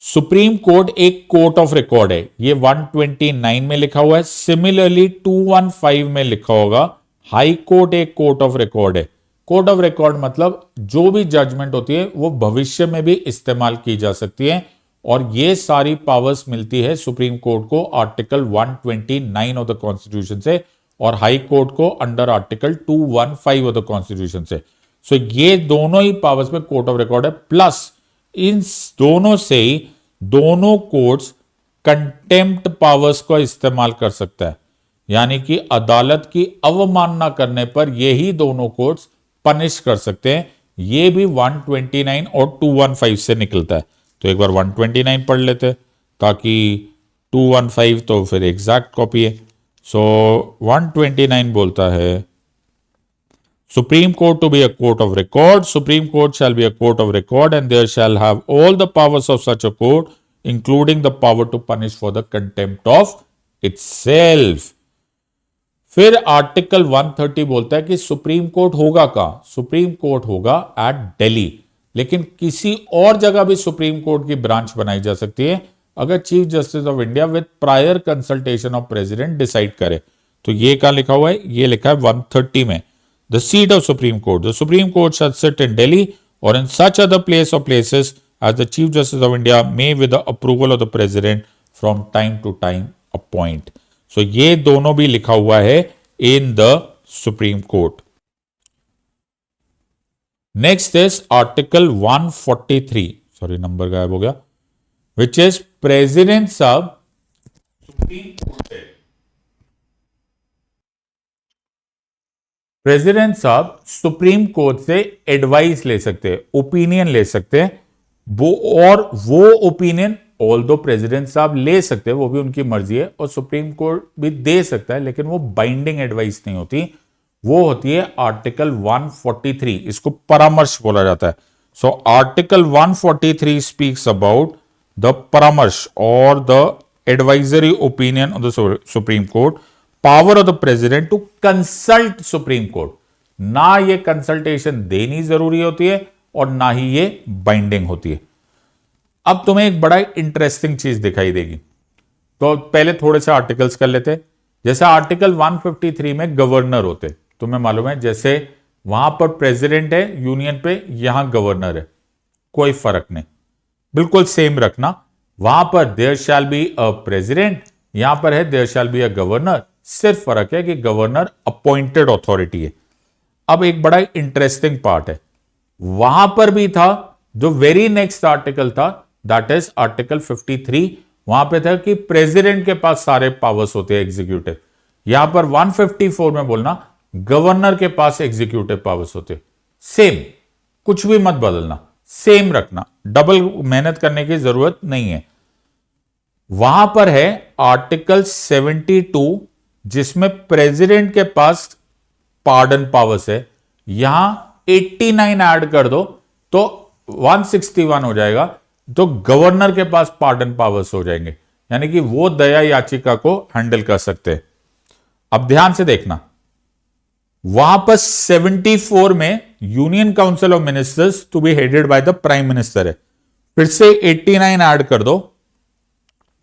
सुप्रीम कोर्ट एक कोर्ट ऑफ रिकॉर्ड है, ये 129 में लिखा हुआ है। सिमिलरली 215 में लिखा होगा हाई कोर्ट एक कोर्ट ऑफ रिकॉर्ड है। कोर्ट ऑफ रिकॉर्ड मतलब जो भी जजमेंट होती है वो भविष्य में भी इस्तेमाल की जा सकती है, और ये सारी पावर्स मिलती है सुप्रीम कोर्ट को आर्टिकल 129 ऑफ द कॉन्स्टिट्यूशन से, और हाई कोर्ट को under article 215 of the constitution से। सो ये दोनों ही पावर्स में कोर्ट ऑफ रिकॉर्ड है। प्लस इन दोनों से ही दोनों कोर्ट्स कंटेम्प्ट पावर्स को इस्तेमाल कर सकता है, यानी कि अदालत की अवमानना करने पर यही दोनों कोर्ट्स पनिश कर सकते हैं। ये भी 129 और 215 से निकलता है। तो एक बार 129 पढ़ लेते हैं, ताकि 215 तो फिर एग्जैक्ट कॉपी है। सो 129 बोलता है Supreme Court to be a court of record. Supreme Court shall be a court of record and there shall have all the powers of such a court, including the power to punish for the contempt of itself. फिर article 130 बोलता है कि supreme court होगा कहां? Supreme court होगा eight Delhi, लेकिन किसी और जगह भी सुप्रीम कोर्ट की ब्रांच बनाई जा सकती है अगर chief justice of India with prior consultation of president decide करे। तो ये क्या लिखा हुआ है? ये लिखा है 130 में, the seat of Supreme Court. The Supreme Court shall sit in Delhi or in such other place or places as the Chief Justice of India may, with the approval of the President, from time to time appoint. So ये दोनों भी लिखा हुआ है in the Supreme Court. Next is Article 143. Sorry, number गायब हो गया. Which is President साहब Supreme Court से प्रेसिडेंट साहब सुप्रीम कोर्ट से एडवाइस ले सकते हैं, ओपिनियन ले सकते हैं, वो ओपिनियन ऑल दो प्रेसिडेंट साहब ले सकते हैं, वो भी उनकी मर्जी है, और सुप्रीम कोर्ट भी दे सकता है, लेकिन वो बाइंडिंग एडवाइस नहीं होती, वो होती है आर्टिकल 143, इसको परामर्श बोला जाता है। So article 143 speaks about the परामर्श और the advisory opinion of the supreme court, power of the president to consult supreme court. ना ये कंसल्टेशन देनी जरूरी होती है और ना ही ये बाइंडिंग होती है। अब तुम्हें एक बड़ा इंटरेस्टिंग चीज दिखाई देगी, तो पहले थोड़े से आर्टिकल्स कर लेते। जैसे आर्टिकल 153 में गवर्नर होते, तुम्हें मालूम है, जैसे वहां पर प्रेसिडेंट है यूनियन पे, यहां गवर्नर है, कोई फर्क नहीं, बिल्कुल सेम रखना। वहां पर there shall be a president, यहां पर है there shall be a governor, सिर्फ फर्क है कि गवर्नर अपॉइंटेड अथॉरिटी है। अब एक बड़ा इंटरेस्टिंग पार्ट है, वहां पर भी था जो वेरी नेक्स्ट आर्टिकल था, दैट इज आर्टिकल 53, वहां पे था कि प्रेसिडेंट के पास सारे पावर्स होते हैं एग्जीक्यूटिव। यहां पर 154 में बोलना गवर्नर के पास एग्जीक्यूटिव पावर्स होते, सेम, कुछ भी मत बदलना, सेम रखना, डबल मेहनत करने की जरूरत नहीं है। वहां पर है आर्टिकल 72 जिसमें प्रेसिडेंट के पास पार्डन पावर्स है, यहां 89 ऐड कर दो तो 161 हो जाएगा, तो गवर्नर के पास पार्डन पावर्स हो जाएंगे, यानी कि वो दया याचिका को हैंडल कर सकते हैं। अब ध्यान से देखना, वहां पर 74 में union council of ministers to be headed by the prime minister है, फिर से 89 ऐड कर दो,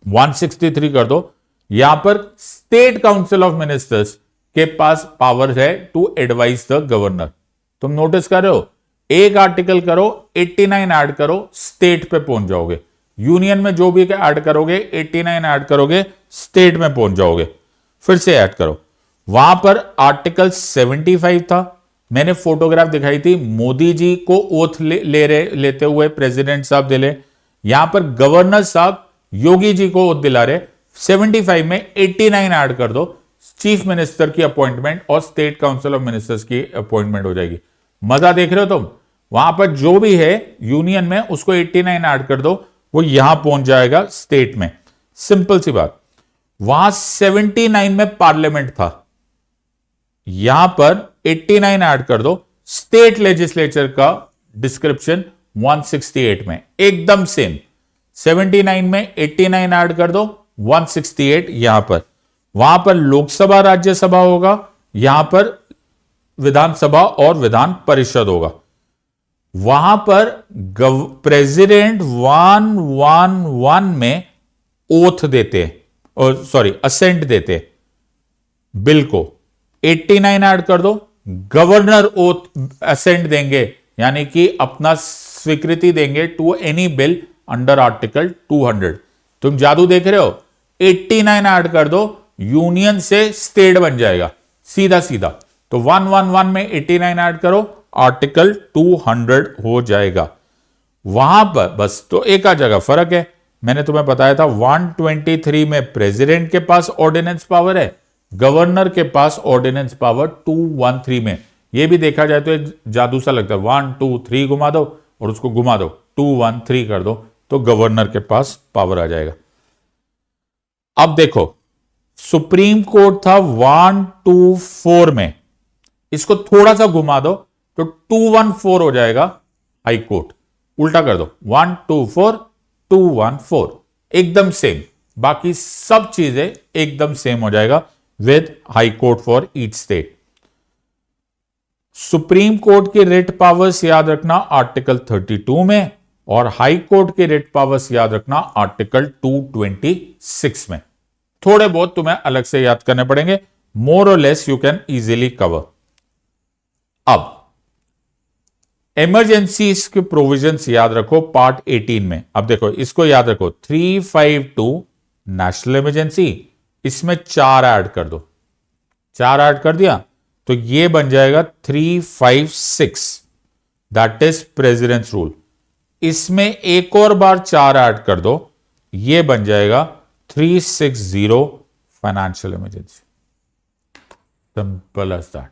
163 कर दो, यहां पर स्टेट काउंसिल ऑफ मिनिस्टर्स के पास पावर है टू एडवाइज द गवर्नर। तुम नोटिस कर रहे हो, एक आर्टिकल करो, 89 ऐड करो, स्टेट पे पहुंच जाओगे। यूनियन में जो भी ऐड करोगे 89 ऐड करोगे, स्टेट में पहुंच जाओगे। फिर से ऐड करो, वहां पर आर्टिकल 75 था, मैंने फोटोग्राफ दिखाई थी, मोदी जी को ओथ लेते हुए प्रेसिडेंट साहब दिले, यहां पर गवर्नर साहब योगी जी को ओथ दिला रहे। 75 में 89 ऐड कर दो, चीफ मिनिस्टर की अपॉइंटमेंट और स्टेट काउंसिल ऑफ मिनिस्टर्स की अपॉइंटमेंट हो जाएगी। मजा देख रहे हो तुम, वहां पर जो भी है यूनियन में उसको 89 ऐड कर दो, वो यहां पहुंच जाएगा स्टेट में, सिंपल सी बात। वहां 79 में पार्लियामेंट था, यहां पर 89 ऐड कर दो, स्टेट लेजिस्लेचर का डिस्क्रिप्शन 168 में, एकदम सेम। 79 में 89 ऐड कर दो, 168 यहां पर। वहां पर लोकसभा राज्यसभा होगा, यहां पर विधानसभा और विधान परिषद होगा। वहां पर प्रेसिडेंट 111 में ओथ देते हैं, और सॉरी असेंट देते हैं बिल को, 89 ऐड कर दो, गवर्नर ओथ असेंट देंगे, यानी कि अपना स्वीकृति देंगे to any bill under article 200। तुम जादू देख रहे हो, 89 ऐड कर दो, यूनियन से स्टेट बन जाएगा सीधा सीधा। तो 111 में 89 ऐड करो, आर्टिकल 200 हो जाएगा। वहां पर बस तो एक जगह फर्क है, मैंने तुम्हें बताया था 123 में प्रेसिडेंट के पास ऑर्डिनेंस पावर है, गवर्नर के पास ऑर्डिनेंस पावर 213 में। यह भी देखा जाए तो एक जादू सा लगता है, 1 2 3 घुमा दो और उसको घुमा दो, 213 कर दो, तो गवर्नर के पास पावर आ जाएगा। अब देखो सुप्रीम कोर्ट था 124 में, इसको थोड़ा सा घुमा दो तो 214 हो जाएगा हाई कोर्ट। उल्टा कर दो, 124 214, एकदम सेम। बाकी सब चीजें एकदम सेम हो जाएगा with high court for each state. Supreme court के रिट पावर्स याद रखना आर्टिकल 32 में, और हाई कोर्ट के रिट पावर्स याद रखना आर्टिकल 226 में। थोड़े बहुत तुम्हें अलग से याद करने पड़ेंगे, मोर और less you can easily cover. अब इमरजेंसीज के प्रोविजंस याद रखो पार्ट 18 में। अब देखो इसको याद रखो, 352 नेशनल इमरजेंसी, इसमें 4 ऐड कर दो, 4 ऐड कर दिया तो ये बन जाएगा 356, दैट इज प्रेसिडेंट्स रूल। इसमें एक और बार 4 ऐड कर दो, ये बन जाएगा 360 financial emergency. Simple as that.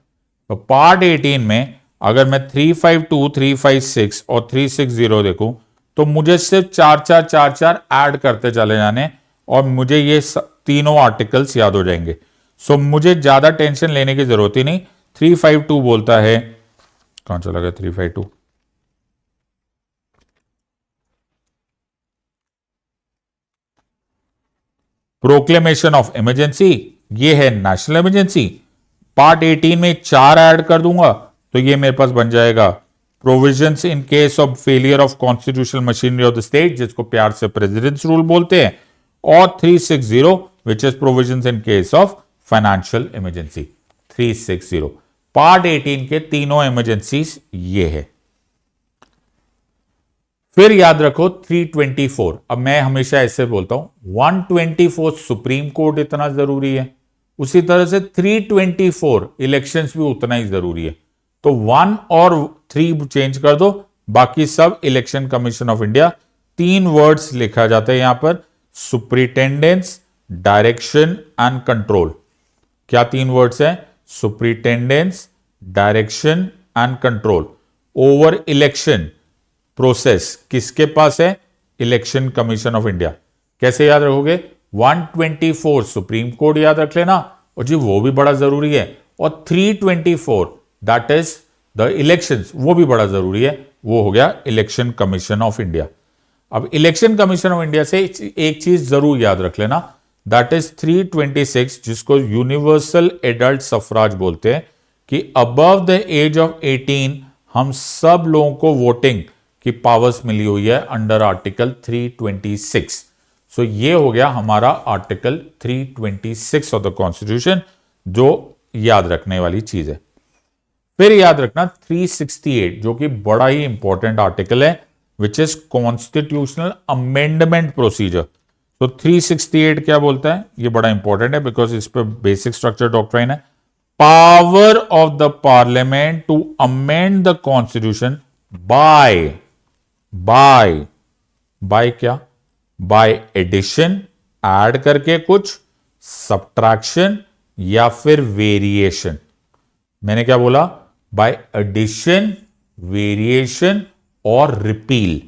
तो पार्ट 18 में अगर मैं 352, 356 और 360 देखूं तो मुझे सिर्फ 4 ऐड करते चले जाने और मुझे ये तीनों आर्टिकल्स याद हो जाएंगे। सो मुझे ज्यादा टेंशन लेने की जरूरत ही नहीं। 352 बोलता है, कहां चला गया 352, प्रोक्लेमेशन ऑफ इमरजेंसी, ये है नेशनल इमरजेंसी। पार्ट 18 में 4 ऐड कर दूंगा तो ये मेरे पास बन जाएगा provisions in case of failure of constitutional machinery of the state, जिसको प्यार से प्रेसिडेंट्स रूल बोलते हैं, और 360 which is provisions in case of financial emergency. 360 part 18 के तीनों इमरजेंसीज ये है। फिर याद रखो 324, अब मैं हमेशा ऐसे बोलता हूं 124 सुप्रीम कोर्ट इतना जरूरी है, उसी तरह से 324 इलेक्शंस भी उतना ही जरूरी है। तो 1 और 3 चेंज कर दो, बाकी सब election commission of India. 3 words लिखा जाता है यहां पर, सुप्रिटेंडेंस, डायरेक्शन एंड कंट्रोल। क्या 3 वर्ड्स हैं? Superintendence, direction and control over election process किसके पास है? Election commission of India. कैसे याद रखोगे? 124 सुप्रीम कोर्ट याद रख लेना, और जी वो भी बड़ा जरूरी है, और 324 दैट इज द इलेक्शंस, वो भी बड़ा जरूरी है, वो हो गया इलेक्शन कमीशन ऑफ इंडिया। अब इलेक्शन कमीशन ऑफ इंडिया से एक चीज जरूर याद रख लेना, दैट इज 326, जिसको यूनिवर्सल एडल्ट सफराज बोलते हैं, कि अबव द एज ऑफ 18 हम सब लोगों को वोटिंग की पावर्स मिली हुई है अंडर आर्टिकल 326। सो ये हो गया हमारा आर्टिकल 326 ऑफ द कॉन्स्टिट्यूशन, जो याद रखने वाली चीज है। फिर याद रखना 368, जो कि बड़ा ही इंपॉर्टेंट आर्टिकल है, which is constitutional amendment procedure. तो 368 क्या बोलता है? ये बड़ा इंपॉर्टेंट है बिकॉज इस पर बेसिक स्ट्रक्चर डॉक्ट्राइन है। Power of the parliament to amend the constitution by क्या? बाय एडिशन, ऐड करके कुछ, सब्ट्रैक्शन, या फिर वेरिएशन। मैंने क्या बोला? बाय एडिशन, वेरिएशन और रिपील।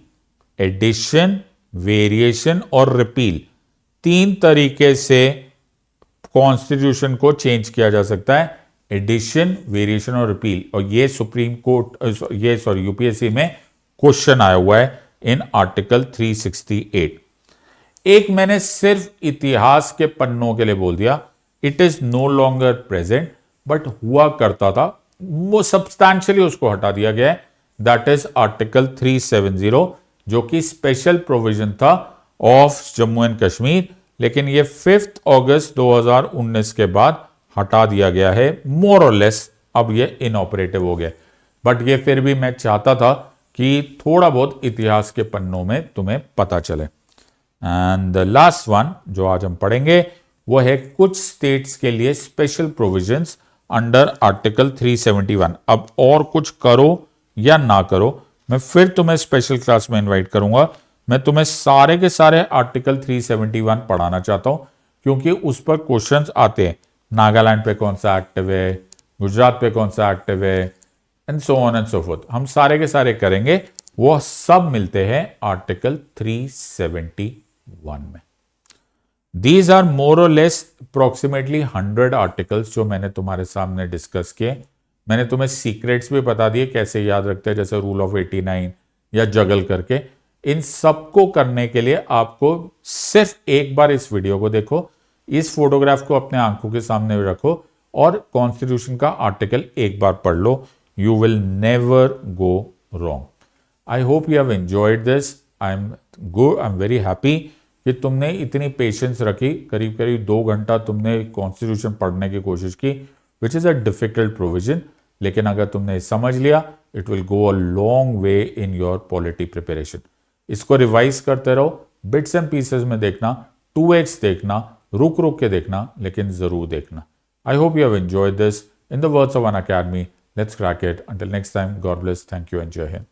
एडिशन, वेरिएशन और रिपील, 3 तरीके से कॉन्स्टिट्यूशन को चेंज किया जा सकता है, एडिशन, वेरिएशन और रिपील। और ये सुप्रीम कोर्ट, ये सॉरी यूपीएससी में क्वेश्चन आया हुआ है इन आर्टिकल 368। एक मैंने सिर्फ इतिहास के पन्नों के लिए बोल दिया, it is no longer present, but हुआ करता था, वो सब्सटैंशियली उसको हटा दिया गया है, दैट इज आर्टिकल 370, जो कि स्पेशल प्रोविजन था ऑफ जम्मू एंड कश्मीर, लेकिन ये 5 अगस्त 2019 के बाद हटा दिया गया है, मोर और लेस। अब ये इनऑपरेटिव हो गया, बट ये फिर भी मैं चाहता था कि थोड़ा बहुत इतिहास के पन्नों में तुम्हें पता चले। एंड द लास्ट वन जो आज हम पढ़ेंगे वो है कुछ स्टेट्स के लिए स्पेशल प्रोविजंस अंडर आर्टिकल 371। अब और कुछ करो या ना करो, मैं फिर तुम्हें स्पेशल क्लास में इनवाइट करूंगा। मैं तुम्हें सारे के सारे आर्टिकल 371 पढ़ाना चाहता हूं, क्योंकि उस पर क्वेश्चंस आते हैं। नागालैंड पे कौन सा एक्टिव है, गुजरात पे कौन सा एक्टिव है, and so on and so fourth. हम सारे के सारे करेंगे, वो सब मिलते हैं आर्टिकल 371 में। दीज आर मोर और लेस अप्रोक्सीमेटली 100 आर्टिकल्स जो मैंने तुम्हारे सामने डिस्कस किए। मैंने तुम्हें सीक्रेट्स भी बता दिए कैसे याद रखते हैं, जैसे रूल ऑफ 89 या जगल करके। इन सबको करने के लिए आपको सिर्फ एक बार इस वीडियो को देखो, इस फोटोग्राफ को अपने आंखों के सामने रखो और कॉन्स्टिट्यूशन का आर्टिकल एक बार पढ़ लो। You will never go wrong. I hope you have enjoyed this. I am good, I am very happy कि तुमने इतनी पेशेंस रखी। करीब करीब 2 घंटा तुमने कॉन्स्टिट्यूशन पढ़ने की कोशिश की, which is a difficult provision. लेकिन अगर तुमने समझ लिया, it will go a long way in your polity preparation. इसको रिवाइज करते रहो, बिट्स एंड पीसेस में देखना, 2x देखना, रुक रुक के देखना, लेकिन जरूर देखना। आई hope you have enjoyed this. In the words of an academy, let's crack it. Until next time, God bless, thank you and जय हिंद।